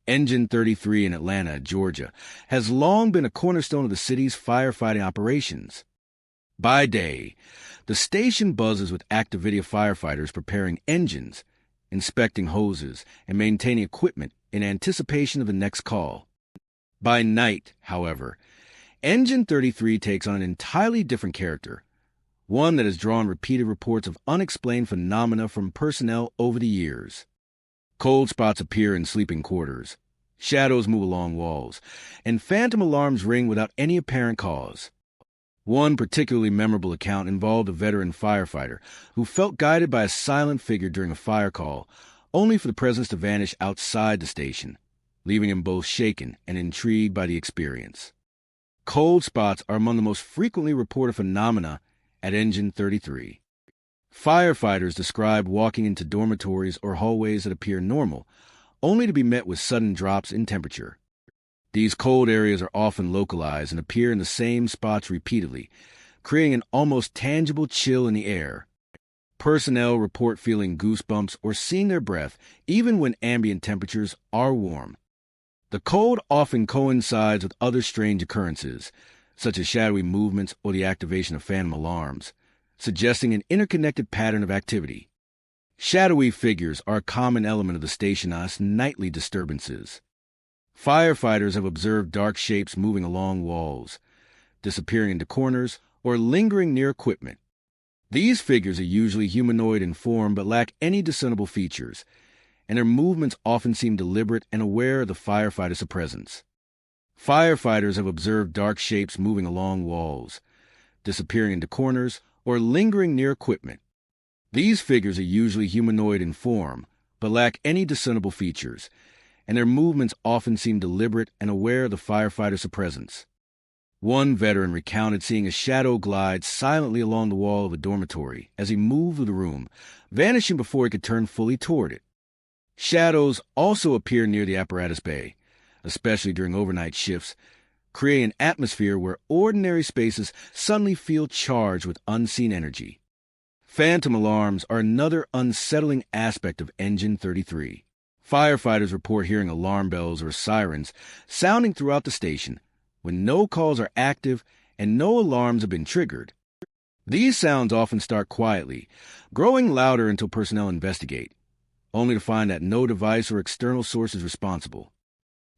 A: Engine 33 in Atlanta, Georgia, has long been a cornerstone of the city's firefighting operations. By day, the station buzzes with active video firefighters preparing engines, inspecting hoses, and maintaining equipment in anticipation of the next call. By night, however, Engine 33 takes on an entirely different character, one that has drawn repeated reports of unexplained phenomena from personnel over the years. Cold spots appear in sleeping quarters, shadows move along walls, and phantom alarms ring without any apparent cause. One particularly memorable account involved a veteran firefighter who felt guided by a silent figure during a fire call, only for the presence to vanish outside the station, leaving him both shaken and intrigued by the experience. Cold spots are among the most frequently reported phenomena at Engine 33. Firefighters describe walking into dormitories or hallways that appear normal, only to be met with sudden drops in temperature. These cold areas are often localized and appear in the same spots repeatedly, creating an almost tangible chill in the air. Personnel report feeling goosebumps or seeing their breath, even when ambient temperatures are warm. The cold often coincides with other strange occurrences, such as shadowy movements or the activation of phantom alarms, suggesting an interconnected pattern of activity. Shadowy figures are a common element of the station's nightly disturbances. Firefighters have observed dark shapes moving along walls, disappearing into corners, or lingering near equipment. These figures are usually humanoid in form but lack any discernible features, and their movements often seem deliberate and aware of the firefighter's presence. Firefighters have observed dark shapes moving along walls, disappearing into corners, or lingering near equipment. These figures are usually humanoid in form, but lack any discernible features, and their movements often seem deliberate and aware of the firefighter's presence. One veteran recounted seeing a shadow glide silently along the wall of a dormitory as he moved through the room, vanishing before he could turn fully toward it. Shadows also appear near the apparatus bay, especially during overnight shifts, creating an atmosphere where ordinary spaces suddenly feel charged with unseen energy. Phantom alarms are another unsettling aspect of Engine 33. Firefighters report hearing alarm bells or sirens sounding throughout the station when no calls are active and no alarms have been triggered. These sounds often start quietly, growing louder until personnel investigate, only to find that no device or external source is responsible.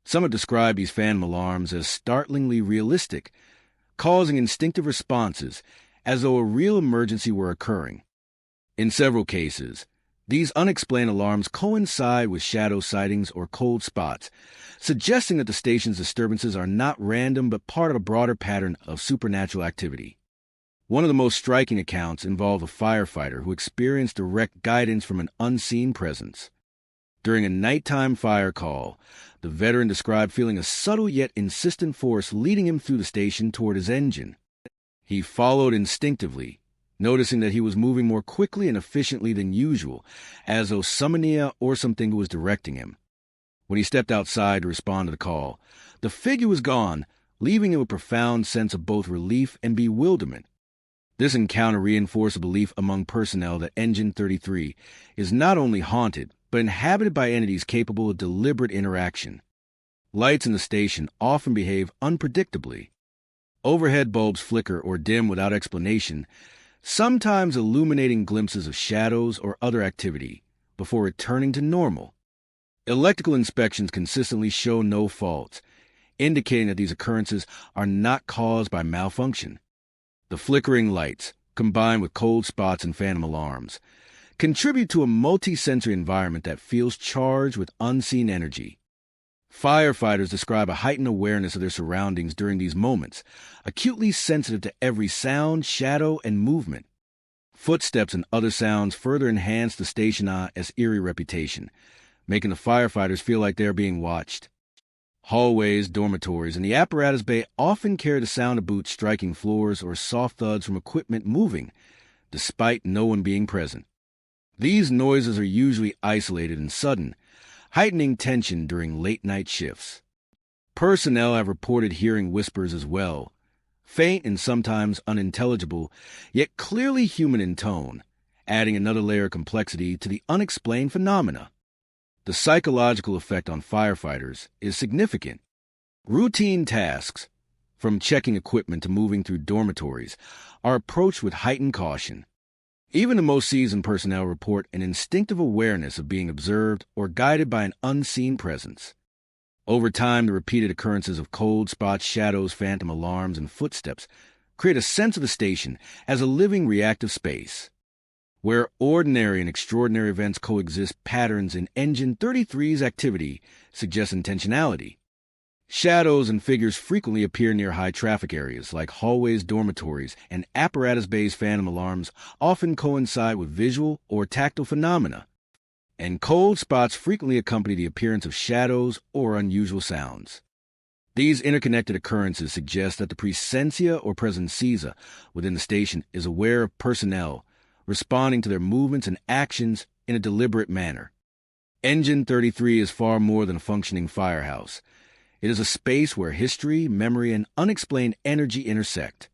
A: Some have described these phantom alarms as startlingly realistic, causing instinctive responses as though a real emergency were occurring. In several cases, these unexplained alarms coincide with shadow sightings or cold spots, suggesting that the station's disturbances are not random but part of a broader pattern of supernatural activity. One of the most striking accounts involved a firefighter who experienced direct guidance from an unseen presence. During a nighttime fire call, the veteran described feeling a subtle yet insistent force leading him through the station toward his engine. He followed instinctively, noticing that he was moving more quickly and efficiently than usual, as though Summonia or something was directing him. When he stepped outside to respond to the call, the figure was gone, leaving him with a profound sense of both relief and bewilderment. This encounter reinforced a belief among personnel that Engine 33 is not only haunted, but inhabited by entities capable of deliberate interaction. Lights in the station often behave unpredictably. Overhead bulbs flicker or dim without explanation, sometimes illuminating glimpses of shadows or other activity, before returning to normal. Electrical inspections consistently show no faults, indicating that these occurrences are not caused by malfunction. The flickering lights, combined with cold spots and phantom alarms, contribute to a multi-sensory environment that feels charged with unseen energy. Firefighters describe a heightened awareness of their surroundings during these moments, acutely sensitive to every sound, shadow, and movement. Footsteps and other sounds further enhance the station's eerie reputation, making the firefighters feel like they are being watched. Hallways, dormitories, and the apparatus bay often carry the sound of boots striking floors or soft thuds from equipment moving, despite no one being present. These noises are usually isolated and sudden, heightening tension during late-night shifts. Personnel have reported hearing whispers as well, faint and sometimes unintelligible, yet clearly human in tone, adding another layer of complexity to the unexplained phenomena. The psychological effect on firefighters is significant. Routine tasks, from checking equipment to moving through dormitories, are approached with heightened caution. Even the most seasoned personnel report an instinctive awareness of being observed or guided by an unseen presence. Over time, the repeated occurrences of cold spots, shadows, phantom alarms, and footsteps create a sense of the station as a living reactive space. Where ordinary and extraordinary events coexist, patterns in Engine 33's activity suggest intentionality. Shadows and figures frequently appear near high-traffic areas like hallways, dormitories, and apparatus-based phantom alarms often coincide with visual or tactile phenomena. And cold spots frequently accompany the appearance of shadows or unusual sounds. These interconnected occurrences suggest that the presencia or presencia within the station is aware of personnel, responding to their movements and actions in a deliberate manner. Engine 33 is far more than a functioning firehouse. It is a space where history, memory, and unexplained energy intersect.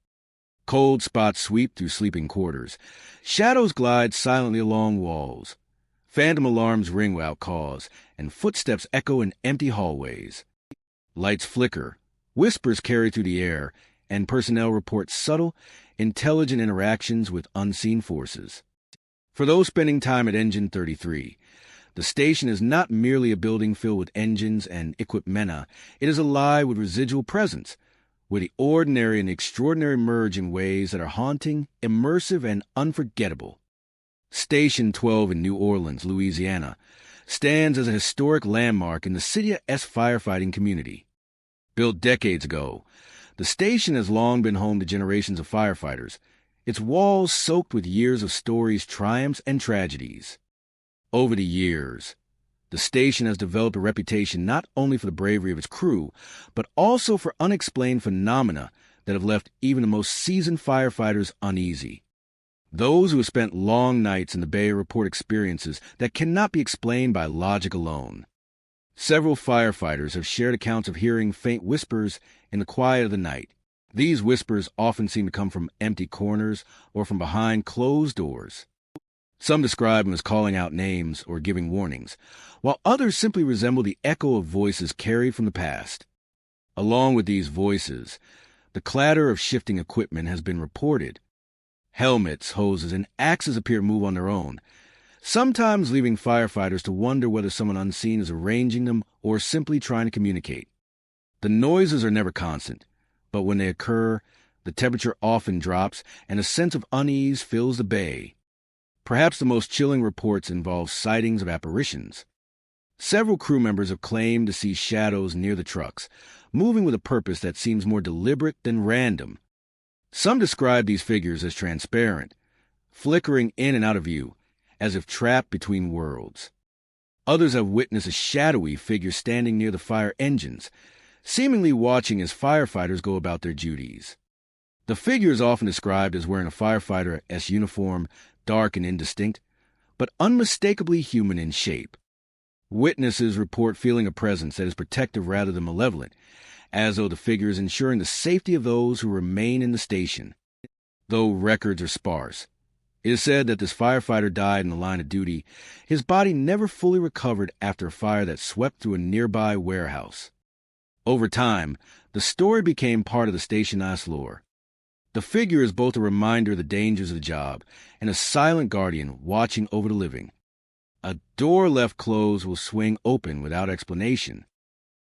A: Cold spots sweep through sleeping quarters. Shadows glide silently along walls. Phantom alarms ring without cause, and footsteps echo in empty hallways. Lights flicker, whispers carry through the air, and personnel report subtle, intelligent interactions with unseen forces. For those spending time at Engine 33, the station is not merely a building filled with engines and equipmenta. It is alive with residual presence, where the ordinary and the extraordinary merge in ways that are haunting, immersive, and unforgettable. Station 12 in New Orleans, Louisiana, stands as a historic landmark in the city's firefighting community. Built decades ago, the station has long been home to generations of firefighters, its walls soaked with years of stories, triumphs, and tragedies. Over the years, the station has developed a reputation not only for the bravery of its crew, but also for unexplained phenomena that have left even the most seasoned firefighters uneasy. Those who have spent long nights in the bay report experiences that cannot be explained by logic alone. Several firefighters have shared accounts of hearing faint whispers in the quiet of the night. These whispers often seem to come from empty corners or from behind closed doors. Some describe them as calling out names or giving warnings, while others simply resemble the echo of voices carried from the past. Along with these voices, the clatter of shifting equipment has been reported. Helmets, hoses, and axes appear to move on their own, sometimes leaving firefighters to wonder whether someone unseen is arranging them or simply trying to communicate. The noises are never constant, but when they occur, the temperature often drops and a sense of unease fills the bay. Perhaps the most chilling reports involve sightings of apparitions. Several crew members have claimed to see shadows near the trucks, moving with a purpose that seems more deliberate than random. Some describe these figures as transparent, flickering in and out of view, as if trapped between worlds. Others have witnessed a shadowy figure standing near the fire engines, seemingly watching as firefighters go about their duties. The figure is often described as wearing a firefighter-esque uniform, dark and indistinct, but unmistakably human in shape. Witnesses report feeling a presence that is protective rather than malevolent, as though the figure is ensuring the safety of those who remain in the station. Though records are sparse, it is said that this firefighter died in the line of duty, his body never fully recovered after a fire that swept through a nearby warehouse. Over time, the story became part of the station-ice lore. The figure is both a reminder of the dangers of the job and a silent guardian watching over the living. A door left closed will swing open without explanation.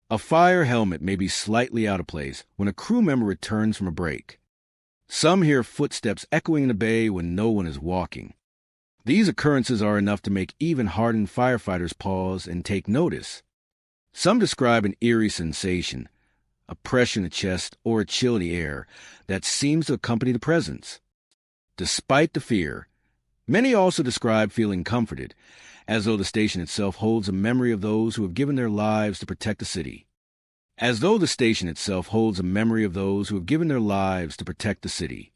A: A fire helmet may be slightly out of place when a crew member returns from a break. Some hear footsteps echoing in the bay when no one is walking. These occurrences are enough to make even hardened firefighters pause and take notice. Some describe an eerie sensation, a pressure in the chest or a chill in the air that seems to accompany the presence. Despite the fear, many also describe feeling comforted, as though the station itself holds a memory of those who have given their lives to protect the city. As though the station itself holds a memory of those who have given their lives to protect the city.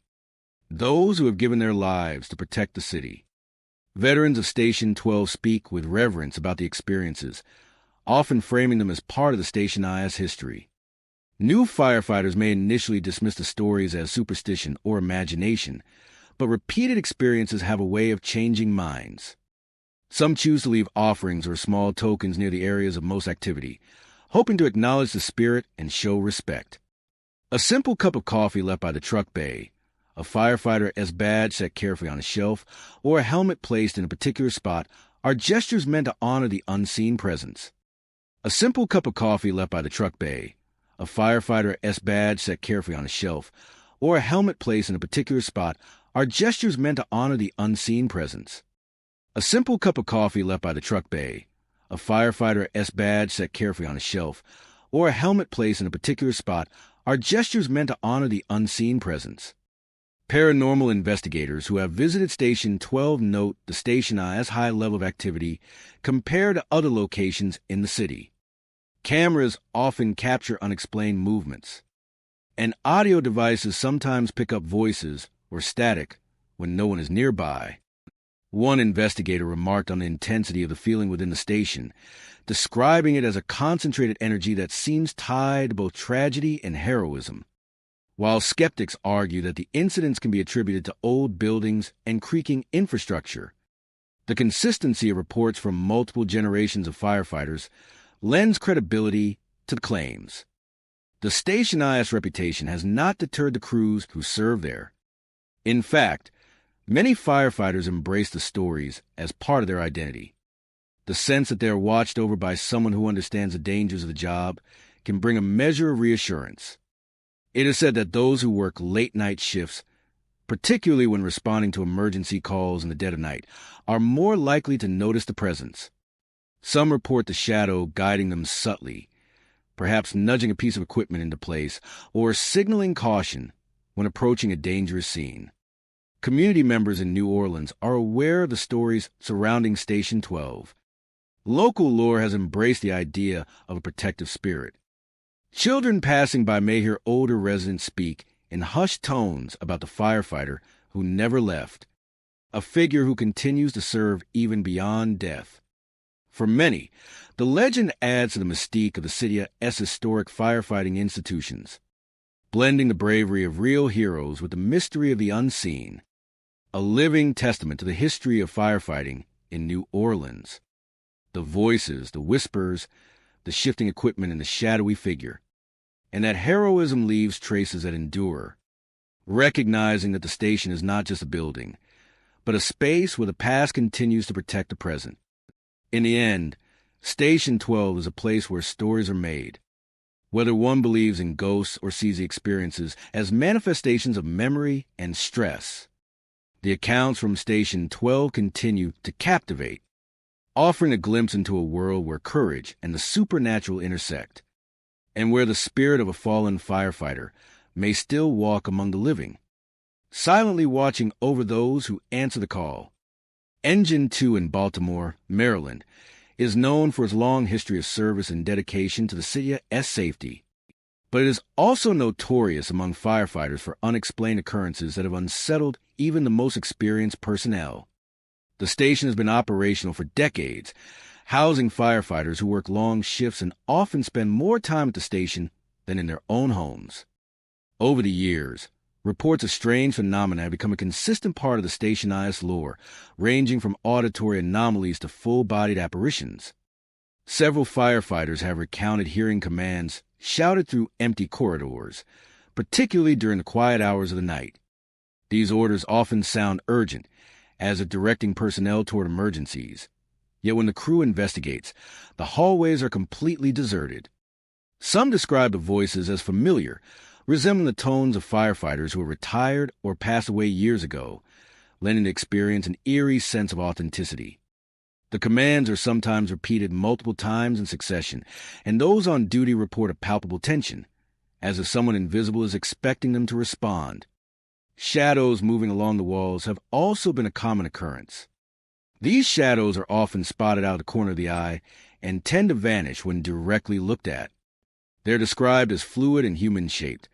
A: Those who have given their lives to protect the city. Veterans of Station 12 speak with reverence about the experiences, often framing them as part of the station-ice history. New firefighters may initially dismiss the stories as superstition or imagination, but repeated experiences have a way of changing minds. Some choose to leave offerings or small tokens near the areas of most activity, hoping to acknowledge the spirit and show respect. A simple cup of coffee left by the truck bay, a firefighter-esque badge set carefully on a shelf, or a helmet placed in a particular spot are gestures meant to honor the unseen presence. A simple cup of coffee left by the truck bay, a firefighter-esque badge set carefully on a shelf, or a helmet placed in a particular spot are gestures meant to honor the unseen presence. A simple cup of coffee left by the truck bay, a firefighter-esque badge set carefully on a shelf, or a helmet placed in a particular spot are gestures meant to honor the unseen presence. Paranormal investigators who have visited Station 12 note the station-ice high level of activity compared to other locations in the city. Cameras often capture unexplained movements, and audio devices sometimes pick up voices or static when no one is nearby. One investigator remarked on the intensity of the feeling within the station, describing it as a concentrated energy that seems tied to both tragedy and heroism. While skeptics argue that the incidents can be attributed to old buildings and creaking infrastructure, the consistency of reports from multiple generations of firefighters lends credibility to the claims. The station-ice reputation has not deterred the crews who serve there. In fact, many firefighters embrace the stories as part of their identity. The sense that they are watched over by someone who understands the dangers of the job can bring a measure of reassurance. It is said that those who work late-night shifts, particularly when responding to emergency calls in the dead of night, are more likely to notice the presence. Some report the shadow guiding them subtly, perhaps nudging a piece of equipment into place or signaling caution when approaching a dangerous scene. Community members in New Orleans are aware of the stories surrounding Station 12. Local lore has embraced the idea of a protective spirit. Children passing by may hear older residents speak in hushed tones about the firefighter who never left, a figure who continues to serve even beyond death. For many, the legend adds to the mystique of the city's historic firefighting institutions, blending the bravery of real heroes with the mystery of the unseen. a living testament to the history of firefighting in New Orleans. The voices, the whispers, the shifting equipment, and the shadowy figure. And that heroism leaves traces that endure, recognizing that the station is not just a building, but a space where the past continues to protect the present. In the end, Station 12 is a place where stories are made, whether one believes in ghosts or sees the experiences as manifestations of memory and stress. The accounts from Station 12 continue to captivate, offering a glimpse into a world where courage and the supernatural intersect, and where the spirit of a fallen firefighter may still walk among the living, silently watching over those who answer the call. Engine 2 in Baltimore, Maryland, is known for its long history of service and dedication to the city's safety, but it is also notorious among firefighters for unexplained occurrences that have unsettled even the most experienced personnel. The station has been operational for decades, housing firefighters who work long shifts and often spend more time at the station than in their own homes. Over the years, reports of strange phenomena have become a consistent part of the stationized lore, ranging from auditory anomalies to full-bodied apparitions. Several firefighters have recounted hearing commands shouted through empty corridors, particularly during the quiet hours of the night. These orders often sound urgent, as if directing personnel toward emergencies. Yet when the crew investigates, the hallways are completely deserted. Some describe the voices as familiar, resembling the tones of firefighters who were retired or passed away years ago, lending the experience an eerie sense of authenticity. The commands are sometimes repeated multiple times in succession, and those on duty report a palpable tension, as if someone invisible is expecting them to respond. Shadows moving along the walls have also been a common occurrence. These shadows are often spotted out of the corner of the eye and tend to vanish when directly looked at. They're described as fluid and human-shaped,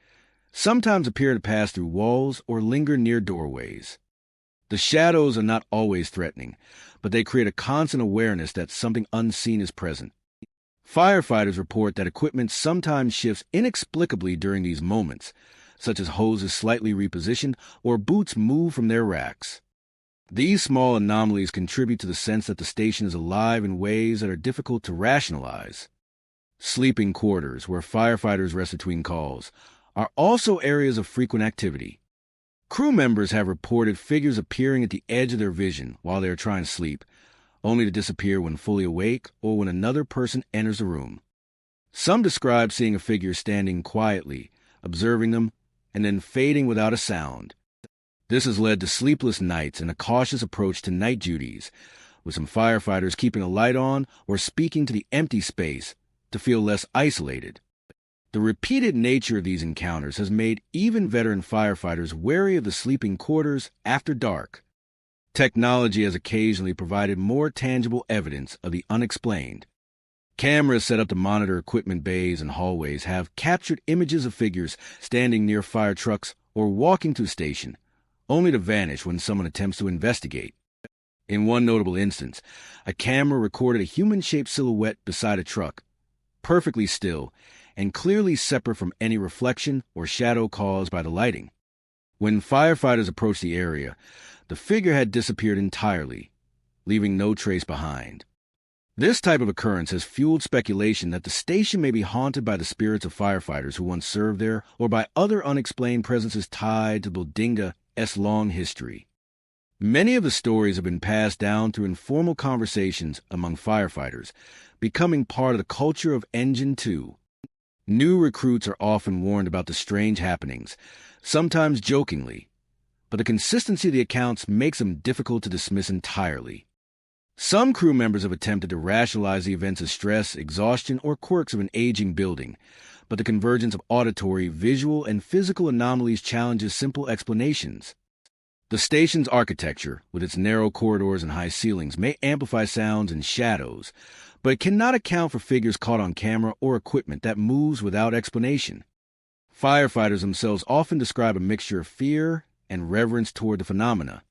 A: sometimes appear to pass through walls or linger near doorways. The shadows are not always threatening, but they create a constant awareness that something unseen is present. Firefighters report that equipment sometimes shifts inexplicably during these moments, such as hoses slightly repositioned or boots move from their racks. These small anomalies contribute to the sense that the station is alive in ways that are difficult to rationalize. Sleeping quarters, where firefighters rest between calls, are also areas of frequent activity. Crew members have reported figures appearing at the edge of their vision while they are trying to sleep, only to disappear when fully awake or when another person enters the room. Some describe seeing a figure standing quietly, observing them, and then fading without a sound. This has led to sleepless nights and a cautious approach to night duties, with some firefighters keeping a light on or speaking to the empty space to feel less isolated. The repeated nature of these encounters has made even veteran firefighters wary of the sleeping quarters after dark. Technology has occasionally provided more tangible evidence of the unexplained. Cameras set up to monitor equipment bays and hallways have captured images of figures standing near fire trucks or walking to the station, only to vanish when someone attempts to investigate. In one notable instance, a camera recorded a human-shaped silhouette beside a truck, perfectly still and clearly separate from any reflection or shadow caused by the lighting. When firefighters approached the area, the figure had disappeared entirely, leaving no trace behind. This type of occurrence has fueled speculation that the station may be haunted by the spirits of firefighters who once served there or by other unexplained presences tied to Bodinga's long history. Many of the stories have been passed down through informal conversations among firefighters, becoming part of the culture of Engine 2. New recruits are often warned about the strange happenings, sometimes jokingly, but the consistency of the accounts makes them difficult to dismiss entirely. Some crew members have attempted to rationalize the events as stress, exhaustion, or quirks of an aging building, but the convergence of auditory, visual, and physical anomalies challenges simple explanations. The station's architecture, with its narrow corridors and high ceilings, may amplify sounds and shadows, but it cannot account for figures caught on camera or equipment that moves without explanation. Firefighters themselves often describe a mixture of fear and reverence toward the phenomena.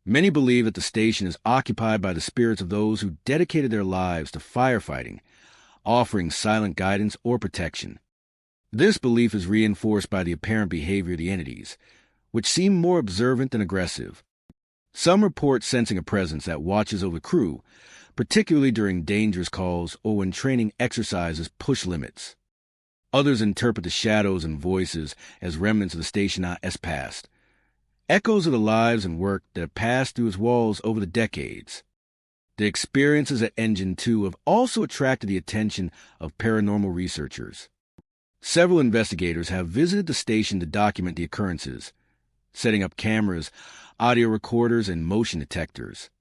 A: Many believe that the station is occupied by the spirits of those who dedicated their lives to firefighting, offering silent guidance or protection. This belief is reinforced by the apparent behavior of the entities, which seem more observant than aggressive. Some report sensing a presence that watches over the crew, particularly during dangerous calls or when training exercises push limits. Others interpret the shadows and voices as remnants of the station as past, echoes of the lives and work that have passed through its walls over the decades. The experiences at Engine 2 have also attracted the attention of paranormal researchers. Several investigators have visited the station to document the occurrences, setting up cameras, audio recorders, and motion detectors.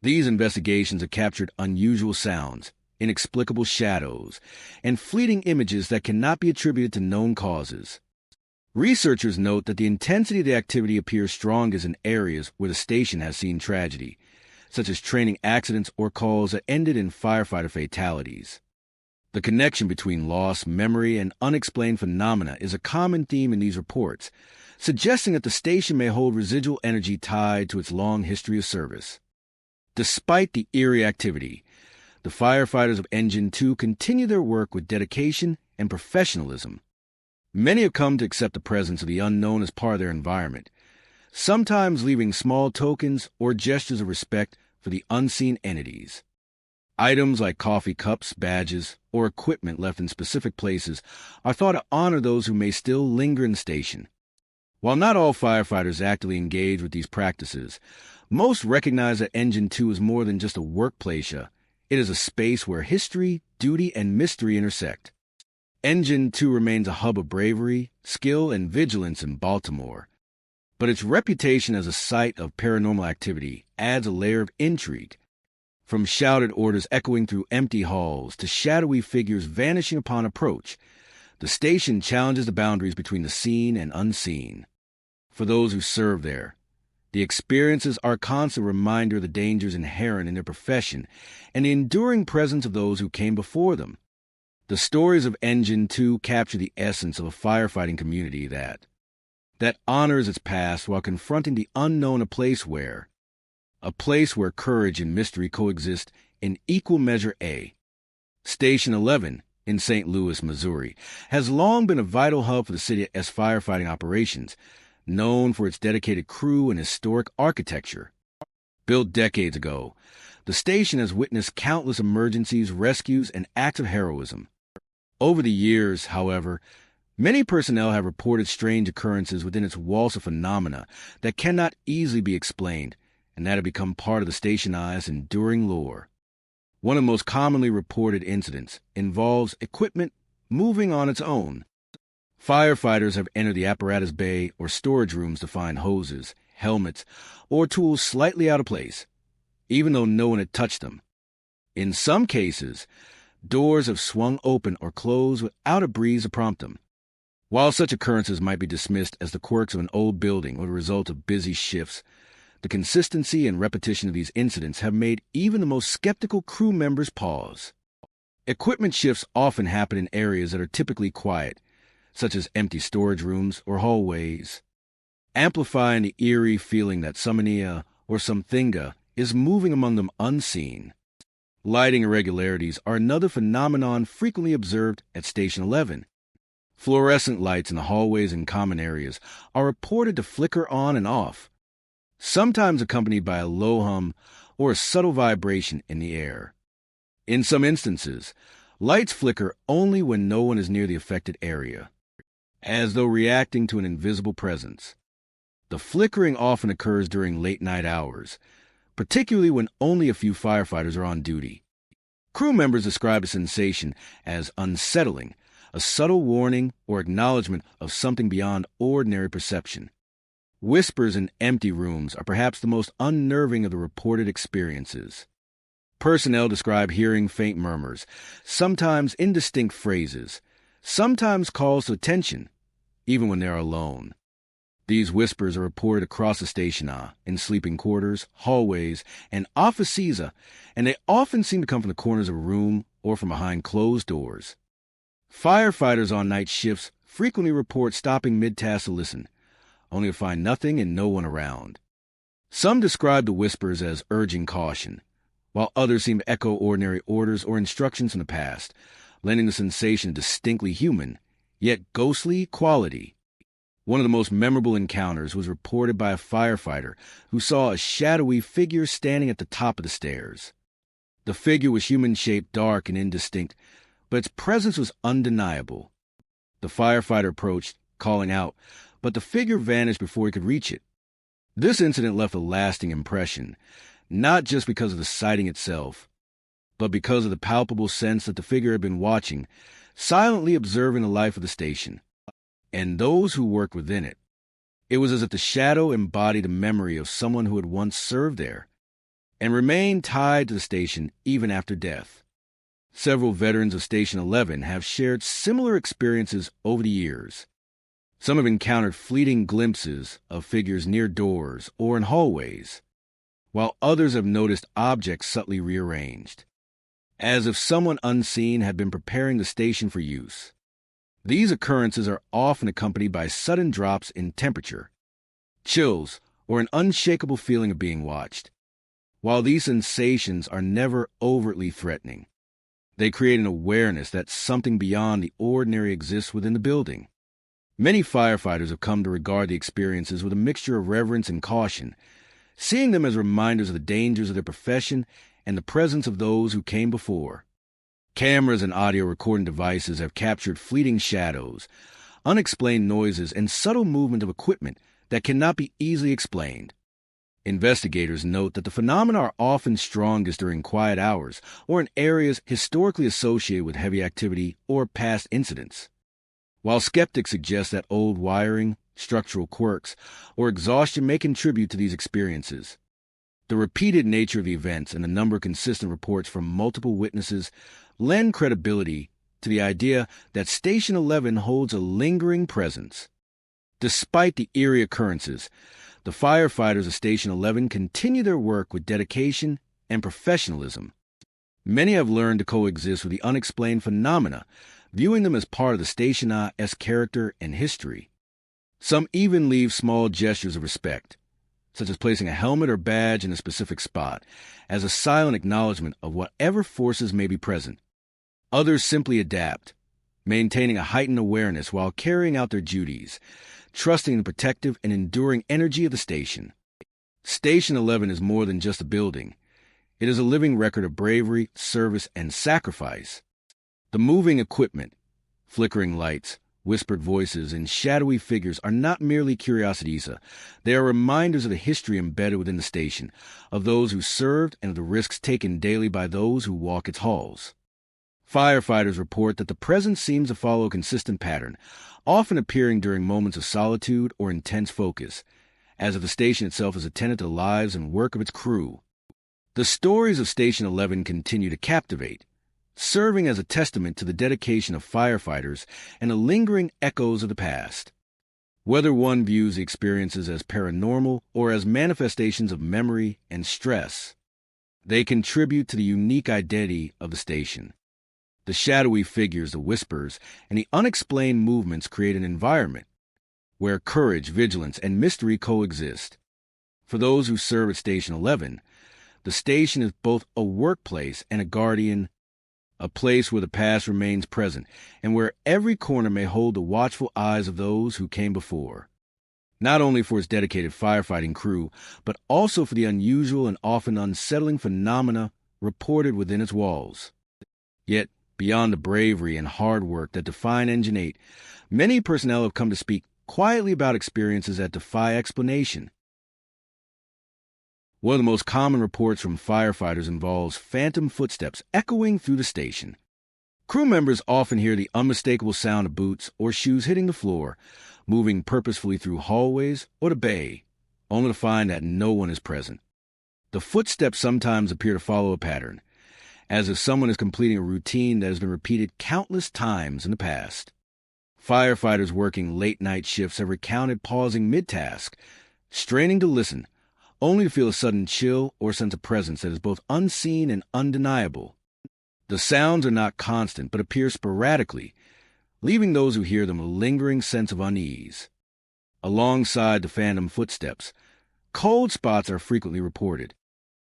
A: These investigations have captured unusual sounds, inexplicable shadows, and fleeting images that cannot be attributed to known causes. Researchers note that the intensity of the activity appears strongest in areas where the station has seen tragedy, such as training accidents or calls that ended in firefighter fatalities. The connection between loss, memory, and unexplained phenomena is a common theme in these reports, suggesting that the station may hold residual energy tied to its long history of service. Despite the eerie activity, the firefighters of Engine 2 continue their work with dedication and professionalism. Many have come to accept the presence of the unknown as part of their environment, sometimes leaving small tokens or gestures of respect for the unseen entities. Items like coffee cups, badges, or equipment left in specific places are thought to honor those who may still linger in the station. While not all firefighters actively engage with these practices, most recognize that Engine 2 is more than just a workplace. It is a space where history, duty, and mystery intersect. Engine 2 remains a hub of bravery, skill, and vigilance in Baltimore, but its reputation as a site of paranormal activity adds a layer of intrigue. From shouted orders echoing through empty halls to shadowy figures vanishing upon approach, the station challenges the boundaries between the seen and unseen. For those who serve there, the experiences are a constant reminder of the dangers inherent in their profession and the enduring presence of those who came before them. The stories of Engine 2 capture the essence of a firefighting community that honors its past while confronting the unknown, a place where courage and mystery coexist in equal measure. Station 11 in St. Louis, Missouri, has long been a vital hub for the city's firefighting operations, known for its dedicated crew and historic architecture. Built decades ago, the station has witnessed countless emergencies, rescues, and acts of heroism. Over the years, however, many personnel have reported strange occurrences within its walls of phenomena that cannot easily be explained, and that have become part of the station's enduring lore. One of the most commonly reported incidents involves equipment moving on its own. Firefighters have entered the apparatus bay or storage rooms to find hoses, helmets, or tools slightly out of place, even though no one had touched them. In some cases, doors have swung open or closed without a breeze to prompt them. While such occurrences might be dismissed as the quirks of an old building or the result of busy shifts, the consistency and repetition of these incidents have made even the most skeptical crew members pause. Equipment shifts often happen in areas that are typically quiet, such as empty storage rooms or hallways, amplifying the eerie feeling that something or something is moving among them unseen. Lighting irregularities are another phenomenon frequently observed at Station 11. Fluorescent lights in the hallways and common areas are reported to flicker on and off, sometimes accompanied by a low hum or a subtle vibration in the air. In some instances, lights flicker only when no one is near the affected area, as though reacting to an invisible presence. The flickering often occurs during late-night hours, particularly when only a few firefighters are on duty. Crew members describe the sensation as unsettling, a subtle warning or acknowledgement of something beyond ordinary perception. Whispers in empty rooms are perhaps the most unnerving of the reported experiences. Personnel describe hearing faint murmurs, sometimes indistinct phrases, sometimes calls to attention, even when they are alone. These whispers are reported across the station, in sleeping quarters, hallways, and offices, and they often seem to come from the corners of a room or from behind closed doors. Firefighters on night shifts frequently report stopping mid-task to listen, only to find nothing and no one around. Some describe the whispers as urging caution, while others seem to echo ordinary orders or instructions from the past, lending the sensation a distinctly human, yet ghostly quality. One of the most memorable encounters was reported by a firefighter who saw a shadowy figure standing at the top of the stairs. The figure was human-shaped, dark, and indistinct, but its presence was undeniable. The firefighter approached, calling out, but the figure vanished before he could reach it. This incident left a lasting impression, not just because of the sighting itself, but because of the palpable sense that the figure had been watching, silently observing the life of the station, and those who worked within it. It was as if the shadow embodied a memory of someone who had once served there, and remained tied to the station even after death. Several veterans of Station 11 have shared similar experiences over the years. Some have encountered fleeting glimpses of figures near doors or in hallways, while others have noticed objects subtly rearranged, as if someone unseen had been preparing the station for use. These occurrences are often accompanied by sudden drops in temperature, chills, or an unshakable feeling of being watched. While these sensations are never overtly threatening, they create an awareness that something beyond the ordinary exists within the building. Many firefighters have come to regard the experiences with a mixture of reverence and caution, seeing them as reminders of the dangers of their profession and the presence of those who came before. Cameras and audio recording devices have captured fleeting shadows, unexplained noises, and subtle movement of equipment that cannot be easily explained. Investigators note that the phenomena are often strongest during quiet hours or in areas historically associated with heavy activity or past incidents. While skeptics suggest that old wiring, structural quirks, or exhaustion may contribute to these experiences, the repeated nature of the events and the number of consistent reports from multiple witnesses lend credibility to the idea that Station 11 holds a lingering presence. Despite the eerie occurrences, the firefighters of Station 11 continue their work with dedication and professionalism. Many have learned to coexist with the unexplained phenomena, viewing them as part of the Station-S character and history. Some even leave small gestures of respect, such as placing a helmet or badge in a specific spot, as a silent acknowledgement of whatever forces may be present. Others simply adapt, maintaining a heightened awareness while carrying out their duties, trusting the protective and enduring energy of the station. Station 11 is more than just a building. It is a living record of bravery, service, and sacrifice. The moving equipment, flickering lights, whispered voices, and shadowy figures are not merely curiosities. They are reminders of the history embedded within the station, of those who served, and of the risks taken daily by those who walk its halls. Firefighters report that the presence seems to follow a consistent pattern, often appearing during moments of solitude or intense focus, as if the station itself is attendant to the lives and work of its crew. The stories of Station 11 continue to captivate, serving as a testament to the dedication of firefighters and the lingering echoes of the past. Whether one views the experiences as paranormal or as manifestations of memory and stress, they contribute to the unique identity of the station. The shadowy figures, the whispers, and the unexplained movements create an environment where courage, vigilance, and mystery coexist. For those who serve at Station 11, the station is both a workplace and a guardian, a place where the past remains present and where every corner may hold the watchful eyes of those who came before. Not only for its dedicated firefighting crew, but also for the unusual and often unsettling phenomena reported within its walls. Yet, beyond the bravery and hard work that define Engine 8, many personnel have come to speak quietly about experiences that defy explanation. One of the most common reports from firefighters involves phantom footsteps echoing through the station. Crew members often hear the unmistakable sound of boots or shoes hitting the floor, moving purposefully through hallways or the bay, only to find that no one is present. The footsteps sometimes appear to follow a pattern, as if someone is completing a routine that has been repeated countless times in the past. Firefighters working late-night shifts have recounted pausing mid-task, straining to listen, only to feel a sudden chill or sense of presence that is both unseen and undeniable. The sounds are not constant, but appear sporadically, leaving those who hear them a lingering sense of unease. Alongside the phantom footsteps, cold spots are frequently reported.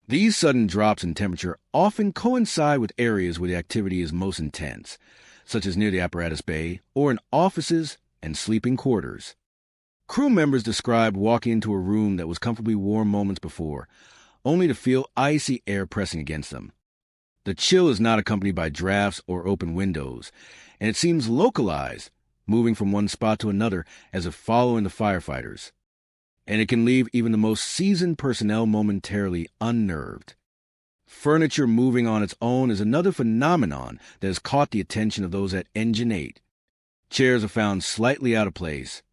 A: These sudden drops in temperature often coincide with areas where the activity is most intense, such as near the apparatus bay or in offices and sleeping quarters. Crew members described walking into a room that was comfortably warm moments before, only to feel icy air pressing against them. The chill is not accompanied by drafts or open windows, and it seems localized, moving from one spot to another as if following the firefighters. And it can leave even the most seasoned personnel momentarily unnerved. Furniture moving on its own is another phenomenon that has caught the attention of those at Engine 8. Chairs are found slightly out of place,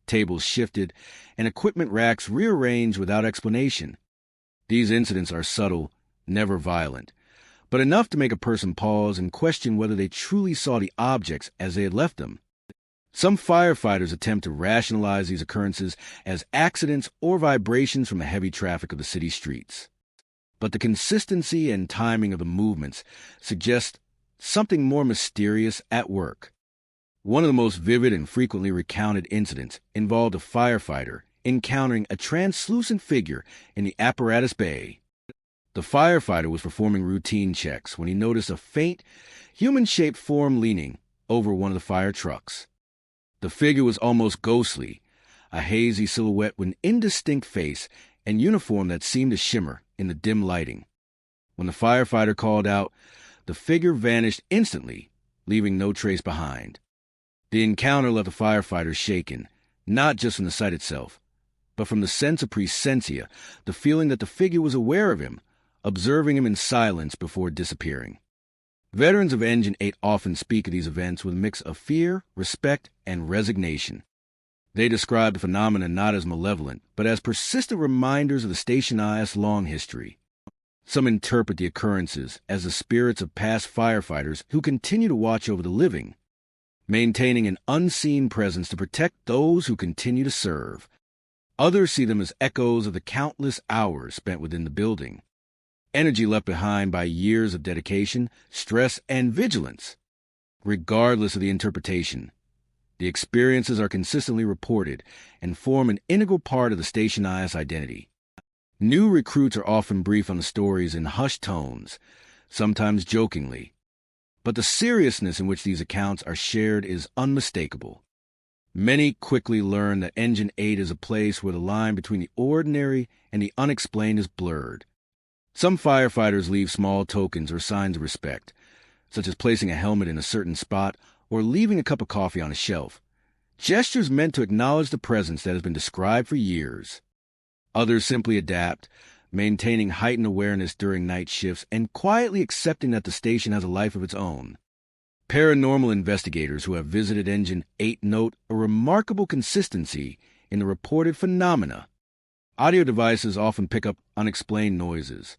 A: tables shifted, and equipment racks rearranged without explanation. These incidents are subtle, never violent, but enough to make a person pause and question whether they truly saw the objects as they had left them. Some firefighters attempt to rationalize these occurrences as accidents or vibrations from the heavy traffic of the city streets. But the consistency and timing of the movements suggest something more mysterious at work. One of the most vivid and frequently recounted incidents involved a firefighter encountering a translucent figure in the apparatus bay. The firefighter was performing routine checks when he noticed a faint, human-shaped form leaning over one of the fire trucks. The figure was almost ghostly, a hazy silhouette with an indistinct face and uniform that seemed to shimmer in the dim lighting. When the firefighter called out, the figure vanished instantly, leaving no trace behind. The encounter left the firefighter shaken, not just from the sight itself, but from the sense of presentia, the feeling that the figure was aware of him, observing him in silence before disappearing. Veterans of Engine 8 often speak of these events with a mix of fear, respect, and resignation. They describe the phenomena not as malevolent, but as persistent reminders of the Station IS long history. Some interpret the occurrences as the spirits of past firefighters who continue to watch over the living, maintaining an unseen presence to protect those who continue to serve. Others see them as echoes of the countless hours spent within the building, energy left behind by years of dedication, stress, and vigilance. Regardless of the interpretation, the experiences are consistently reported and form an integral part of the Station IS identity. New recruits are often briefed on the stories in hushed tones, sometimes jokingly, but the seriousness in which these accounts are shared is unmistakable. Many quickly learn that Engine 8 is a place where the line between the ordinary and the unexplained is blurred. Some firefighters leave small tokens or signs of respect, such as placing a helmet in a certain spot or leaving a cup of coffee on a shelf, gestures meant to acknowledge the presence that has been described for years. Others simply adapt, maintaining heightened awareness during night shifts and quietly accepting that the station has a life of its own. Paranormal investigators who have visited Engine 8 note a remarkable consistency in the reported phenomena. Audio devices often pick up unexplained noises.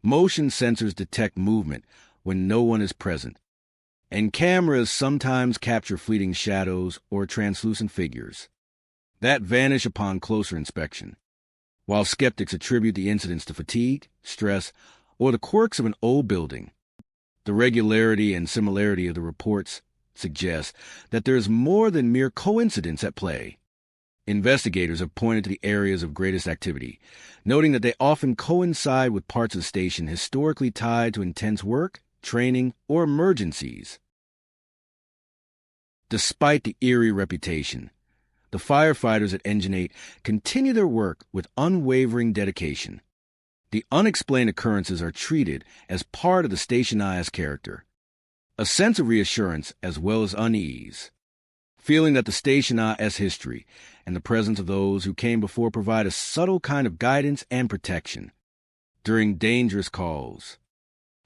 A: Motion sensors detect movement when no one is present, and cameras sometimes capture fleeting shadows or translucent figures that vanish upon closer inspection. While skeptics attribute the incidents to fatigue, stress, or the quirks of an old building, the regularity and similarity of the reports suggest that there is more than mere coincidence at play. Investigators have pointed to the areas of greatest activity, noting that they often coincide with parts of the station historically tied to intense work, training, or emergencies. Despite the eerie reputation, the firefighters at Engine 8 continue their work with unwavering dedication. The unexplained occurrences are treated as part of the Station IS character, a sense of reassurance as well as unease, feeling that the Station IS history and the presence of those who came before provide a subtle kind of guidance and protection during dangerous calls.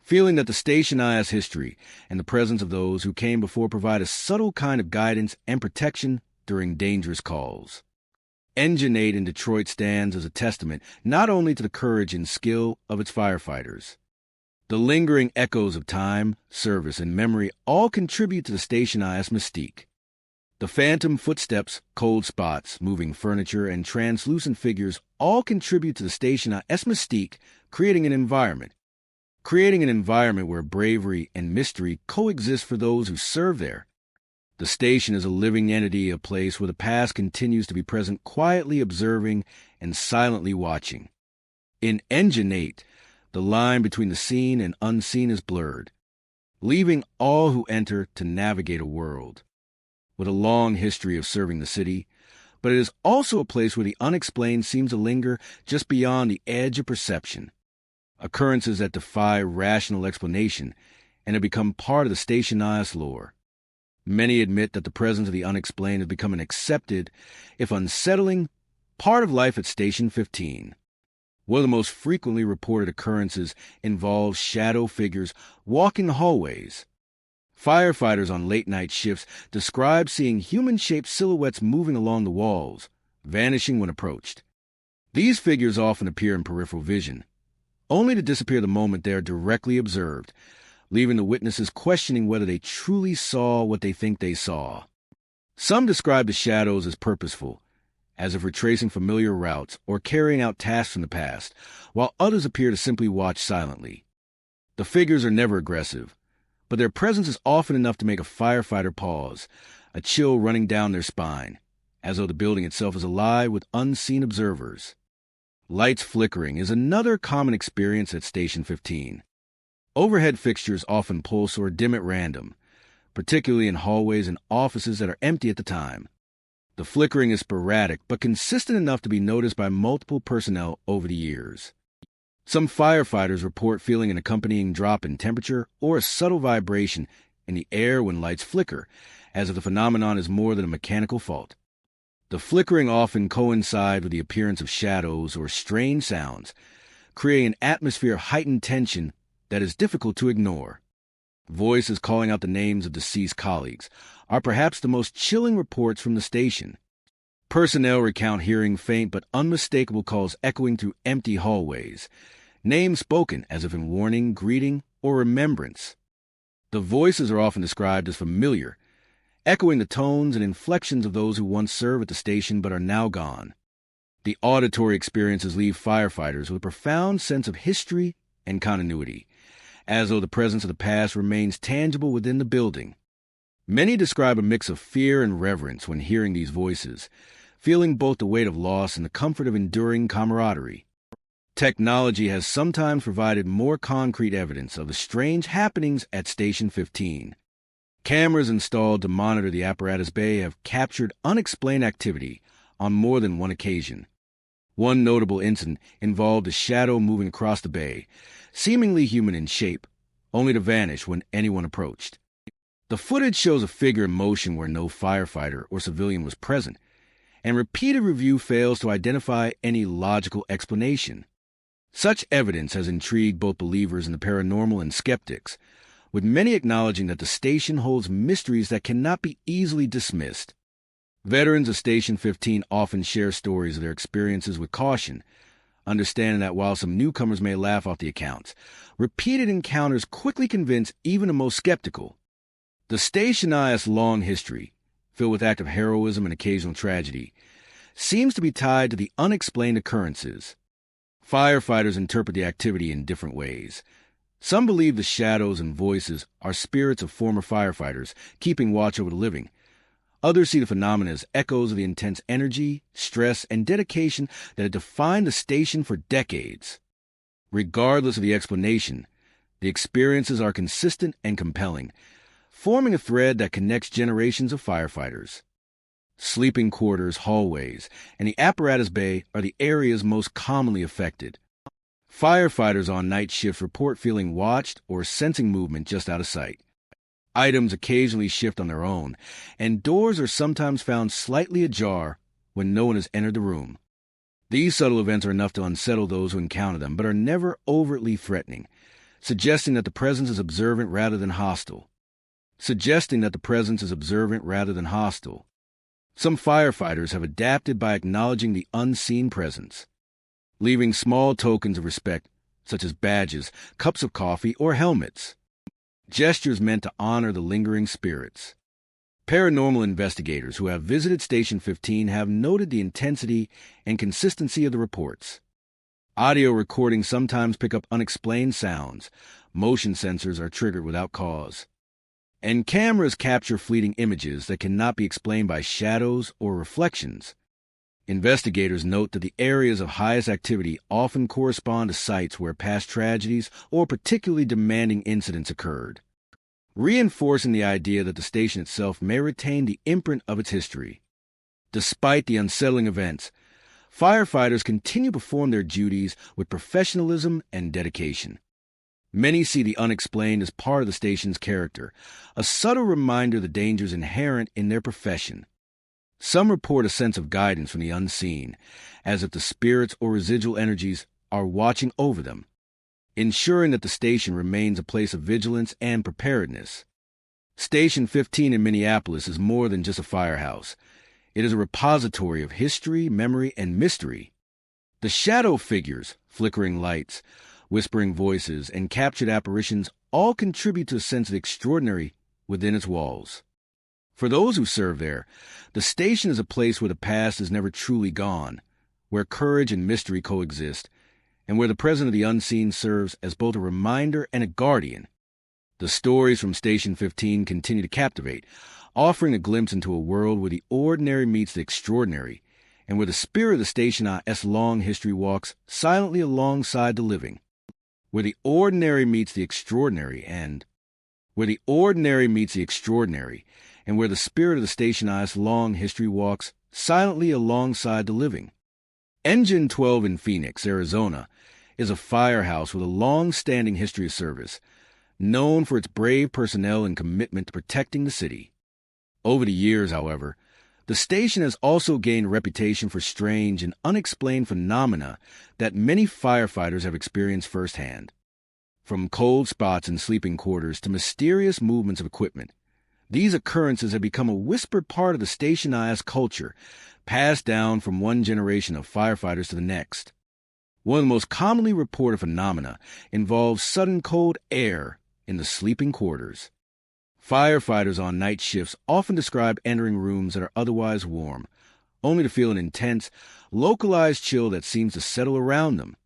A: Feeling that the Station IS history and the presence of those who came before provide a subtle kind of guidance and protection during dangerous calls. Engine 8 in Detroit stands as a testament not only to the courage and skill of its firefighters. The lingering echoes of time, service, and memory all contribute to the Station IS mystique. The phantom footsteps, cold spots, moving furniture, and translucent figures all contribute to the Station IS mystique, creating an environment where bravery and mystery coexist for those who serve there. The station is a living entity, a place where the past continues to be present, quietly observing and silently watching. In Engine 8, the line between the seen and unseen is blurred, leaving all who enter to navigate a world. With a long history of serving the city, but it is also a place where the unexplained seems to linger just beyond the edge of perception. Occurrences that defy rational explanation and have become part of the Station-IS lore. Many admit that the presence of the unexplained has become an accepted, if unsettling, part of life at Station 15. One of the most frequently reported occurrences involves shadow figures walking the hallways. Firefighters on late-night shifts describe seeing human-shaped silhouettes moving along the walls, vanishing when approached. These figures often appear in peripheral vision, only to disappear the moment they are directly observed, leaving the witnesses questioning whether they truly saw what they think they saw. Some describe the shadows as purposeful, as if retracing familiar routes or carrying out tasks from the past, while others appear to simply watch silently. The figures are never aggressive, but their presence is often enough to make a firefighter pause, a chill running down their spine, as though the building itself is alive with unseen observers. Lights flickering is another common experience at Station 15. Overhead fixtures often pulse or dim at random, particularly in hallways and offices that are empty at the time. The flickering is sporadic, but consistent enough to be noticed by multiple personnel over the years. Some firefighters report feeling an accompanying drop in temperature or a subtle vibration in the air when lights flicker, as if the phenomenon is more than a mechanical fault. The flickering often coincides with the appearance of shadows or strange sounds, creating an atmosphere of heightened tension that is difficult to ignore. Voices calling out the names of deceased colleagues are perhaps the most chilling reports from the station. Personnel recount hearing faint but unmistakable calls echoing through empty hallways, names spoken as if in warning, greeting, or remembrance. The voices are often described as familiar, echoing the tones and inflections of those who once served at the station but are now gone. The auditory experiences leave firefighters with a profound sense of history and continuity, as though the presence of the past remains tangible within the building. Many describe a mix of fear and reverence when hearing these voices, feeling both the weight of loss and the comfort of enduring camaraderie. Technology has sometimes provided more concrete evidence of the strange happenings at Station 15. Cameras installed to monitor the apparatus bay have captured unexplained activity on more than one occasion. One notable incident involved a shadow moving across the bay, seemingly human in shape, only to vanish when anyone approached. The footage shows a figure in motion where no firefighter or civilian was present, and repeated review fails to identify any logical explanation. Such evidence has intrigued both believers in the paranormal and skeptics, with many acknowledging that the station holds mysteries that cannot be easily dismissed. Veterans of Station 15 often share stories of their experiences with caution, understanding that while some newcomers may laugh off the accounts, repeated encounters quickly convince even the most skeptical. The Station-IS long history, filled with acts of heroism and occasional tragedy, seems to be tied to the unexplained occurrences. Firefighters interpret the activity in different ways. Some believe the shadows and voices are spirits of former firefighters keeping watch over the living. Others see the phenomena as echoes of the intense energy, stress, and dedication that had defined the station for decades. Regardless of the explanation, the experiences are consistent and compelling, forming a thread that connects generations of firefighters. Sleeping quarters, hallways, and the apparatus bay are the areas most commonly affected. Firefighters on night shifts report feeling watched or sensing movement just out of sight. Items occasionally shift on their own, and doors are sometimes found slightly ajar when no one has entered the room. These subtle events are enough to unsettle those who encounter them, but are never overtly threatening, suggesting that the presence is observant rather than hostile. Some firefighters have adapted by acknowledging the unseen presence, leaving small tokens of respect, such as badges, cups of coffee, or helmets. Gestures meant to honor the lingering spirits. Paranormal investigators who have visited Station 15 have noted the intensity and consistency of the reports. Audio recordings sometimes pick up unexplained sounds. Motion sensors are triggered without cause. And cameras capture fleeting images that cannot be explained by shadows or reflections. Investigators note that the areas of highest activity often correspond to sites where past tragedies or particularly demanding incidents occurred, reinforcing the idea that the station itself may retain the imprint of its history. Despite the unsettling events, firefighters continue to perform their duties with professionalism and dedication. Many see the unexplained as part of the station's character, a subtle reminder of the dangers inherent in their profession. Some report a sense of guidance from the unseen, as if the spirits or residual energies are watching over them, ensuring that the station remains a place of vigilance and preparedness. Station 15 in Minneapolis is more than just a firehouse. It is a repository of history, memory, and mystery. The shadow figures, flickering lights, whispering voices, and captured apparitions all contribute to a sense of the extraordinary within its walls. For those who serve there, the station is a place where the past is never truly gone, where courage and mystery coexist, and where the presence of the unseen serves as both a reminder and a guardian. The stories from Station 15 continue to captivate, offering a glimpse into a world where the ordinary meets the extraordinary, and where the spirit of the station's long history walks silently alongside the living. Where the ordinary meets the extraordinary, and where the ordinary meets the extraordinary, and where the spirit of the station's long history walks silently alongside the living. Engine 12 in Phoenix, Arizona, is a firehouse with a long-standing history of service, known for its brave personnel and commitment to protecting the city. Over the years, however, the station has also gained a reputation for strange and unexplained phenomena that many firefighters have experienced firsthand. From cold spots in sleeping quarters to mysterious movements of equipment, these occurrences have become a whispered part of the station's culture, passed down from one generation of firefighters to the next. One of the most commonly reported phenomena involves sudden cold air in the sleeping quarters. Firefighters on night shifts often describe entering rooms that are otherwise warm, only to feel an intense, localized chill that seems to settle around them.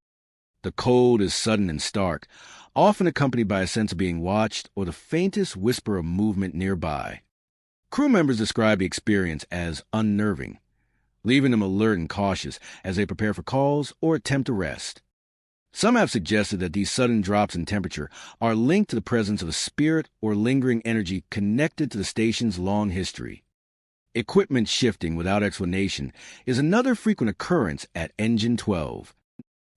A: The cold is sudden and stark, often accompanied by a sense of being watched or the faintest whisper of movement nearby. Crew members describe the experience as unnerving, leaving them alert and cautious as they prepare for calls or attempt to rest. Some have suggested that these sudden drops in temperature are linked to the presence of a spirit or lingering energy connected to the station's long history. Equipment shifting without explanation is another frequent occurrence at Engine 12.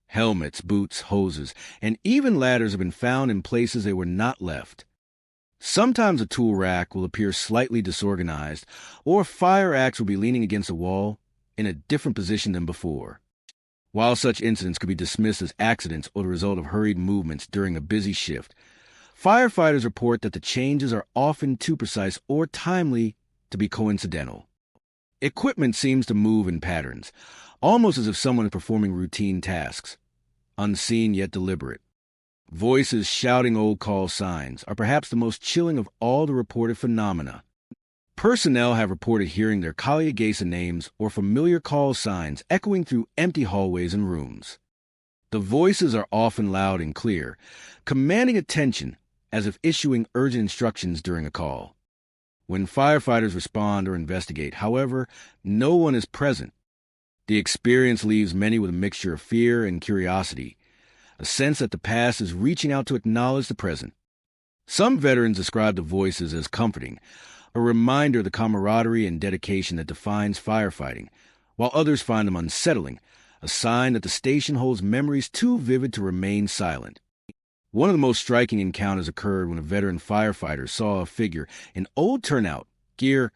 A: Helmets, boots, hoses, and even ladders have been found in places they were not left. Sometimes a tool rack will appear slightly disorganized, or a fire axe will be leaning against a wall in a different position than before. While such incidents could be dismissed as accidents or the result of hurried movements during a busy shift, firefighters report that the changes are often too precise or timely to be coincidental. Equipment seems to move in patterns, almost as if someone is performing routine tasks, unseen yet deliberate. Voices shouting old call signs are perhaps the most chilling of all the reported phenomena. Personnel have reported hearing their Kaliagesa names or familiar call signs echoing through empty hallways and rooms. The voices are often loud and clear, commanding attention as if issuing urgent instructions during a call. When firefighters respond or investigate, however, no one is present. The experience leaves many with a mixture of fear and curiosity, a sense that the past is reaching out to acknowledge the present. Some veterans describe the voices as comforting, a reminder of the camaraderie and dedication that defines firefighting, while others find them unsettling, a sign that the station holds memories too vivid to remain silent. One of the most striking encounters occurred when a veteran firefighter saw a figure in old turnout gear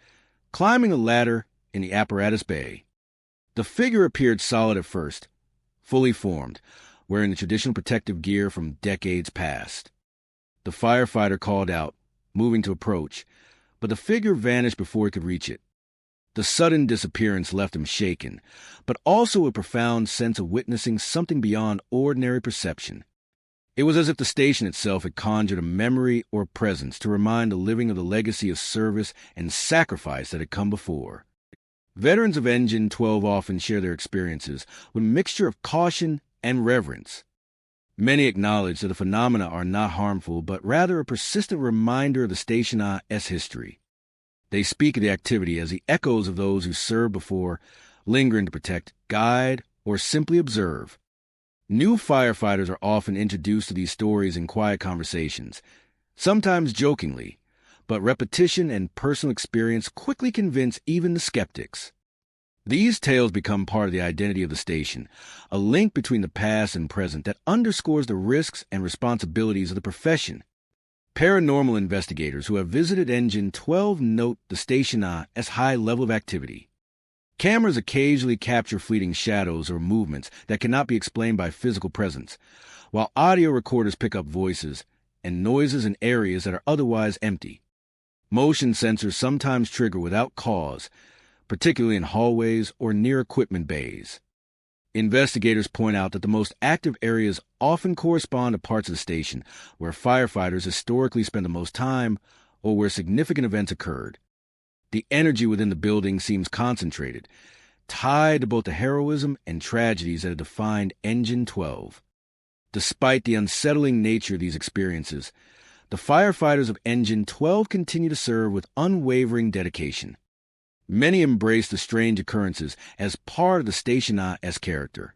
A: climbing a ladder in the apparatus bay. The figure appeared solid at first, fully formed, wearing the traditional protective gear from decades past. The firefighter called out, moving to approach, but the figure vanished before he could reach it. The sudden disappearance left him shaken, but also a profound sense of witnessing something beyond ordinary perception. It was as if the station itself had conjured a memory or presence to remind the living of the legacy of service and sacrifice that had come before. Veterans of Engine 12 often share their experiences with a mixture of caution and reverence. Many acknowledge that the phenomena are not harmful, but rather a persistent reminder of the station's history. They speak of the activity as the echoes of those who served before, lingering to protect, guide, or simply observe. New firefighters are often introduced to these stories in quiet conversations, sometimes jokingly, but repetition and personal experience quickly convince even the skeptics. These tales become part of the identity of the station, a link between the past and present that underscores the risks and responsibilities of the profession. Paranormal investigators who have visited Engine 12 note the station as high level of activity. Cameras occasionally capture fleeting shadows or movements that cannot be explained by physical presence, while audio recorders pick up voices and noises in areas that are otherwise empty. Motion sensors sometimes trigger without cause, particularly in hallways or near equipment bays. Investigators point out that the most active areas often correspond to parts of the station where firefighters historically spend the most time or where significant events occurred. The energy within the building seems concentrated, tied to both the heroism and tragedies that have defined Engine 12. Despite the unsettling nature of these experiences, the firefighters of Engine 12 continue to serve with unwavering dedication. Many embrace the strange occurrences as part of the station-as character,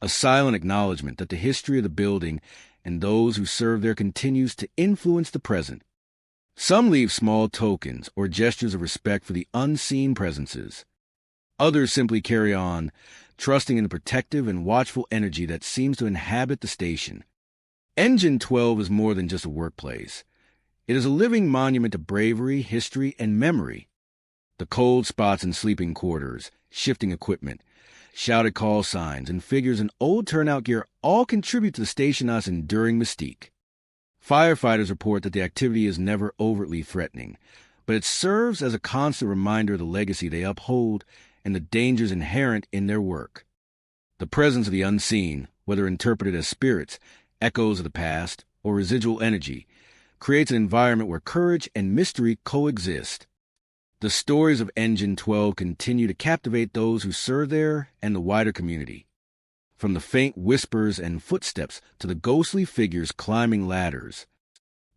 A: a silent acknowledgement that the history of the building and those who serve there continues to influence the present. Some leave small tokens or gestures of respect for the unseen presences. Others simply carry on, trusting in the protective and watchful energy that seems to inhabit the station. Engine 12 is more than just a workplace. It is a living monument to bravery, history, and memory. The cold spots in sleeping quarters, shifting equipment, shouted call signs, and figures in old turnout gear all contribute to the station's enduring mystique. Firefighters report that the activity is never overtly threatening, but it serves as a constant reminder of the legacy they uphold and the dangers inherent in their work. The presence of the unseen, whether interpreted as spirits, echoes of the past, or residual energy, creates an environment where courage and mystery coexist. The stories of Engine 12 continue to captivate those who serve there and the wider community. From the faint whispers and footsteps to the ghostly figures climbing ladders,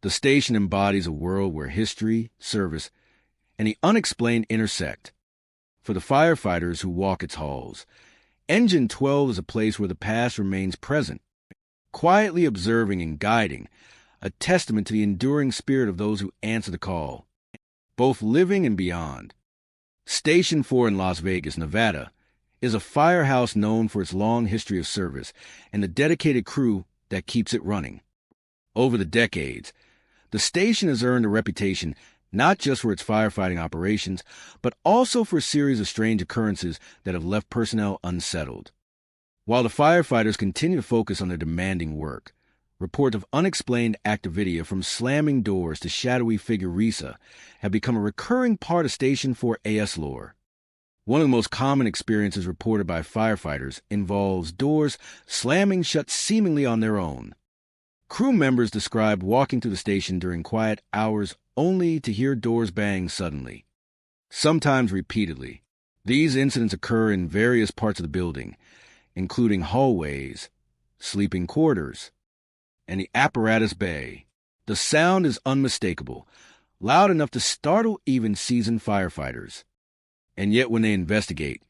A: the station embodies a world where history, service, and the unexplained intersect. For the firefighters who walk its halls, Engine 12 is a place where the past remains present, quietly observing and guiding, a testament to the enduring spirit of those who answer the call, both living and beyond. Station 4 in Las Vegas, Nevada, is a firehouse known for its long history of service and the dedicated crew that keeps it running. Over the decades, the station has earned a reputation not just for its firefighting operations, but also for a series of strange occurrences that have left personnel unsettled. While the firefighters continue to focus on their demanding work, reports of unexplained activity from slamming doors to shadowy figure Risa have become a recurring part of Station 4 AS lore. One of the most common experiences reported by firefighters involves doors slamming shut seemingly on their own. Crew members describe walking through the station during quiet hours only to hear doors bang suddenly, sometimes repeatedly. These incidents occur in various parts of the building, including hallways, sleeping quarters, and the apparatus bay. The sound is unmistakable, loud enough to startle even seasoned firefighters. And yet when they investigate,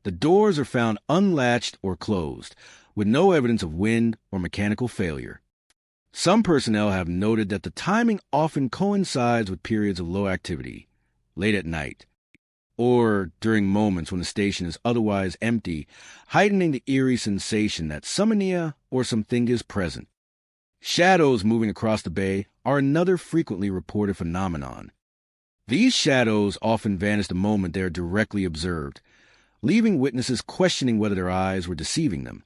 A: the doors are found unlatched or closed, with no evidence of wind or mechanical failure. Some personnel have noted that the timing often coincides with periods of low activity, late at night, or during moments when the station is otherwise empty, heightening the eerie sensation that something or something is present. Shadows moving across the bay are another frequently reported phenomenon. These shadows often vanish the moment they are directly observed, leaving witnesses questioning whether their eyes were deceiving them.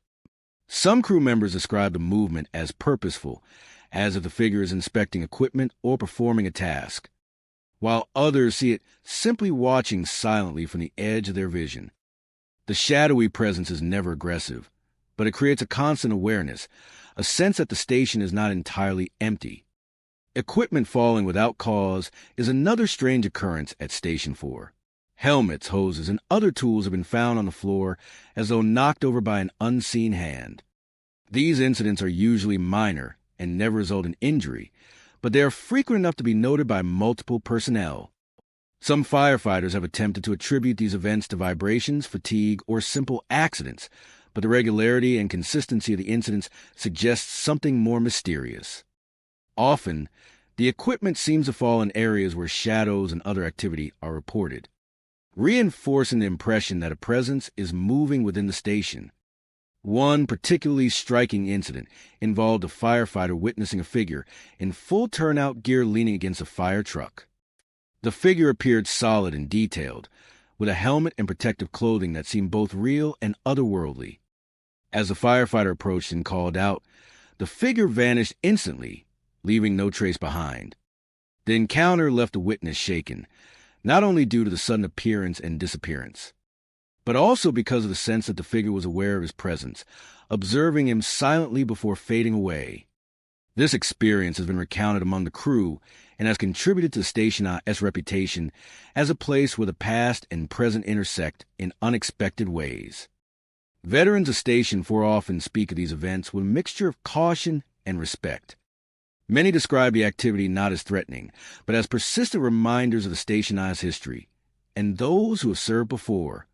A: Some crew members describe the movement as purposeful, as if the figure is inspecting equipment or performing a task, while others see it simply watching silently from the edge of their vision. The shadowy presence is never aggressive, but it creates a constant awareness, a sense that the station is not entirely empty. Equipment falling without cause is another strange occurrence at Station 4. Helmets, hoses, and other tools have been found on the floor as though knocked over by an unseen hand. These incidents are usually minor and never result in injury, but they are frequent enough to be noted by multiple personnel. Some firefighters have attempted to attribute these events to vibrations, fatigue, or simple accidents, but the regularity and consistency of the incidents suggests something more mysterious. Often, the equipment seems to fall in areas where shadows and other activity are reported. reinforcing the impression that a presence is moving within the station. One particularly striking incident involved a firefighter witnessing a figure in full turnout gear leaning against a fire truck. The figure appeared solid and detailed, with a helmet and protective clothing that seemed both real and otherworldly. As the firefighter approached and called out, the figure vanished instantly, leaving no trace behind. The encounter left the witness shaken, not only due to the sudden appearance and disappearance, but also because of the sense that the figure was aware of his presence, observing him silently before fading away. This experience has been recounted among the crew and has contributed to the station's reputation as a place where the past and present intersect in unexpected ways. Veterans of Station 4 often speak of these events with a mixture of caution and respect. Many describe the activity not as threatening, but as persistent reminders of the station's history, and those who have served before.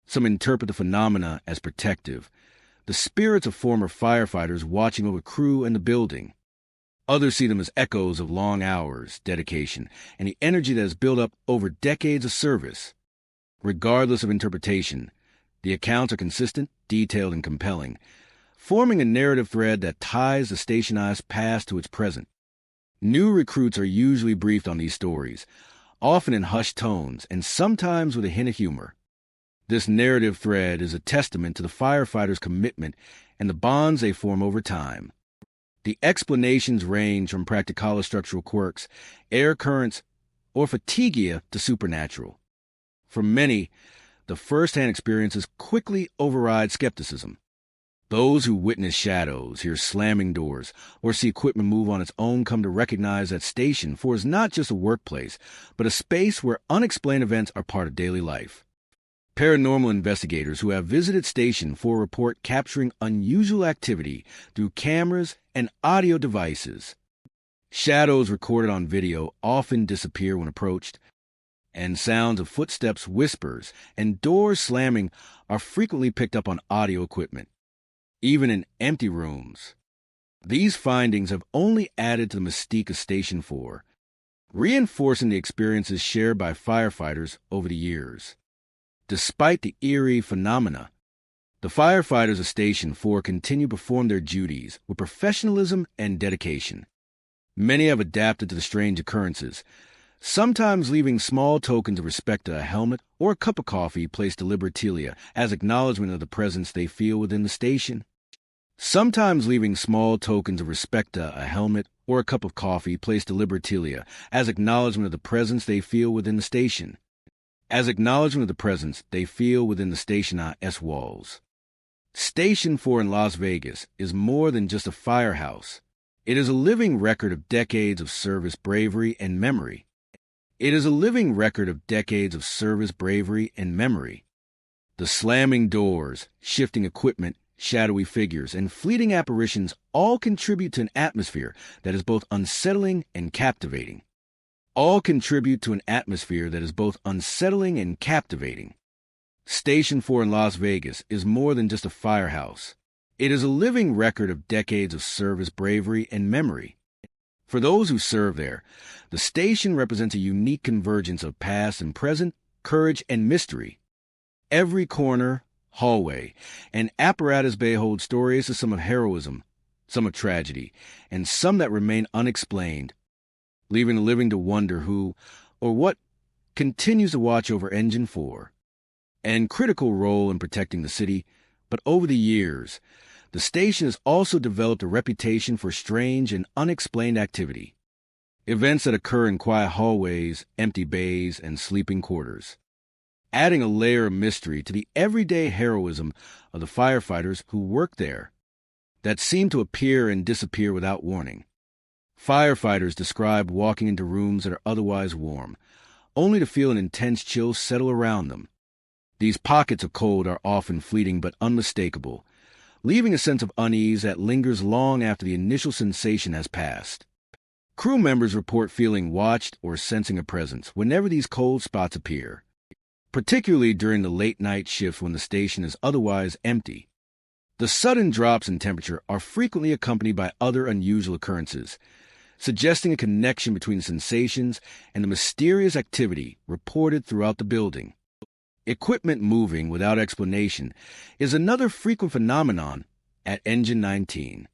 A: Some interpret the phenomena as protective, the spirits of former firefighters watching over crew and the building. Others see them as echoes of long hours, dedication, and the energy that has built up over decades of service. Regardless of interpretation, the accounts are consistent, detailed, and compelling, forming a narrative thread that ties the station's past to its present. New recruits are usually briefed on these stories, often in hushed tones and sometimes with a hint of humor. This narrative thread is a testament to the firefighters' commitment and the bonds they form over time. The explanations range from practical structural quirks, air currents, or fatigue to supernatural. For many, the first-hand experiences quickly override skepticism. Those who witness shadows, hear slamming doors, or see equipment move on its own come to recognize that Station 4 is not just a workplace, but a space where unexplained events are part of daily life. Paranormal investigators who have visited Station 4 report capturing unusual activity through cameras and audio devices. Shadows recorded on video often disappear when approached, and sounds of footsteps, whispers, and doors slamming are frequently picked up on audio equipment, even in empty rooms. These findings have only added to the mystique of Station 4, reinforcing the experiences shared by firefighters over the years. Despite the eerie phenomena, the firefighters of Station 4 continue to perform their duties with professionalism and dedication. Many have adapted to the strange occurrences, sometimes leaving small tokens of respect to a helmet or a cup of coffee placed deliberately as acknowledgement of the presence they feel within the station. Sometimes leaving small tokens of respect to a helmet or a cup of coffee placed deliberately as acknowledgement of the presence they feel within the station. As acknowledgement of the presence they feel within the station's walls. Station 4 in Las Vegas is more than just a firehouse. It is a living record of decades of service, bravery, and memory. It is a living record of decades of service, bravery, and memory. The slamming doors, shifting equipment, shadowy figures, and fleeting apparitions all contribute to an atmosphere that is both unsettling and captivating. Station 4 in Las Vegas is more than just a firehouse. It is a living record of decades of service, bravery, and memory. For those who serve there, the station represents a unique convergence of past and present, courage and mystery. Every corner, hallway, and apparatus bay hold stories of some of heroism, some of tragedy, and some that remain unexplained, leaving the living to wonder who or what continues to watch over Engine 4. And critical role in protecting the city, but over the years, the station has also developed a reputation for strange and unexplained activity. Events that occur in quiet hallways, empty bays, and sleeping quarters, adding a layer of mystery to the everyday heroism of the firefighters who work there, that seem to appear and disappear without warning. Firefighters describe walking into rooms that are otherwise warm, only to feel an intense chill settle around them. These pockets of cold are often fleeting but unmistakable, leaving a sense of unease that lingers long after the initial sensation has passed. Crew members report feeling watched or sensing a presence whenever these cold spots appear, particularly during the late-night shifts when the station is otherwise empty. The sudden drops in temperature are frequently accompanied by other unusual occurrences, suggesting a connection between sensations and the mysterious activity reported throughout the building. Equipment moving without explanation is another frequent phenomenon at Engine 19.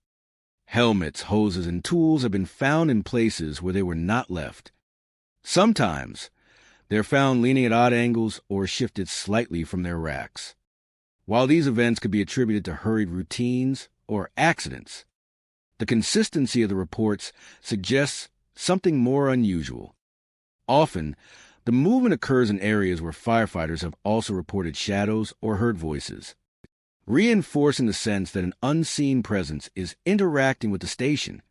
A: Helmets, hoses, and tools have been found in places where they were not left. Sometimes, they're found leaning at odd angles or shifted slightly from their racks. While these events could be attributed to hurried routines or accidents, the consistency of the reports suggests something more unusual. Often, the movement occurs in areas where firefighters have also reported shadows or heard voices, reinforcing the sense that an unseen presence is interacting with the station.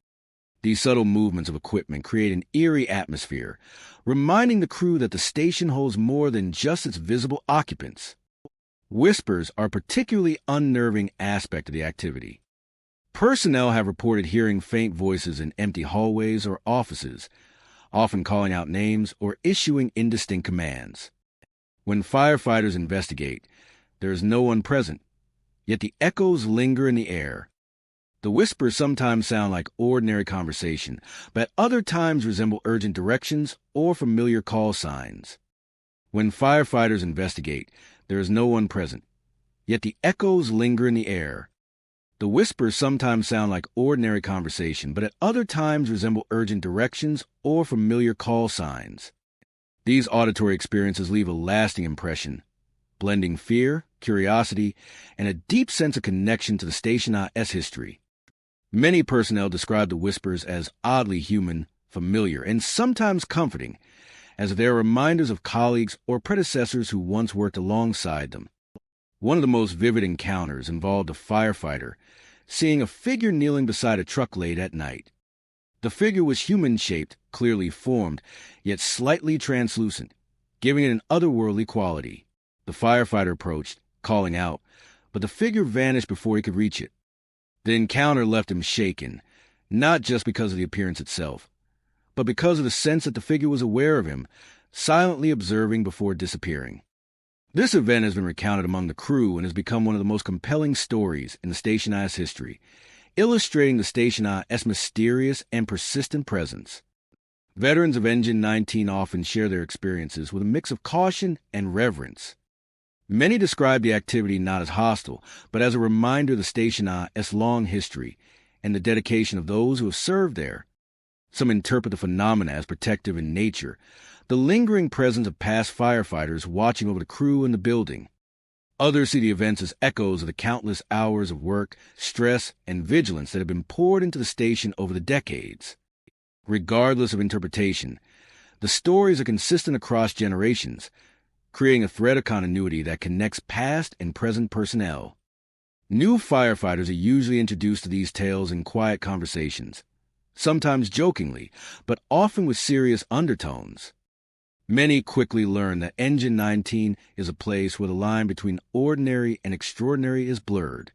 A: These subtle movements of equipment create an eerie atmosphere, reminding the crew that the station holds more than just its visible occupants. Whispers are a particularly unnerving aspect of the activity. Personnel have reported hearing faint voices in empty hallways or offices, often calling out names or issuing indistinct commands. When firefighters investigate, there is no one present, yet the echoes linger in the air. The whispers sometimes sound like ordinary conversation, but at other times resemble urgent directions or familiar call signs. When firefighters investigate, there is no one present, yet the echoes linger in the air. The whispers sometimes sound like ordinary conversation, but at other times resemble urgent directions or familiar call signs. These auditory experiences leave a lasting impression, blending fear, curiosity, and a deep sense of connection to the Station-IS history. Many personnel describe the whispers as oddly human, familiar, and sometimes comforting, as if they are reminders of colleagues or predecessors who once worked alongside them. One of the most vivid encounters involved a firefighter seeing a figure kneeling beside a truck late at night. The figure was human-shaped, clearly formed, yet slightly translucent, giving it an otherworldly quality. The firefighter approached, calling out, but the figure vanished before he could reach it. The encounter left him shaken, not just because of the appearance itself, but because of the sense that the figure was aware of him, silently observing before disappearing. This event has been recounted among the crew and has become one of the most compelling stories in the Station-IS history, illustrating the Station-IS mysterious and persistent presence. Veterans of Engine 19 often share their experiences with a mix of caution and reverence. Many describe the activity not as hostile, but as a reminder of the Station-IS long history and the dedication of those who have served there. Some interpret the phenomena as protective in nature, the lingering presence of past firefighters watching over the crew and the building. Others see the events as echoes of the countless hours of work, stress, and vigilance that have been poured into the station over the decades. Regardless of interpretation, the stories are consistent across generations, creating a thread of continuity that connects past and present personnel. New firefighters are usually introduced to these tales in quiet conversations, sometimes jokingly, but often with serious undertones. Many quickly learn that Engine 19 is a place where the line between ordinary and extraordinary is blurred.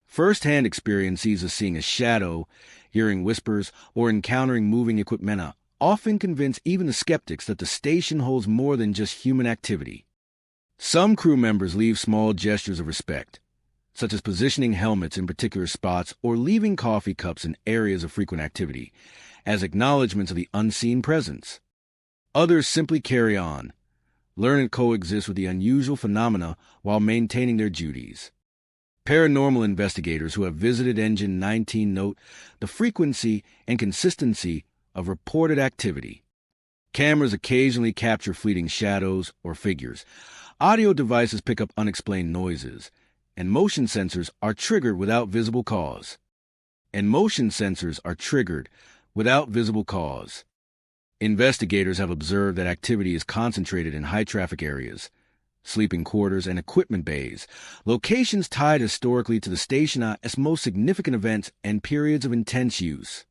A: First-hand experience sees us seeing a shadow, hearing whispers, or encountering moving equipmenta often convince even the skeptics that the station holds more than just human activity. Some crew members leave small gestures of respect, such as positioning helmets in particular spots or leaving coffee cups in areas of frequent activity, as acknowledgments of the unseen presence. Others simply carry on, learn and coexist with the unusual phenomena while maintaining their duties. Paranormal investigators who have visited Engine 19 note the frequency and consistency of reported activity. Cameras occasionally capture fleeting shadows or figures. Audio devices pick up unexplained noises, and motion sensors are triggered without visible cause. Investigators have observed that activity is concentrated in high-traffic areas, sleeping quarters, and equipment bays, locations tied historically to the Station-IS most significant events and periods of intense use.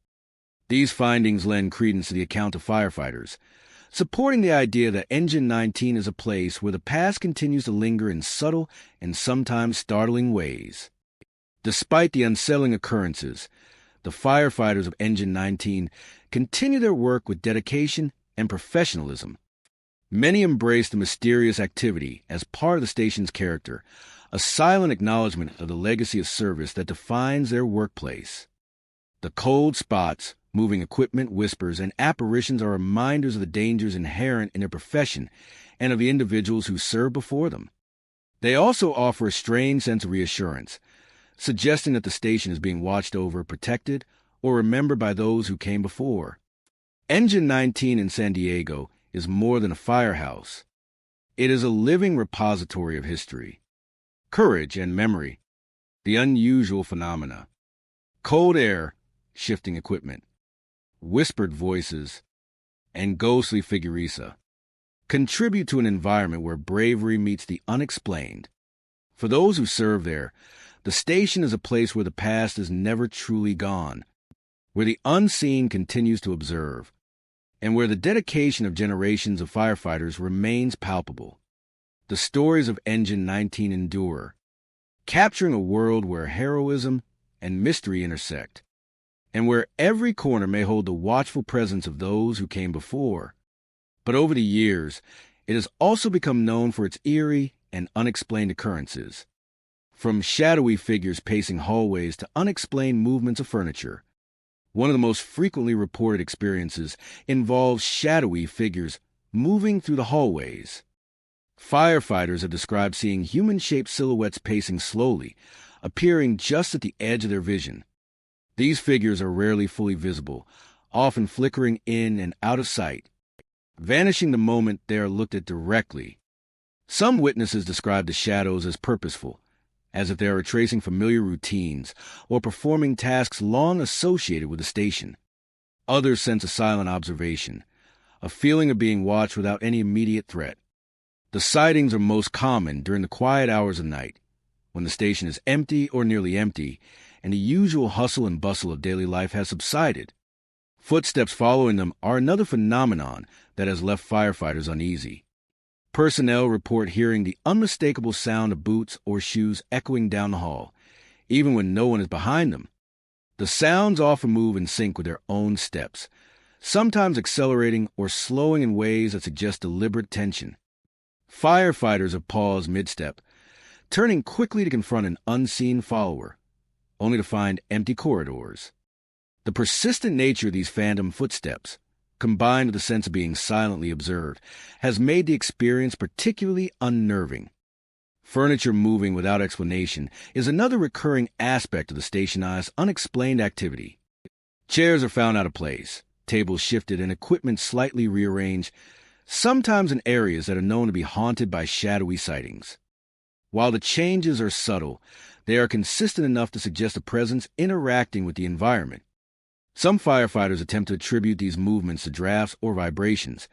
A: These findings lend credence to the account of firefighters, supporting the idea that Engine 19 is a place where the past continues to linger in subtle and sometimes startling ways. Despite the unsettling occurrences, the firefighters of Engine 19 continue their work with dedication and professionalism. Many embrace the mysterious activity as part of the station's character, a silent acknowledgement of the legacy of service that defines their workplace. The cold spots, Moving equipment, whispers, and apparitions are reminders of the dangers inherent in their profession and of the individuals who served before them. They also offer a strange sense of reassurance, suggesting that the station is being watched over, protected, or remembered by those who came before. Engine 19 in San Diego is more than a firehouse. It is a living repository of history, courage, and memory. The unusual phenomena: cold air, shifting equipment, whispered voices, and ghostly figuresa contribute to an environment where bravery meets the unexplained. For those who serve there, the station is a place where the past is never truly gone, where the unseen continues to observe, and where the dedication of generations of firefighters remains palpable. The stories of Engine 19 endure, capturing a world where heroism and mystery intersect, and where every corner may hold the watchful presence of those who came before. But over the years, it has also become known for its eerie and unexplained occurrences. From shadowy figures pacing hallways to unexplained movements of furniture, one of the most frequently reported experiences involves shadowy figures moving through the hallways. Firefighters have described seeing human-shaped silhouettes pacing slowly, appearing just at the edge of their vision. These figures are rarely fully visible, often flickering in and out of sight, vanishing the moment they are looked at directly. Some witnesses describe the shadows as purposeful, as if they are retracing familiar routines or performing tasks long associated with the station. Others sense a silent observation, a feeling of being watched without any immediate threat. The sightings are most common during the quiet hours of night, when the station is empty or nearly empty, and the usual hustle and bustle of daily life has subsided. Footsteps following them are another phenomenon that has left firefighters uneasy. Personnel report hearing the unmistakable sound of boots or shoes echoing down the hall, even when no one is behind them. The sounds often move in sync with their own steps, sometimes accelerating or slowing in ways that suggest deliberate tension. Firefighters have paused mid-step, turning quickly to confront an unseen follower, only to find empty corridors. The persistent nature of these phantom footsteps, combined with the sense of being silently observed, has made the experience particularly unnerving. Furniture moving without explanation is another recurring aspect of the stationized unexplained activity. Chairs are found out of place, tables shifted, and equipment slightly rearranged, sometimes in areas that are known to be haunted by shadowy sightings. While the changes are subtle, they are consistent enough to suggest a presence interacting with the environment. Some firefighters attempt to attribute these movements to drafts or vibrations,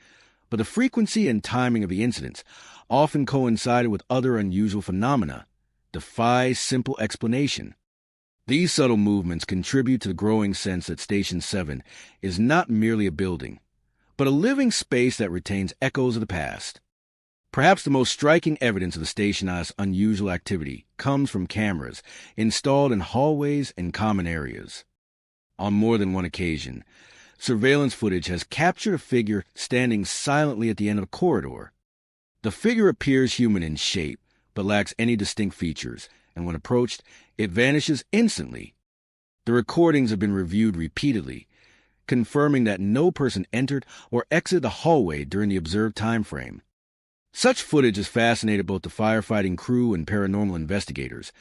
A: but the frequency and timing of the incidents, often coincided with other unusual phenomena, defy simple explanation. These subtle movements contribute to the growing sense that Station 7 is not merely a building, but a living space that retains echoes of the past. Perhaps the most striking evidence of the stationized unusual activity comes from cameras installed in hallways and common areas. On more than one occasion, surveillance footage has captured a figure standing silently at the end of a corridor. The figure appears human in shape, but lacks any distinct features, and when approached, it vanishes instantly. The recordings have been reviewed repeatedly, confirming that no person entered or exited the hallway during the observed time frame. Such footage has fascinated both the firefighting crew and paranormal investigators,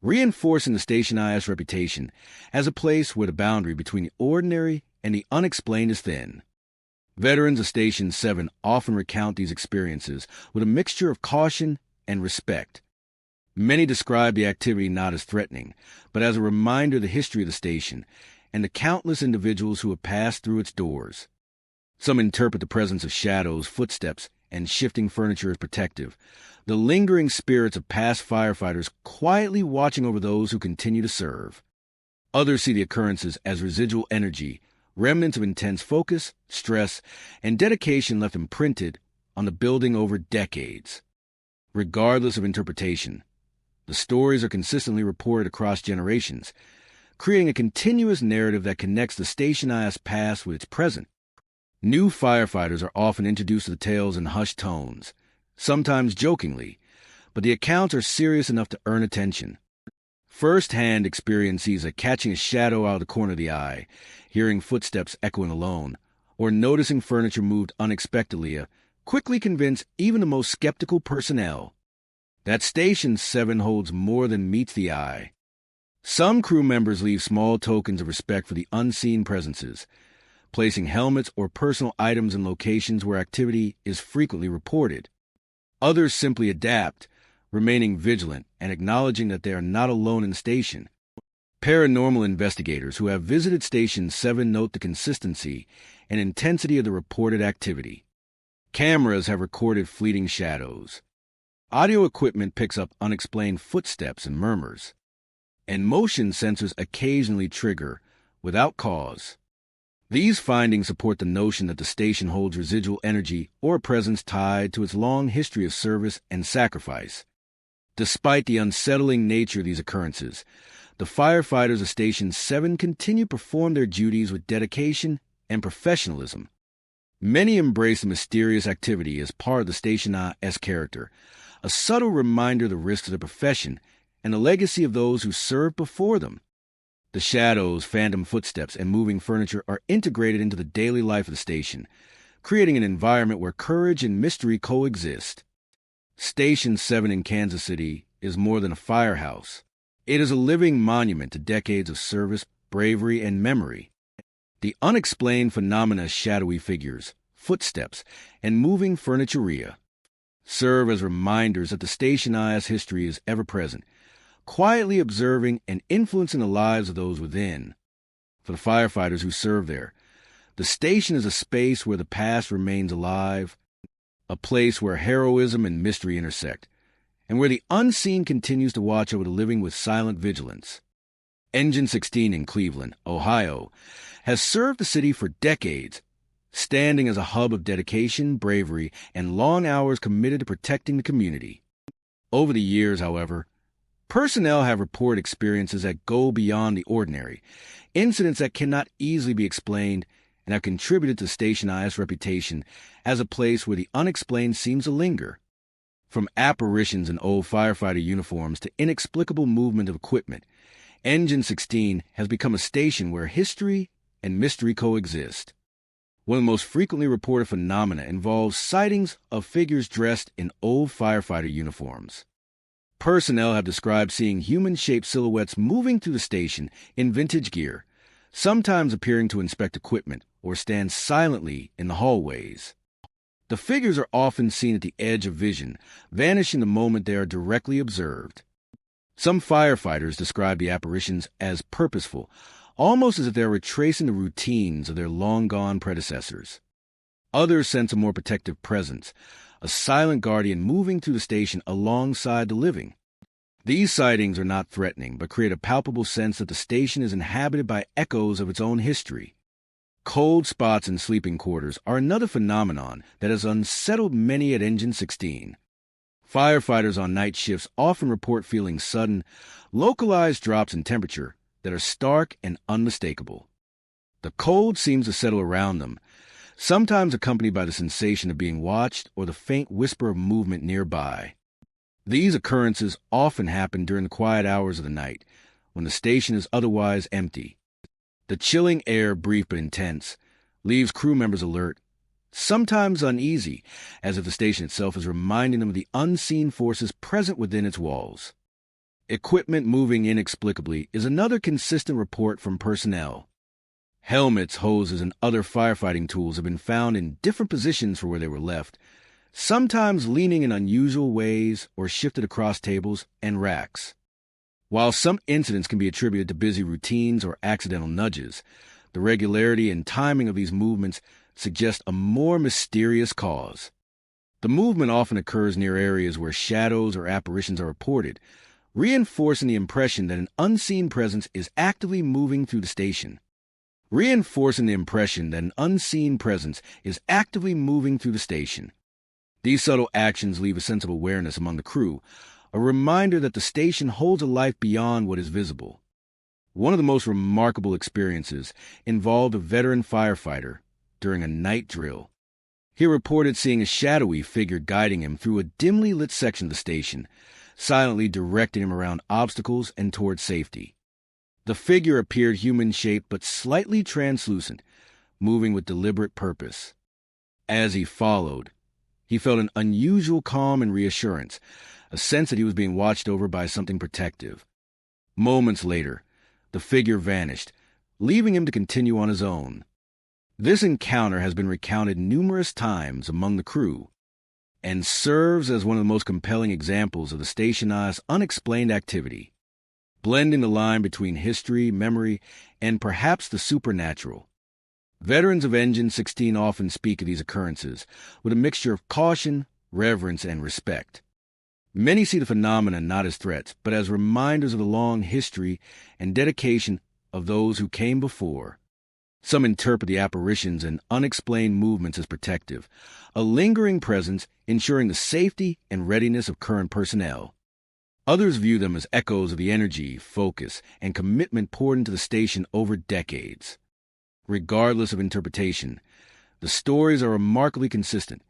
A: reinforcing the Station IS reputation as a place where the boundary between the ordinary and the unexplained is thin. Veterans of Station 7 often recount these experiences with a mixture of caution and respect. Many describe the activity not as threatening, but as a reminder of the history of the station and the countless individuals who have passed through its doors. Some interpret the presence of shadows, footsteps, and shifting furniture as protective, the lingering spirits of past firefighters quietly watching over those who continue to serve. Others see the occurrences as residual energy, remnants of intense focus, stress, and dedication left imprinted on the building over decades. Regardless of interpretation, the stories are consistently reported across generations, creating a continuous narrative that connects the Station IS past with its present. New firefighters are often introduced to the tales in hushed tones, sometimes jokingly, but the accounts are serious enough to earn attention. First-hand experience sees a catching a shadow out of the corner of the eye, hearing footsteps echoing alone, or noticing furniture moved unexpectedly, quickly convince even the most skeptical personnel that Station 7 holds more than meets the eye. Some crew members leave small tokens of respect for the unseen presences, placing helmets or personal items in locations where activity is frequently reported. Others simply adapt, remaining vigilant and acknowledging that they are not alone in the station. Paranormal investigators who have visited Station 7 note the consistency and intensity of the reported activity. Cameras have recorded fleeting shadows. Audio equipment picks up unexplained footsteps and murmurs. And motion sensors occasionally trigger, without cause. These findings support the notion that the station holds residual energy or presence tied to its long history of service and sacrifice. Despite the unsettling nature of these occurrences, the firefighters of Station 7 continue to perform their duties with dedication and professionalism. Many embrace the mysterious activity as part of the Station I's character, a subtle reminder of the risks of the profession and the legacy of those who served before them. The shadows, phantom footsteps, and moving furniture are integrated into the daily life of the station, creating an environment where courage and mystery coexist. Station 7 in Kansas City is more than a firehouse. It is a living monument to decades of service, bravery, and memory. The unexplained phenomena of shadowy figures, footsteps, and moving furniture serve as reminders that the Station I's history is ever present, quietly observing and influencing the lives of those within. For the firefighters who serve there, the station is a space where the past remains alive, a place where heroism and mystery intersect, and where the unseen continues to watch over the living with silent vigilance. Engine 16 in Cleveland, Ohio, has served the city for decades, standing as a hub of dedication, bravery, and long hours committed to protecting the community. Over the years, however, personnel have reported experiences that go beyond the ordinary, incidents that cannot easily be explained, and have contributed to Station I's reputation as a place where the unexplained seems to linger. From apparitions in old firefighter uniforms to inexplicable movement of equipment, Engine 16 has become a station where history and mystery coexist. One of the most frequently reported phenomena involves sightings of figures dressed in old firefighter uniforms. Personnel have described seeing human-shaped silhouettes moving through the station in vintage gear, sometimes appearing to inspect equipment or stand silently in the hallways. The figures are often seen at the edge of vision, vanishing the moment they are directly observed. Some firefighters describe the apparitions as purposeful, almost as if they are retracing the routines of their long-gone predecessors. Others sense a more protective presence, a silent guardian moving through the station alongside the living. These sightings are not threatening, but create a palpable sense that the station is inhabited by echoes of its own history. Cold spots in sleeping quarters are another phenomenon that has unsettled many at Engine 16. Firefighters on night shifts often report feeling sudden, localized drops in temperature that are stark and unmistakable. The cold seems to settle around them, sometimes accompanied by the sensation of being watched or the faint whisper of movement nearby. These occurrences often happen during the quiet hours of the night, when the station is otherwise empty. The chilling air, brief but intense, leaves crew members alert, sometimes uneasy, as if the station itself is reminding them of the unseen forces present within its walls. Equipment moving inexplicably is another consistent report from personnel. Helmets, hoses, and other firefighting tools have been found in different positions for where they were left, sometimes leaning in unusual ways or shifted across tables and racks. While some incidents can be attributed to busy routines or accidental nudges, the regularity and timing of these movements suggest a more mysterious cause. The movement often occurs near areas where shadows or apparitions are reported, reinforcing the impression that an unseen presence is actively moving through the station. These subtle actions leave a sense of awareness among the crew, a reminder that the station holds a life beyond what is visible. One of the most remarkable experiences involved a veteran firefighter during a night drill. He reported seeing a shadowy figure guiding him through a dimly lit section of the station, silently directing him around obstacles and toward safety. The figure appeared human-shaped but slightly translucent, moving with deliberate purpose. As he followed, he felt an unusual calm and reassurance, a sense that he was being watched over by something protective. Moments later, the figure vanished, leaving him to continue on his own. This encounter has been recounted numerous times among the crew, and serves as one of the most compelling examples of the station's unexplained activity, blending the line between history, memory, and perhaps the supernatural. Veterans of Engine 16 often speak of these occurrences with a mixture of caution, reverence, and respect. Many see the phenomena not as threats, but as reminders of the long history and dedication of those who came before. Some interpret the apparitions and unexplained movements as protective, a lingering presence ensuring the safety and readiness of current personnel. Others view them as echoes of the energy, focus, and commitment poured into the station over decades. Regardless of interpretation, the stories are remarkably consistent,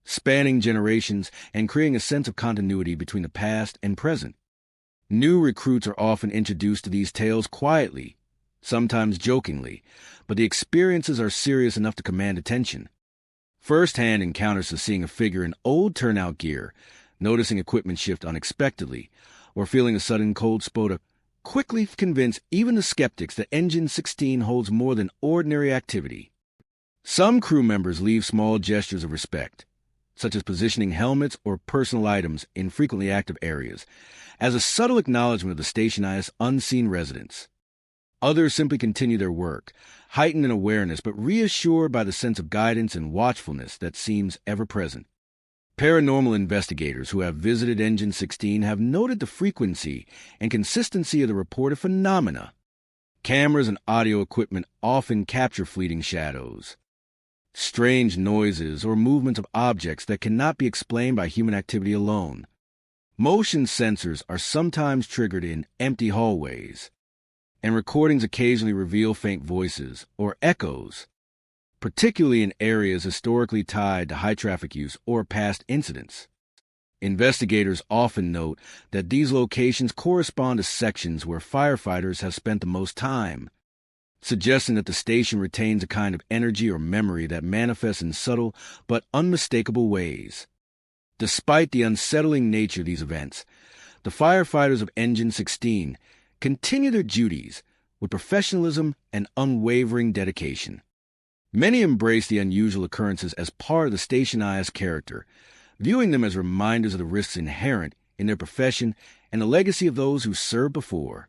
A: spanning generations and creating a sense of continuity between the past and present. New recruits are often introduced to these tales quietly, sometimes jokingly, but the experiences are serious enough to command attention. First-hand encounters of seeing a figure in old turnout gear, noticing equipment shift unexpectedly, or feeling a sudden cold spota quickly convince even the skeptics that Engine 16 holds more than ordinary activity. Some crew members leave small gestures of respect, such as positioning helmets or personal items in frequently active areas, as a subtle acknowledgement of the station's unseen residents. Others simply continue their work, heightened in awareness but reassured by the sense of guidance and watchfulness that seems ever-present. Paranormal investigators who have visited Engine 16 have noted the frequency and consistency of the reported phenomena. Cameras and audio equipment often capture fleeting shadows, strange noises, or movements of objects that cannot be explained by human activity alone. Motion sensors are sometimes triggered in empty hallways, and recordings occasionally reveal faint voices or echoes, particularly in areas historically tied to high traffic use or past incidents. Investigators often note that these locations correspond to sections where firefighters have spent the most time, suggesting that the station retains a kind of energy or memory that manifests in subtle but unmistakable ways. Despite the unsettling nature of these events, the firefighters of Engine 16 continue their duties with professionalism and unwavering dedication. Many embrace the unusual occurrences as part of the station's character, viewing them as reminders of the risks inherent in their profession and the legacy of those who served before.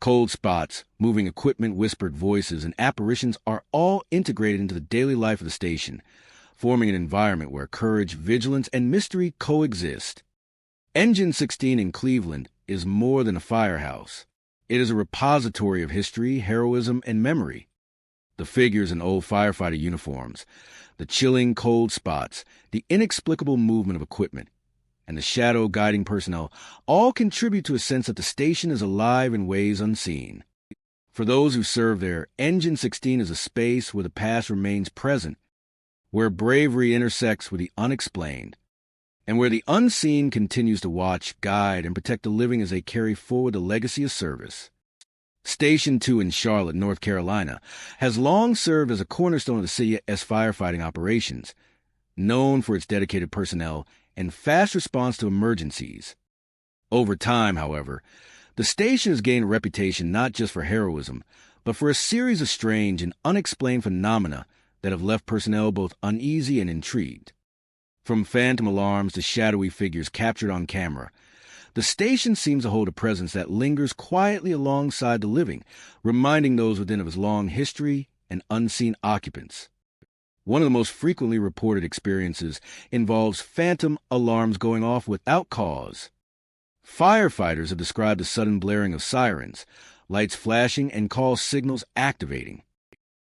A: Cold spots, moving equipment, whispered voices, and apparitions are all integrated into the daily life of the station, forming an environment where courage, vigilance, and mystery coexist. Engine 16 in Cleveland is more than a firehouse. It is a repository of history, heroism, and memory. The figures in old firefighter uniforms, the chilling cold spots, the inexplicable movement of equipment, and the shadow guiding personnel all contribute to a sense that the station is alive in ways unseen. For those who serve there, Engine 16 is a space where the past remains present, where bravery intersects with the unexplained, and where the unseen continues to watch, guide, and protect the living as they carry forward the legacy of service. Station 2 in Charlotte, North Carolina, has long served as a cornerstone of the city's firefighting operations, known for its dedicated personnel and fast response to emergencies. Over time, however, the station has gained a reputation not just for heroism, but for a series of strange and unexplained phenomena that have left personnel both uneasy and intrigued. From phantom alarms to shadowy figures captured on camera, the station seems to hold a presence that lingers quietly alongside the living, reminding those within of its long history and unseen occupants. One of the most frequently reported experiences involves phantom alarms going off without cause. Firefighters have described the sudden blaring of sirens, lights flashing, and call signals activating,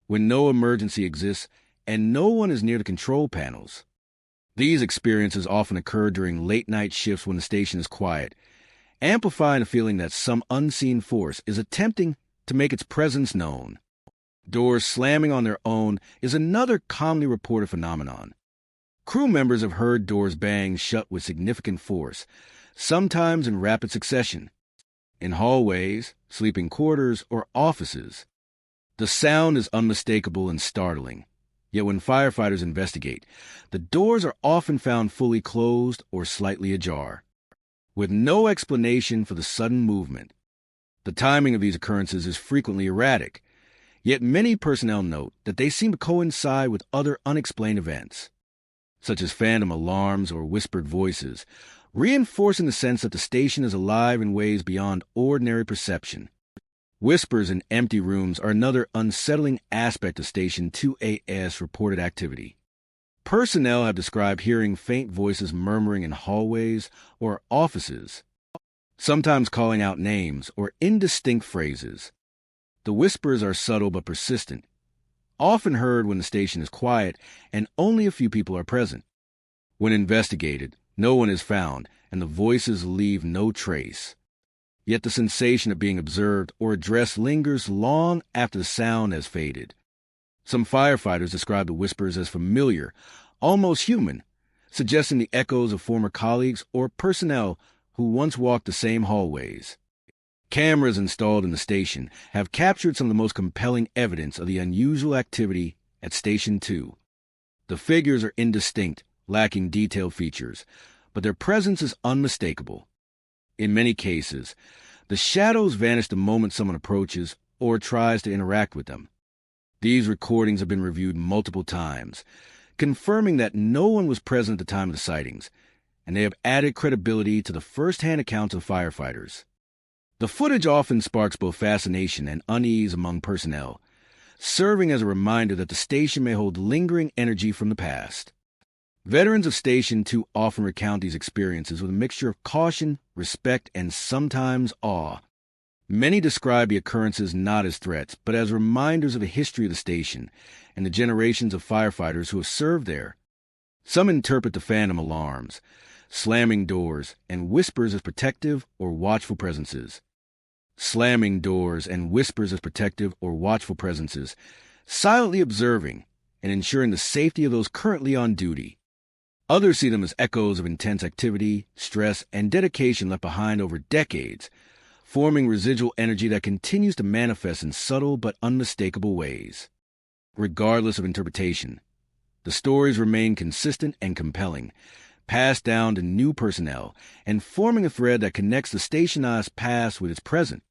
A: when no emergency exists and no one is near the control panels. These experiences often occur during late-night shifts when the station is quiet, amplifying the feeling that some unseen force is attempting to make its presence known. Doors slamming on their own is another commonly reported phenomenon. Crew members have heard doors bang shut with significant force, sometimes in rapid succession. In hallways, sleeping quarters, or offices, the sound is unmistakable and startling. Yet when firefighters investigate, the doors are often found fully closed or slightly ajar, with no explanation for the sudden movement. The timing of these occurrences is frequently erratic, yet many personnel note that they seem to coincide with other unexplained events, such as phantom alarms or whispered voices, reinforcing the sense that the station is alive in ways beyond ordinary perception. Whispers in empty rooms are another unsettling aspect of Station 2AS reported activity. Personnel have described hearing faint voices murmuring in hallways or offices, sometimes calling out names or indistinct phrases. The whispers are subtle but persistent, often heard when the station is quiet and only a few people are present. When investigated, no one is found, and the voices leave no trace. Yet the sensation of being observed or addressed lingers long after the sound has faded. Some firefighters describe the whispers as familiar, almost human, suggesting the echoes of former colleagues or personnel who once walked the same hallways. Cameras installed in the station have captured some of the most compelling evidence of the unusual activity at Station 2. The figures are indistinct, lacking detailed features, but their presence is unmistakable. In many cases, the shadows vanish the moment someone approaches or tries to interact with them. These recordings have been reviewed multiple times, confirming that no one was present at the time of the sightings, and they have added credibility to the first-hand accounts of firefighters. The footage often sparks both fascination and unease among personnel, serving as a reminder that the station may hold lingering energy from the past. Veterans of Station 2 often recount these experiences with a mixture of caution, respect, and sometimes awe. Many describe the occurrences not as threats, but as reminders of the history of the station and the generations of firefighters who have served there. Some interpret the phantom alarms, slamming doors, and whispers as protective or watchful presences. Slamming doors and whispers as protective or watchful presences, silently observing and ensuring the safety of those currently on duty. Others see them as echoes of intense activity, stress, and dedication left behind over decades, forming residual energy that continues to manifest in subtle but unmistakable ways. Regardless of interpretation, the stories remain consistent and compelling, passed down to new personnel, and forming a thread that connects the stationized past with its present.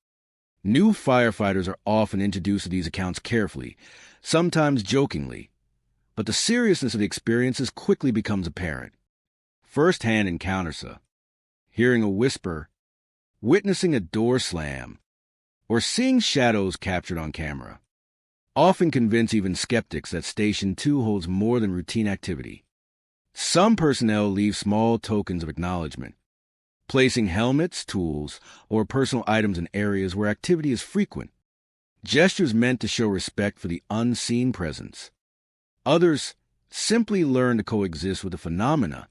A: New firefighters are often introduced to these accounts carefully, sometimes jokingly, but the seriousness of the experiences quickly becomes apparent. First-hand encounters, hearing a whisper, witnessing a door slam, or seeing shadows captured on camera, often convince even skeptics that Station 2 holds more than routine activity. Some personnel leave small tokens of acknowledgement, placing helmets, tools, or personal items in areas where activity is frequent, gestures meant to show respect for the unseen presence. Others simply learn to coexist with the phenomena,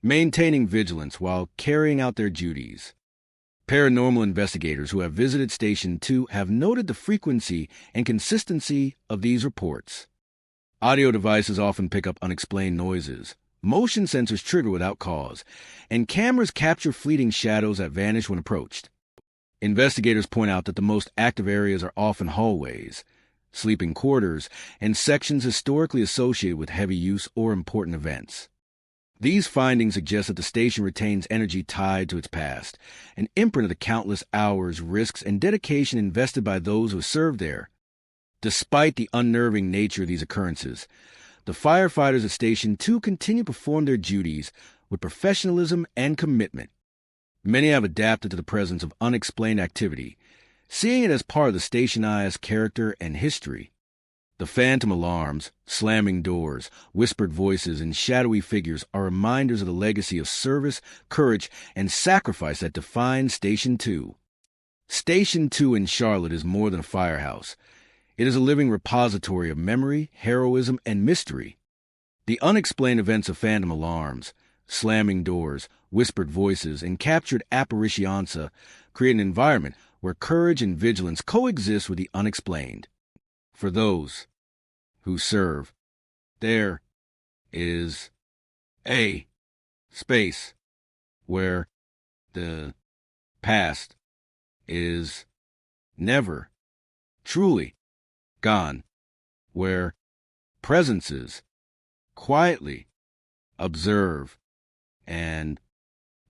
A: maintaining vigilance while carrying out their duties. Paranormal investigators who have visited Station 2 have noted the frequency and consistency of these reports. Audio devices often pick up unexplained noises, motion sensors trigger without cause, and cameras capture fleeting shadows that vanish when approached. Investigators point out that the most active areas are often hallways, sleeping quarters, and sections historically associated with heavy use or important events. These findings suggest that the station retains energy tied to its past, an imprint of the countless hours, risks, and dedication invested by those who served there. Despite the unnerving nature of these occurrences, the firefighters at Station 2 continue to perform their duties with professionalism and commitment. Many have adapted to the presence of unexplained activity, seeing it as part of the stationized character and history. The phantom alarms, slamming doors, whispered voices, and shadowy figures are reminders of the legacy of service, courage, and sacrifice that define Station 2. Station 2 in Charlotte is more than a firehouse. It is a living repository of memory, heroism, and mystery. The unexplained events of phantom alarms, slamming doors, whispered voices, and captured apparitionsa create an environment where courage and vigilance coexist with the unexplained. For those who serve, there is a space where the past is never truly gone, where presences quietly observe, and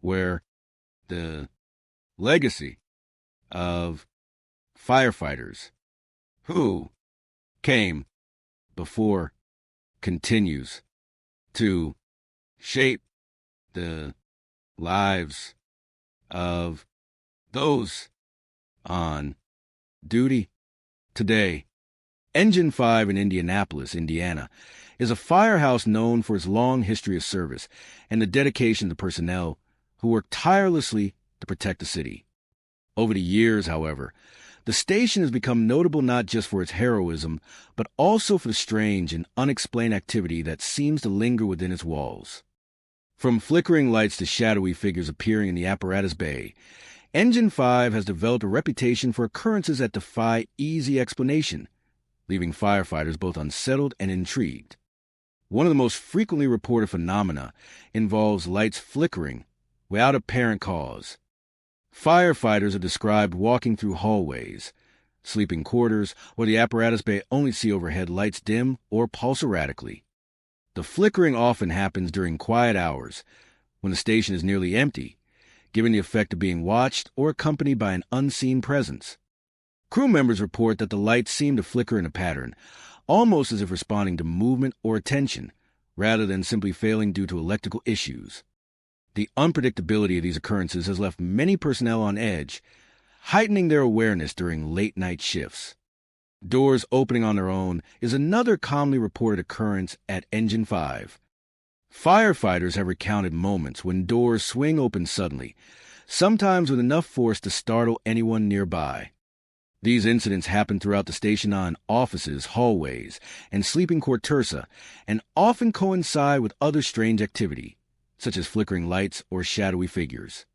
A: where the legacy of firefighters who came before continues to shape the lives of those on duty today. Engine 5 in Indianapolis, Indiana, is a firehouse known for its long history of service and the dedication of the personnel who work tirelessly to protect the city. Over the years, however, the station has become notable not just for its heroism, but also for the strange and unexplained activity that seems to linger within its walls. From flickering lights to shadowy figures appearing in the apparatus bay, Engine 5 has developed a reputation for occurrences that defy easy explanation, leaving firefighters both unsettled and intrigued. One of the most frequently reported phenomena involves lights flickering without apparent cause. Firefighters are described walking through hallways, sleeping quarters, where the apparatus may only see overhead lights dim or pulse erratically. The flickering often happens during quiet hours, when the station is nearly empty, giving the effect of being watched or accompanied by an unseen presence. Crew members report that the lights seem to flicker in a pattern, almost as if responding to movement or attention, rather than simply failing due to electrical issues. The unpredictability of these occurrences has left many personnel on edge, heightening their awareness during late-night shifts. Doors opening on their own is another commonly reported occurrence at Engine 5. Firefighters have recounted moments when doors swing open suddenly, sometimes with enough force to startle anyone nearby. These incidents happen throughout the station on offices, hallways, and sleeping quarters, and often coincide with other strange activity, such as flickering lights or shadowy figures.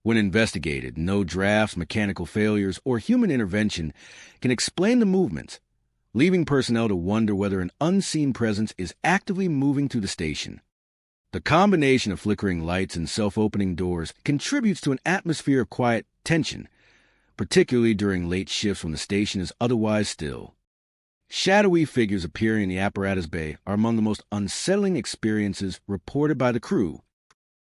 A: When investigated, no drafts, mechanical failures, or human intervention can explain the movements, leaving personnel to wonder whether an unseen presence is actively moving through the station. The combination of flickering lights and self-opening doors contributes to an atmosphere of quiet tension, particularly during late shifts when the station is otherwise still. Shadowy figures appearing in the apparatus bay are among the most unsettling experiences reported by the crew.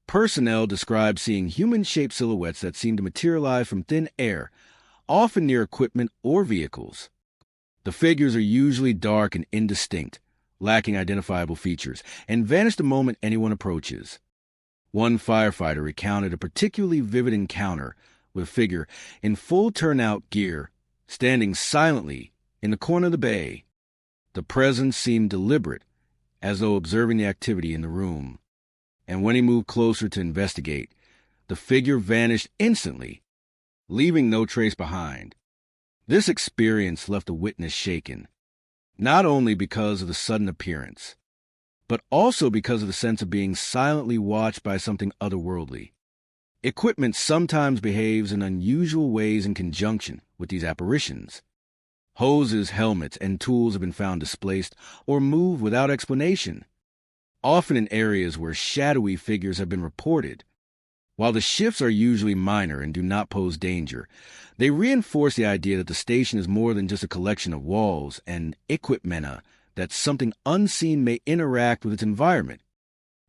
A: Personnel describe seeing human-shaped silhouettes that seem to materialize from thin air, often near equipment or vehicles. The figures are usually dark and indistinct, lacking identifiable features, and vanish the moment anyone approaches. One firefighter recounted a particularly vivid encounter with a figure in full turnout gear, standing silently in the corner of the bay. The presence seemed deliberate, as though observing the activity in the room. And when he moved closer to investigate, the figure vanished instantly, leaving no trace behind. This experience left the witness shaken, not only because of the sudden appearance, but also because of the sense of being silently watched by something otherworldly. Equipment sometimes behaves in unusual ways in conjunction with these apparitions. Hoses, helmets, and tools have been found displaced or moved without explanation, often in areas where shadowy figures have been reported. While the shifts are usually minor and do not pose danger, they reinforce the idea that the station is more than just a collection of walls and equipmenta, that something unseen may interact with its environment.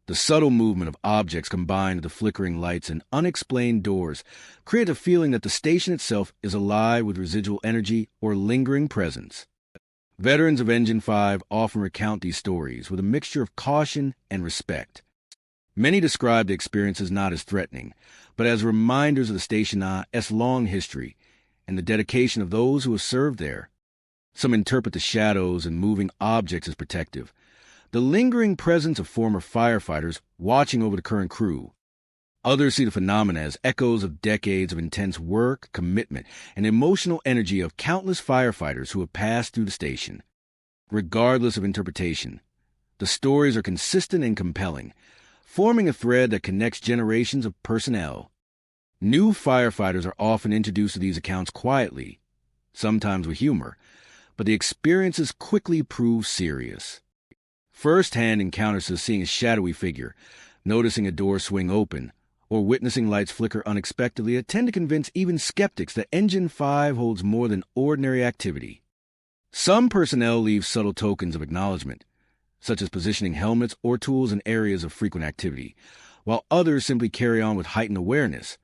A: The subtle movement of objects combined with the flickering lights and unexplained doors create a feeling that the station itself is alive with residual energy or lingering presence. Veterans of Engine 5 often recount these stories with a mixture of caution and respect. Many describe the experiences not as threatening, but as reminders of the station's long history and the dedication of those who have served there. Some interpret the shadows and moving objects as protective, the lingering presence of former firefighters watching over the current crew. Others see the phenomena as echoes of decades of intense work, commitment, and emotional energy of countless firefighters who have passed through the station. Regardless of interpretation, the stories are consistent and compelling, forming a thread that connects generations of personnel. New firefighters are often introduced to these accounts quietly, sometimes with humor, but the experiences quickly prove serious. First-hand encounters of seeing a shadowy figure, noticing a door swing open, or witnessing lights flicker unexpectedly tend to convince even skeptics that Engine 5 holds more than ordinary activity. Some personnel leave subtle tokens of acknowledgement, such as positioning helmets or tools in areas of frequent activity, while others simply carry on with heightened awareness,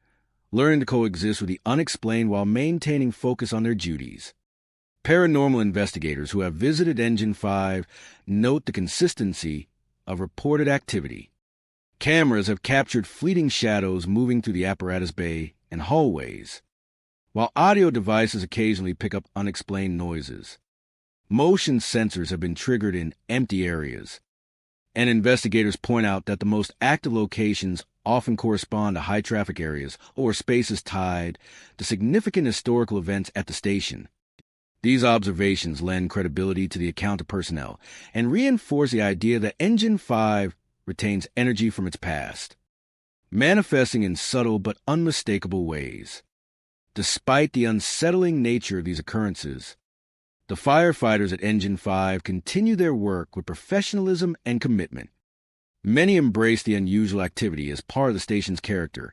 A: learning to coexist with the unexplained while maintaining focus on their duties. Paranormal investigators who have visited Engine 5 note the consistency of reported activity. Cameras have captured fleeting shadows moving through the apparatus bay and hallways, while audio devices occasionally pick up unexplained noises. Motion sensors have been triggered in empty areas, and investigators point out that the most active locations often correspond to high-traffic areas or spaces tied to significant historical events at the station. These observations lend credibility to the account of personnel and reinforce the idea that Engine 5 retains energy from its past, manifesting in subtle but unmistakable ways. Despite the unsettling nature of these occurrences, the firefighters at Engine 5 continue their work with professionalism and commitment. Many embrace the unusual activity as part of the station's character,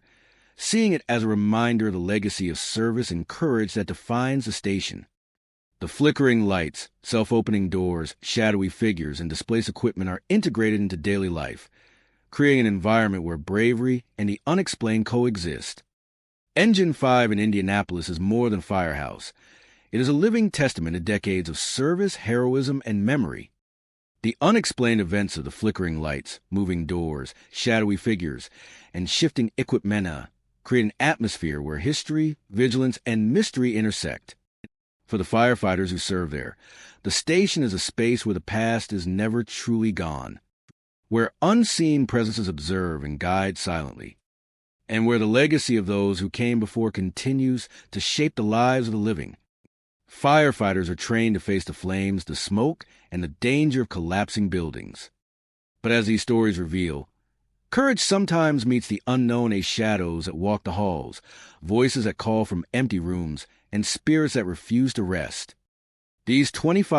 A: seeing it as a reminder of the legacy of service and courage that defines the station. The flickering lights, self-opening doors, shadowy figures, and displaced equipment are integrated into daily life, creating an environment where bravery and the unexplained coexist. Engine 5 in Indianapolis is more than a firehouse. It is a living testament to decades of service, heroism, and memory. The unexplained events of the flickering lights, moving doors, shadowy figures, and shifting equipmenta create an atmosphere where history, vigilance, and mystery intersect. For the firefighters who serve there, the station is a space where the past is never truly gone, where unseen presences observe and guide silently, and where the legacy of those who came before continues to shape the lives of the living. Firefighters are trained to face the flames, the smoke, and the danger of collapsing buildings. But as these stories reveal, courage sometimes meets the unknown as shadows that walk the halls, voices that call from empty rooms, and spirits that refuse to rest. These 25